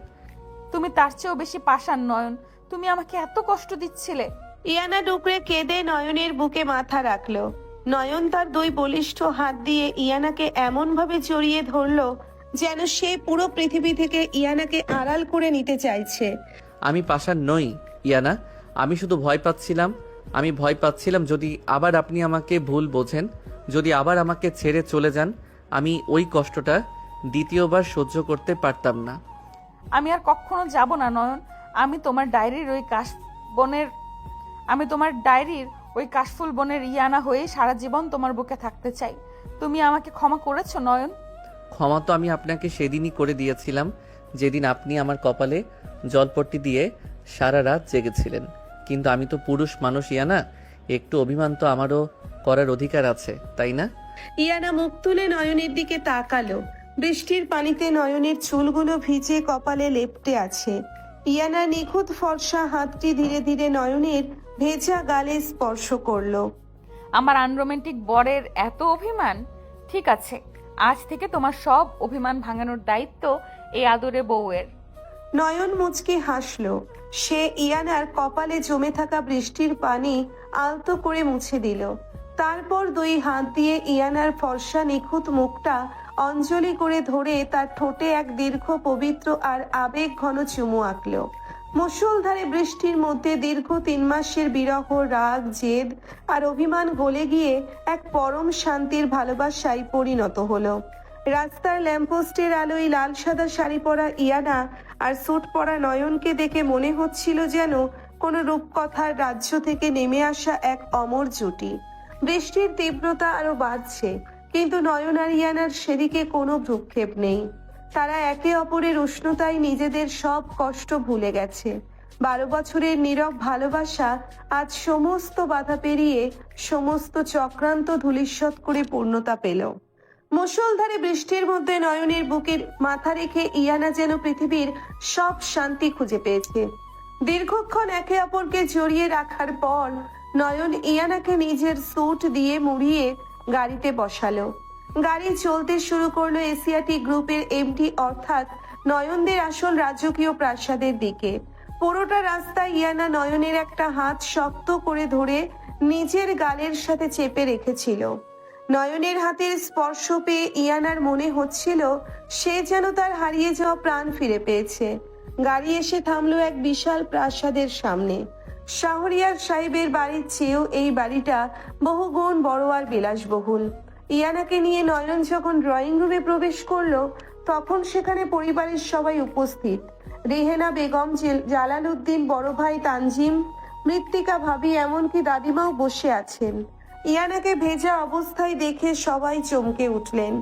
তুমি তার চেয়েও বেশি পাষাণ নয়ন, তুমি আমাকে এত কষ্ট দিচ্ছিলে। ইয়ানা ডুকরে কেঁদে নয়নের বুকে মাথা রাখলো। নয়ন তার দুই বলিষ্ঠ হাত দিয়ে ইয়ানাকে এমন ভাবে জড়িয়ে ধরলো যেন সে পুরো পৃথিবী থেকে ইয়ানাকে আড়াল করে নিতে চাইছে। আমি পাষাণ নই ইয়ানা, আমি শুধু ভয় পাচ্ছিলাম। আমি ভয় পাচ্ছিলাম যদি আবার আপনি আমাকে ভুল বোঝেন, যদি আবার আমাকে ছেড়ে চলে যান, আমি ওই কষ্টটা দ্বিতীয়বার সহ্য করতে পারতাম না। আমি আর কখনো যাব না নয়ন। আমি তোমার ডায়েরির ওই কাশফুল বনের ইয়ানা হয়ে সারা জীবন তোমার বুকে থাকতে চাই। তুমি আমাকে ক্ষমা করেছো নয়ন? ক্ষমা তো আমি আপনাকে সেদিনই করে দিয়েছিলাম, যেদিন আপনি আমার কপালে জলপট্টি দিয়ে সারা রাত জেগেছিলেন। কিন্তু আমি তো পুরুষ মানুষ ইয়ানা, একটু অভিমান তো আমারও করার অধিকার আছে, তাই না? ইয়ানা মুখ তুলে নয়নের দিকে তাকালো। বৃষ্টির পানিতে নয়নের চুলগুলো ভিজে কপালে লেপ্টে আছে। ইয়ানা নিখুঁত ফর্সা হাতটি ধীরে ধীরে নয়নের ভেজা গালে স্পর্শ করলো। আমার আনরোমান্টিক বরের এত অভিমান? ঠিক আছে, আজ থেকে তোমার সব অভিমান ভাঙানোর দায়িত্ব এই আদরে বউয়ের। নয়ন মুচকি হাসলো। সে ইয়ানার কপালে জমে থাকা বৃষ্টির পানি আলতো করে মুছে দিল। তারপর দুই হাত দিয়ে ইয়ানার ফর্সা নিখুঁত মুখটা অঞ্জলি করে ধরে তার ঠোঁটে এক দীর্ঘ পবিত্র আর আবেগ ঘন চুমু আঁকলো। মুষলধারে বৃষ্টির মধ্যে দীর্ঘ 3 মাসের বিরহ, রাগ, জেদ আর অভিমান গলে গিয়ে এক পরম শান্তির ভালোবাসায় পরিণত হলো। রাস্তার ল্যাম্পপোস্টের আলোয় লাল সাদা শাড়ি পরা ইয়ানা আর স্যুট পরা নয়নকে দেখে মনে হচ্ছিল যেন কোনো রূপকথার রাজ্য থেকে নেমে আসা এক অমর জুটি। বৃষ্টির তীব্রতা আরো বাড়ছে, কিন্তু নয়ন আর ইয়ানার সেদিকে কোনো ভ্রুক্ষেপ নেই। তারা একে অপরের উষ্ণতায় নিজেদের সব কষ্ট ভুলে গেছে। 12 বছরের নীরব ভালোবাসা আজ সমস্ত বাধা পেরিয়ে সমস্ত চক্রান্ত ধূলিসাৎ করে পূর্ণতা পেল। মুষলধারে বৃষ্টির মধ্যে নয়নের বুকের মাথা রেখে ইয়ানা যেন পৃথিবীর সব শান্তি খুঁজে পেয়েছে। দীর্ঘক্ষণ একে অপরকে জড়িয়ে রাখার পর নয়ন ইয়ানাকে নিজের স্যুট দিয়ে মুড়িয়ে গাড়িতে বসালো। গাড়ি চলতে শুরু করলো এশিয়াটিক গ্রুপের এমডি অর্থাৎ নয়নদের আসল রাজকীয় প্রাসাদের দিকে। পুরোটা রাস্তায় ইয়ানা নয়নের একটা হাত শক্ত করে ধরে নিজের গালের সাথে চেপে রেখেছিল। নয়নের হাতের স্পর্শ পেয়ে ইয়ানার মনে হচ্ছিল সে যেন তার হারিয়ে যাওয়া প্রাণ ফিরে পেয়েছে। গাড়ি এসে থামলো এক বিশাল প্রাসাদের সামনে। শাহরিয়ার সাহেবের বাড়ির চেয়েও এই বাড়িটা বহুগুণ বড় আর বিলাসবহুল। ইয়ানাকে নিয়ে নয়ন যখন ড্রয়িং রুমে প্রবেশ করলো তখন সেখানে পরিবারের সবাই উপস্থিত। রেহেনা বেগম, জালালউদ্দিন, বড় ভাই তানজিম, মৃত্তিকা ভাবি, এমনকি দাদিমাও বসে আছেন। ইয়ানাকে ভেজা অবস্থায় দেখে সবাই চমকে উঠলেন।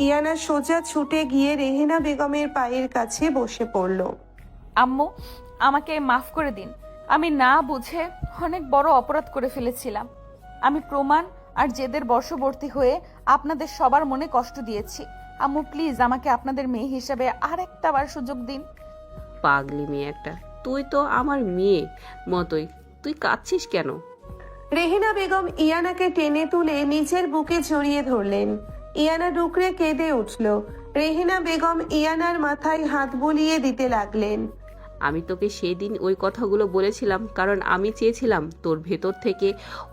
ইয়ানা সোজা ছুটে গিয়ে রেহেনা বেগমের পায়ের কাছে বসে পড়ল। আম্মু, আমাকে মাফ করে দিন। আমি না বুঝে অনেক বড় অপরাধ করে ফেলেছিলাম। আমি প্রমাণ আর জেদের বশবর্তী হয়ে আপনাদের সবার মনে কষ্ট দিয়েছি। আম্মু প্লিজ আমাকে আপনাদের মেয়ে হিসেবে আর একটা বার সুযোগ দিন। পাগলি মেয়ে একটা, তুই তো আমার মেয়ে মতোই, তুই কাঁদছিস কেন? রেহেনা বেগম ইয়ানাকে টেনে তুলে নিজের বুকে জড়িয়ে ধরলেন। ইয়ানা ডুকরে কেঁদে উঠল। রেহেনা বেগম ইয়ানার মাথায় হাত বুলিয়ে দিতে লাগলেন। আমি তোকে সেদিন ওই কথাগুলো বলেছিলাম কারণ আমি চেয়েছিলাম তোর ভেতর থেকে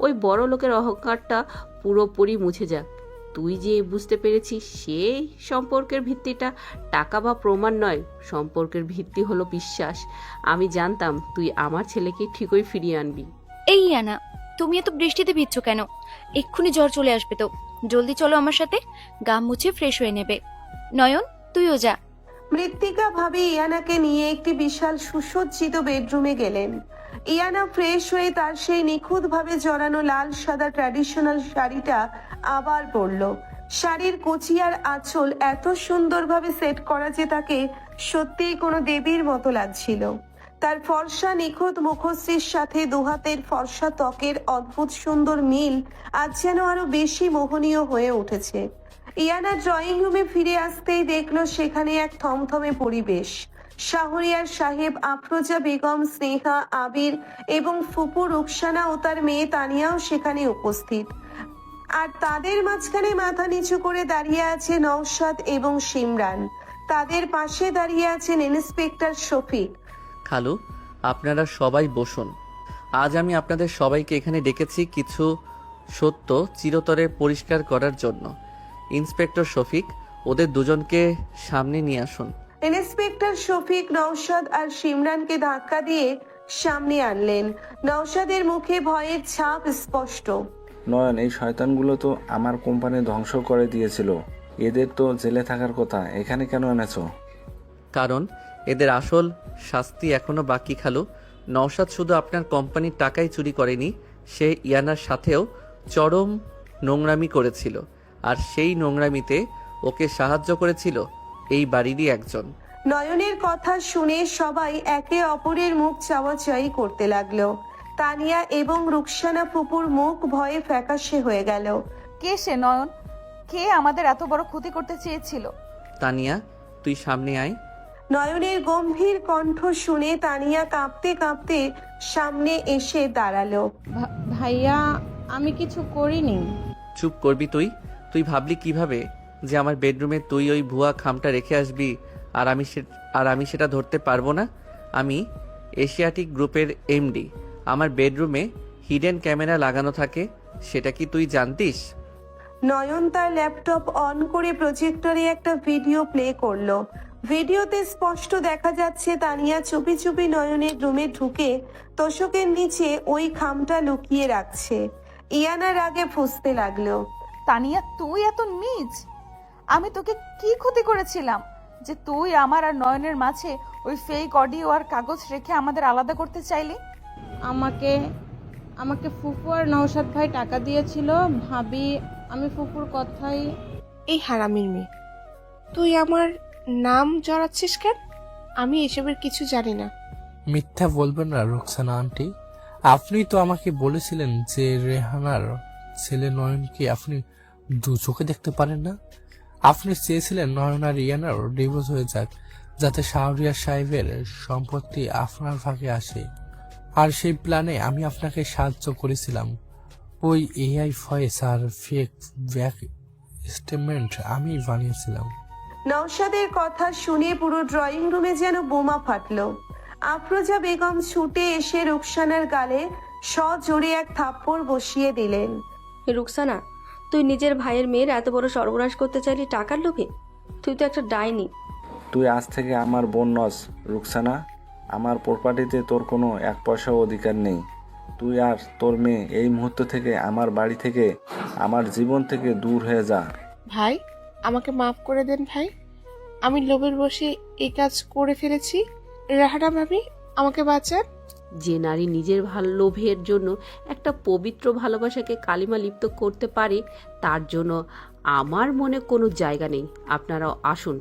ওই বড় লোকের অহংকারটা পুরোপুরি মুছে যাক। তুই যে বুঝতে পেরেছিস সেই সম্পর্কের ভিত্তিটা টাকা বা প্রমাণ নয়, সম্পর্কের ভিত্তি হলো বিশ্বাস। আমি জানতাম তুই আমার ছেলেকে ঠিকই ফিরিয়ে আনবি। এই ইয়ানা, তুমি এত বৃষ্টিতে ভিজছ কেন? এক্ষুনি জ্বর চলে আসবে তো। জলদি চলো আমার সাথে, গা মুছে ফ্রেশ হয়ে নেবে। নয়ন, তুইও যা। মৃত্তিকা ভাবি ইয়ানাকে নিয়ে একটি বিশাল সুসজ্জিত বেডরুমে গেলেন। ইয়ানা ফ্রেশ হয়ে তার সেই নিখুঁতভাবে জড়ানো লাল সাদা ট্র্যাডিশনাল শাড়িটা আবার পরল। শাড়ির কুচি আর আঁচল এত সুন্দরভাবে সেট করা যে তাকে সত্যিই কোনো দেবীর মতো লাগছিল। তার ফর্সা নিখুঁত মুখশ্রীর সাথে দুহাতের ফর্সা ত্বকের অদ্ভুত সুন্দর মিল আজ যেন আরো বেশি মোহনীয় হয়ে উঠেছে। ইয়ানা ড্রয়িং রুমে ফিরে আসতেই দেখলো সেখানে এক থমথমে পরিবেশ। শাহরিয়ার সাহেব, আফরোজা বেগম, স্নেহা, আবির এবং ফুপু রুকসানা ও তার মেয়ে তানিয়াও সেখানে উপস্থিত। আর তাদের মাঝখানে মাথা নিচু করে দাঁড়িয়ে আছে নওশাদ এবং সিমরান। তাদের পাশে দাঁড়িয়ে আছেন ইন্সপেক্টর শফিক। খালু, আপনারা সবাই বসুন। আজ আমি আপনাদের সবাইকে এখানে ডেকেছি কিছু সত্য চিরতরে পরিষ্কার করার জন্য। ইন্সপেক্টর শফিক, ওদের দুজনকে সামনে নিয়ে আসুন। ইন্সপেক্টর শফিক নওশাদ আর সিমরানকে ধাক্কা দিয়ে সামনে আনলেন। নওশাদের মুখে ভয়ের ছাপ স্পষ্ট। নয়ন, এই শয়তানগুলো তো আমার কোম্পানি ধ্বংস করে দিয়েছিল। এদের তো জেলে থাকার কথা, এখানে কেন এনেছো? কারণ এদের আসল শাস্তি এখনো বাকি খালু। নওশাদ শুধু আপনার কোম্পানির টাকাই চুরি করেনি, সে ইয়ানার সাথেও চরম নোংরামি করেছিল। আর সেই নোংরামিতে ওকে সাহায্য করেছিল এই বাড়িরই একজন। নয়নের কথা শুনে সবাই একে অপরের মুখ চাওয়াচাই করতে লাগলো। তানিয়া এবং রুকসানা ফুপুর মুখ ভয়ে ফ্যাকাশে হয়ে গেল। কে সে নয়ন? কে আমাদের এত বড় ক্ষতি করতে চেয়েছিল? তানিয়া, তুই সামনে আয়। নয়নের গম্ভীর কণ্ঠ শুনে তানিয়া কাঁপতে কাঁপতে সামনে এসে দাঁড়ালো। ভাইয়া আমি কিছু করিনি। চুপ করবি তুই? তুই ভাবলি কিভাবে যে আমার বেডরুমে তুই ওই ভুয়া খামটা রেখে আসবি আর আমি সেটা ধরতে পারবো না? আমি এশিয়াটিক গ্রুপের এমডি। আমার বেডরুমে হিডেন ক্যামেরা লাগানো থাকে, সেটা কি তুই জানতিস? নয়ন তার ল্যাপটপ অন করে প্রজেক্টরে একটা ভিডিও প্লে করলো। ভিডিওতে স্পষ্ট দেখা যাচ্ছে তানিয়া চুপি চুপি নয়নের রুমে ঢুকে তোশকের নিচে ওই খামটা লুকিয়ে রাখছে। ইয়ানার আগে ফুঁসতে লাগলো। তানিয়া, তুই এত নীচ! আমি তোকে কি ক্ষতি করেছিলাম যে তুই আমার আর নয়নের মাঝে ওই ফেক অডিও আর কাগজ রেখে আমাদের আলাদা করতে চাইলি? আমাকে ফুফু আর নওশাদ ভাই টাকা দিয়েছিল। ভাবি আমি ফুফুর কথাই। এই হারামির মেয়ে, তুই আমার নাম জড়াচ্ছিস কেন? আমি এসবের কিছু জানি না। মিথ্যা বলবেন না রুকসানা আন্টি, আপনি তো আমাকে বলেছিলেন যে রেহানার ছেলে নয়নকে আপনি দু চোখে দেখতে পারেন না। আপনি চেয়েছিলেন নয়ন আর ইয়ানার ডিভোর্স হয়ে যাক, যাতে শাহরিয়ার সাহেবের সম্পত্তি আপনার ভাগে আসে। আর সেই প্ল্যানে আমি আপনাকে সাহায্য করেছিলাম। ওই এআই ভয়েস আর ফেক ব্যাক স্টেটমেন্ট আমি বানিয়েছিলাম। নওশাদের কথা শুনে পুরো ড্রয়িং রুমে যেন বোমা ফাটলো। আফরোজা বেগম ছুটে এসে রুকসানার গালে সজোরে এক থাপ্পড় বসিয়ে দিলেন। রুকসানা, তুই নিজের ভাইয়ের মেয়ের এত বড় সর্বনাশ করতে চাইলি টাকার লোভে? তুই তো একটা ডাইনি। তুই আজ থেকে আমার বোন নস রুকসানা। আমার প্রপার্টিতে তোর কোনো এক পয়সাও অধিকার নেই। তুই আর তোর মেয়ে এই মুহূর্ত থেকে আমার বাড়ি থেকে, আমার জীবন থেকে দূর হয়ে যা। ভাই, আমাকে মাফ করে দেন ভাই। আমি লোভের বসে এই কাজ করে ফেলেছি। রাহানা ভাবি, আমাকে বাঁচান। যে নারী নিজের লোভের জন্য একটা পবিত্র ভালোবাসাকে কালিমা লিপ্ত করতে পারে, তার জন্য আমার মনে কোনো জায়গা নেই। আপনারাও আসুন।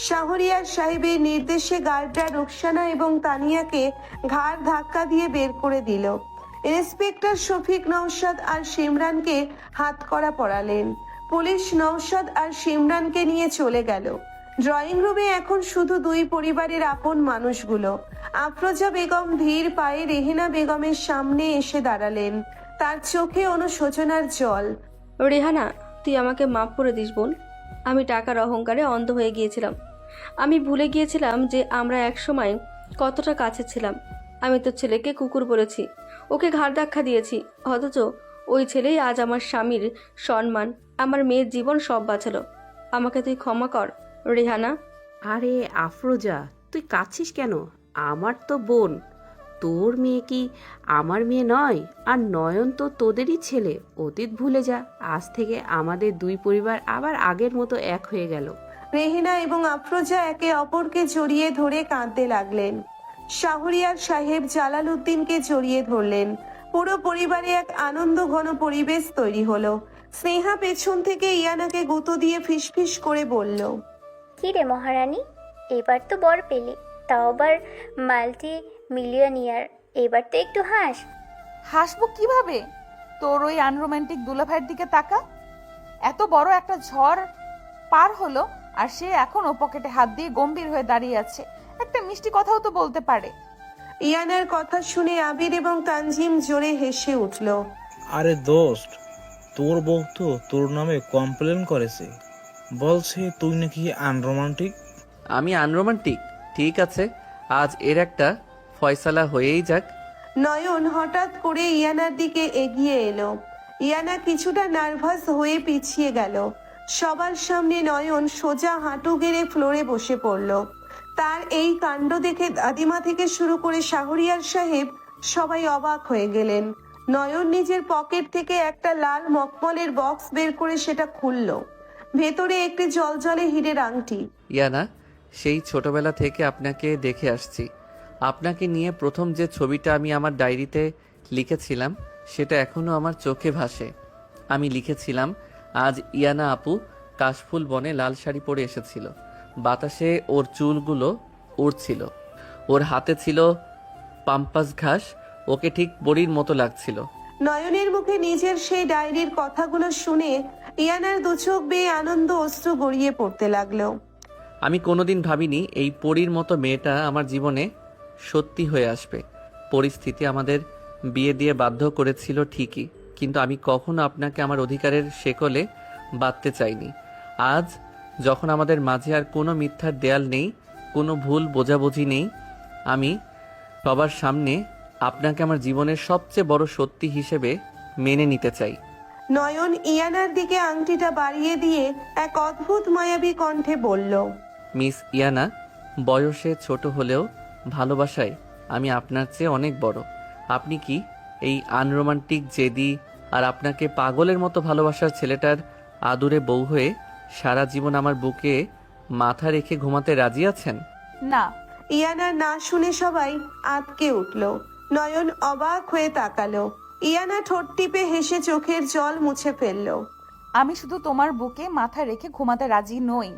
শাহরিয়ার সাহেবের নির্দেশে গার্ডরা রুকসানা এবং তানিয়াকে ঘাড় ধাক্কা দিয়ে বের করে দিল। ইন্সপেক্টর শফিক নওশাদ আর সিমরানকে হাতকড়া পরালেন। পুলিশ নওশাদ আর সিমরানকে নিয়ে চলে গেল। ড্রয়িং রুমে এখন শুধু দুই পরিবারের আপন মানুষগুলো। আফরোজা বেগম ধীর পায়ে রেহেনা বেগমের সামনে এসে দাঁড়ালেন। তার চোখে অনুশোচনার জল। রেহানা, তুই আমাকে মাফ করে দিস বোন। আমি টাকার অহংকারে অন্ধ হয়ে গিয়েছিলাম। আমি ভুলে গিয়েছিলাম যে আমরা একসময় কতটা কাছে ছিলাম। আমি তোর ছেলেকে কুকুর বলেছি, ওকে ঘাড় ধাক্কা দিয়েছি, অথচ ওই ছেলেই আজ আমার স্বামীর সম্মান, আমার মেয়ের জীবন সব বাঁচালো। আমাকে তুই ক্ষমা কর রেহানা। আরে আফরোজা, তুই কাঁদছিস কেন? আমার তো বোন। তোর মেয়ে কি আমার মেয়ে নয়? আর নয়ন তো তোদেরই ছেলে। অতীত ভুলে যা। আজ থেকে আমাদের দুই পরিবার আবার আগের মতো এক হয়ে গেল। রেহেনা এবং আফরোজা একে অপরকে জড়িয়ে ধরে কাঁদতে লাগলেন। শাহরিয়ার সাহেব জালাল উদ্দিনকে জড়িয়ে ধরলেন। পুরো পরিবারে এক আনন্দ ঘন পরিবেশ তৈরি হলো। স্নেহা পেছন থেকে ইয়ানাকে গুঁতো দিয়ে ফিসফিস করে বলল, কি রে মহারানী, এবার তো বর পেলি, তাও আবার মাল্টি মিলিয়নিয়ার। এবার তো একটু হাস। হাসবো কিভাবে? তোর ওই আনরোম্যান্টিক দুলাভাইয়ের দিকে তাকা। এত বড় একটা ঝড় পার হলো আর সে এখনো পকেটে হাত দিয়ে গম্ভীর হয়ে দাঁড়িয়ে আছে। একটা মিষ্টি কথাও তো বলতে পারে। ইয়ানার কথা শুনে আবির এবং তানজিম জোরে হেসে উঠল। আরে দোস্ত, তোর বউ তো তোর নামে কমপ্লেন করেছে, বলছে তুই নাকি আনরোমান্টিক। আমি আনরোমান্টিক? ঠিক আছে, আজ এর একটা ফয়সালা হয়েই যাক। নয়ন হঠাৎ করে ইয়ানার দিকে এগিয়ে এলো। ইয়ানা কিছুটা নার্ভাস হয়ে পিছিয়ে গেল। সবার সামনে নয়ন সোজা হাঁটু গেড়ে ফ্লোরে বসে পড়ল। তার এই কাণ্ড দেখে দাদিমা থেকে শুরু করে শাহরিয়ার সাহেব সবাই অবাক হয়ে গেলেন। নয়ন নিজের পকেট থেকে একটা লাল মখমলের বক্স বের করে সেটা খুলল। ভেতরে একটি জলজলে হীরের আংটি। ইয়ানা, সেই ছোটবেলা থেকে আপনাকে দেখে আসছি। আপনাকে নিয়ে প্রথম যে ছবিটা আমি আমার ডায়েরিতে লিখেছিলাম সেটা এখনো আমার চোখে ভাসে। আমি লিখেছিলাম, আজ ইয়ানা আপু কাশফুল বনে লাল শাড়ি পরে এসেছিল। বাতাসে ওর চুলগুলো উড়ছিল, ওর হাতে ছিল পাম্পাস ঘাস, ওকে ঠিক বড়ির মতো লাগছিল। নয়নের মুখে নিজের সেই ডায়েরির কথাগুলো শুনে ইয়ানার দু চোখ বেয়ে আনন্দ অশ্রু গড়িয়ে পড়তে লাগলো। আমি কোনোদিন ভাবিনি এই পরীর মতো মেয়েটা আমার জীবনে সত্যি হয়ে আসবে। পরিস্থিতি আমাদের বিয়ে দিয়ে বাধ্য করেছিল ঠিকই, কিন্তু আমি কখনো আপনাকে আমার অধিকারের শেকলে বাঁধতে চাইনি। আজ যখন আমাদের মাঝে আর কোনো মিথ্যার দেয়াল নেই, কোনো ভুল বোঝাবুঝি নেই, আমি সবার সামনে আপনাকে আমার জীবনের সবচেয়ে বড় সত্যি হিসেবে মেনে নিতে চাই। নয়ন ইয়ানার দিকে আংটিটা বাড়িয়ে দিয়ে এক অদ্ভুত মায়াবী কণ্ঠে বলল, মিস ইয়ানা, বয়সে ছোট হলেও ভালোবাসায় আমি আপনার চেয়ে অনেক বড়। আপনি কি এই আনরোমান্টিক জেদি আর আপনাকে পাগলের মতো ভালোবাসার ছেলেটার আদুরে বউ হয়ে সারা জীবন আমার বুকে মাথা রেখে ঘুমাতে রাজি আছেন? না। ইয়ানার না শুনে সবাই আঁতকে উঠল। নয়ন অবাক হয়ে তাকালো। ইয়ানা ঠোঁট টিপে হেসে চোখের জল মুছে ফেলল। আমি শুধু তোমার বুকে মাথা রেখে ঘুমাতে রাজি নই,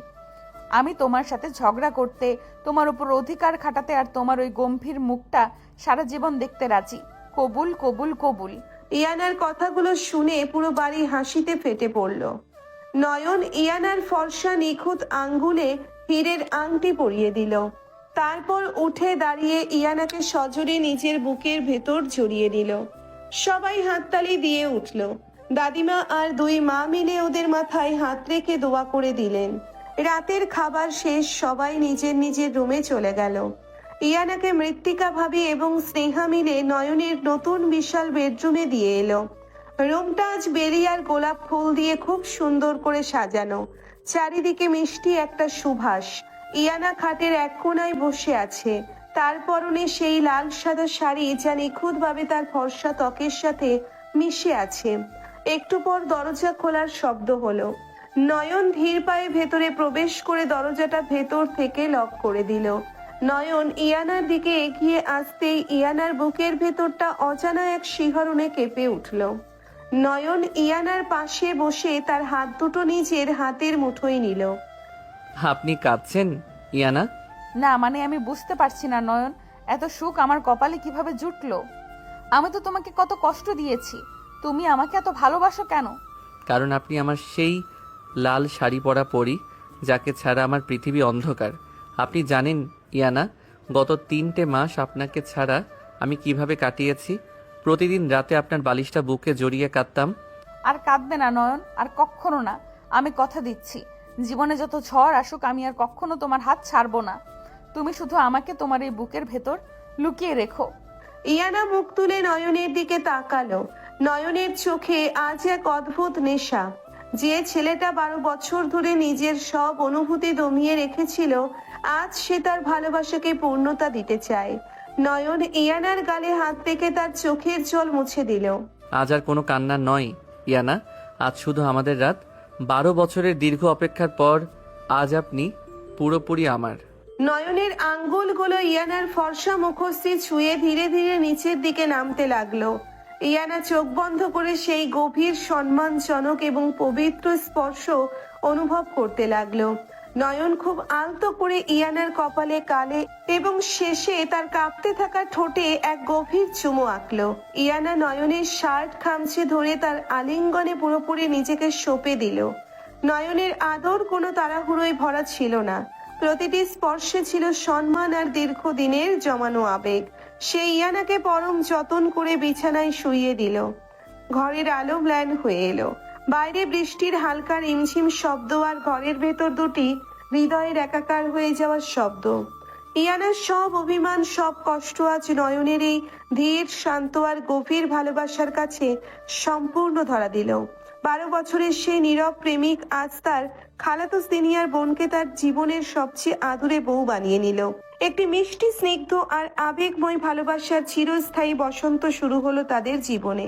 আমি তোমার সাথে ঝগড়া করতে, তোমার উপর অধিকার খাটাতে আর তোমার ওই গম্ভীর মুখটা সারা জীবন দেখতে রাজি। কবুল কবুল কবুল। ইয়ানার কথাগুলো শুনে পুরো বাড়ি হাসিতে ফেটে পড়ল। নয়ন ইয়ানার ফর্সা নিখুঁত আঙ্গুলে হীরের আংটি পরিয়ে দিল। তারপর উঠে দাঁড়িয়ে ইয়ানাকে সজোরে নিজের বুকের ভেতর জড়িয়ে দিল। সবাই হাততালি দিয়ে উঠল। দাদিমা আর দুই মা মিলে ওদের মাথায় হাত রেখে দোয়া করে দিলেন। রাতের খাবার শেষ, সবাই নিজের নিজের রুমে চলে গেল। ইয়ানাকে মৃত্তিকা ভাবি এবং স্নেহা মিলে নয়নের নতুন বিশাল বেডরুমে দিয়ে এলো। রুমটা আজ বেলি আর গোলাপ ফুল দিয়ে খুব সুন্দর করে সাজানো। চারিদিকে মিষ্টি একটা সুবাস। ইয়ানা খাটের এক কোণায় বসে আছে। তার পরনে সেই লাল সাদা শাড়ি যা নিখুঁতভাবে তার ফর্সা ত্বকের সাথে মিশে আছে। একটু পর দরজা খোলার শব্দ হলো। নয়ন ধীর পায়ে ভেতরে প্রবেশ করে দরজাটা ভেতর থেকে লক করে দিল। নয়ন ইয়ানার দিকে এগিয়ে আসতেই ইয়ানার বুকের ভেতরটা অজানা এক শিহরণে কেঁপে উঠল। নয়ন ইয়ানার পাশে বসে তার হাত দুটো নিজের হাতের মুঠোয় নিল। আপনি কাঁদছেন ইয়ানা? না, মানে আমি বুঝতে পারছি না নয়ন, এত সুখ আমার কপালে কিভাবে জুটলো? আমি তো তোমাকে কত কষ্ট দিয়েছি, তুমি আমাকে এত ভালোবাসো কেন? কারণ আপনি আমার সেই লাল শাড়ি পরা পরী, যাকে ছাড়া আমার পৃথিবী অন্ধকার। আপনি জানেন ইয়ানা, গত 3টে মাস আপনাকে ছাড়া আমি কিভাবে কাটিয়েছি। প্রতিদিন রাতে আপনার বালিশটা বুকে জড়িয়ে কাঁদতাম। আর কাঁদবে না নয়ন, আর কখনো না। আমি কথা দিচ্ছি, জীবনে যত ঝড় আসুক আমি আর কখনো তোমার হাত ছাড়বো না। তুমি শুধু আমাকে তোমার এই বুকের ভেতর লুকিয়ে রেখো। ইয়ানা মুখ তুলে নয়নের দিকে তাকালো। নয়নের চোখে আজ এক অদ্ভুত নেশা। যে ছেলেটা 12 বছর ধরে নিজের সব অনুভূতি দমিয়ে রেখেছিল, আজ সে তার ভালোবাসাকে পূর্ণতা দিতে চায়। নয়ন ইয়ানার গালে হাত রেখে তার চোখের জল মুছে দিল। আজ আর কোনো কান্না নয় ইয়ানা, আজ শুধু আমাদের রাত। 12 বছরের দীর্ঘ অপেক্ষার পর আজ আপনি পুরোপুরি আমার। নয়নের আঙ্গুলগুলো ইয়ানার ফর্সা মুখশ্রী ছুঁয়ে ধীরে ধীরে নিচের দিকে নামতে লাগলো। ইয়ানা চোখ বন্ধ করে সেই গভীর সম্মানজনক এবং পবিত্র স্পর্শ অনুভব করতে লাগলো। নয়ন খুব আলতো করে ইয়ানার কপালে, কালে এবং শেষে তার কাঁপতে থাকা ঠোঁটে এক গভীর চুমু আঁকলো। ইয়ানা নয়নের শার্ট খামচে ধরে তার আলিঙ্গনে পুরোপুরি নিজেকে সঁপে দিল। নয়নের আদর কোনো তাড়াহুড়োয় ভরা ছিল না। প্রতিটি স্পর্শে ছিল সম্মান আর দীর্ঘদিনের জমানো আবেগ। সে ইয়ানাকে পরম যতন করে বিছানায় শুইয়ে দিল। ঘরের আলো ম্লান হয়ে এলো। বাইরে বৃষ্টির হালকা রিমঝিম শব্দ আর ঘরের ভেতর দুটি হৃদয়ের একাকার হয়ে যাওয়ার শব্দ। ইয়ানার সব অভিমান, সব কষ্ট আজ নয়নের এই ধীর, শান্ত আর গভীর ভালোবাসার কাছে সম্পূর্ণ ধরা দিল। 12 বছরের সেই নীরব প্রেমিক আজ তার খালাতো সিনিয়র বোনকে তার জীবনের সবচেয়ে আদুরে বউ বানিয়ে নিল। একটি মিষ্টি, স্নিগ্ধ আর আবেগময় ভালোবাসার চিরস্থায়ী বসন্ত শুরু হলো তাদের জীবনে।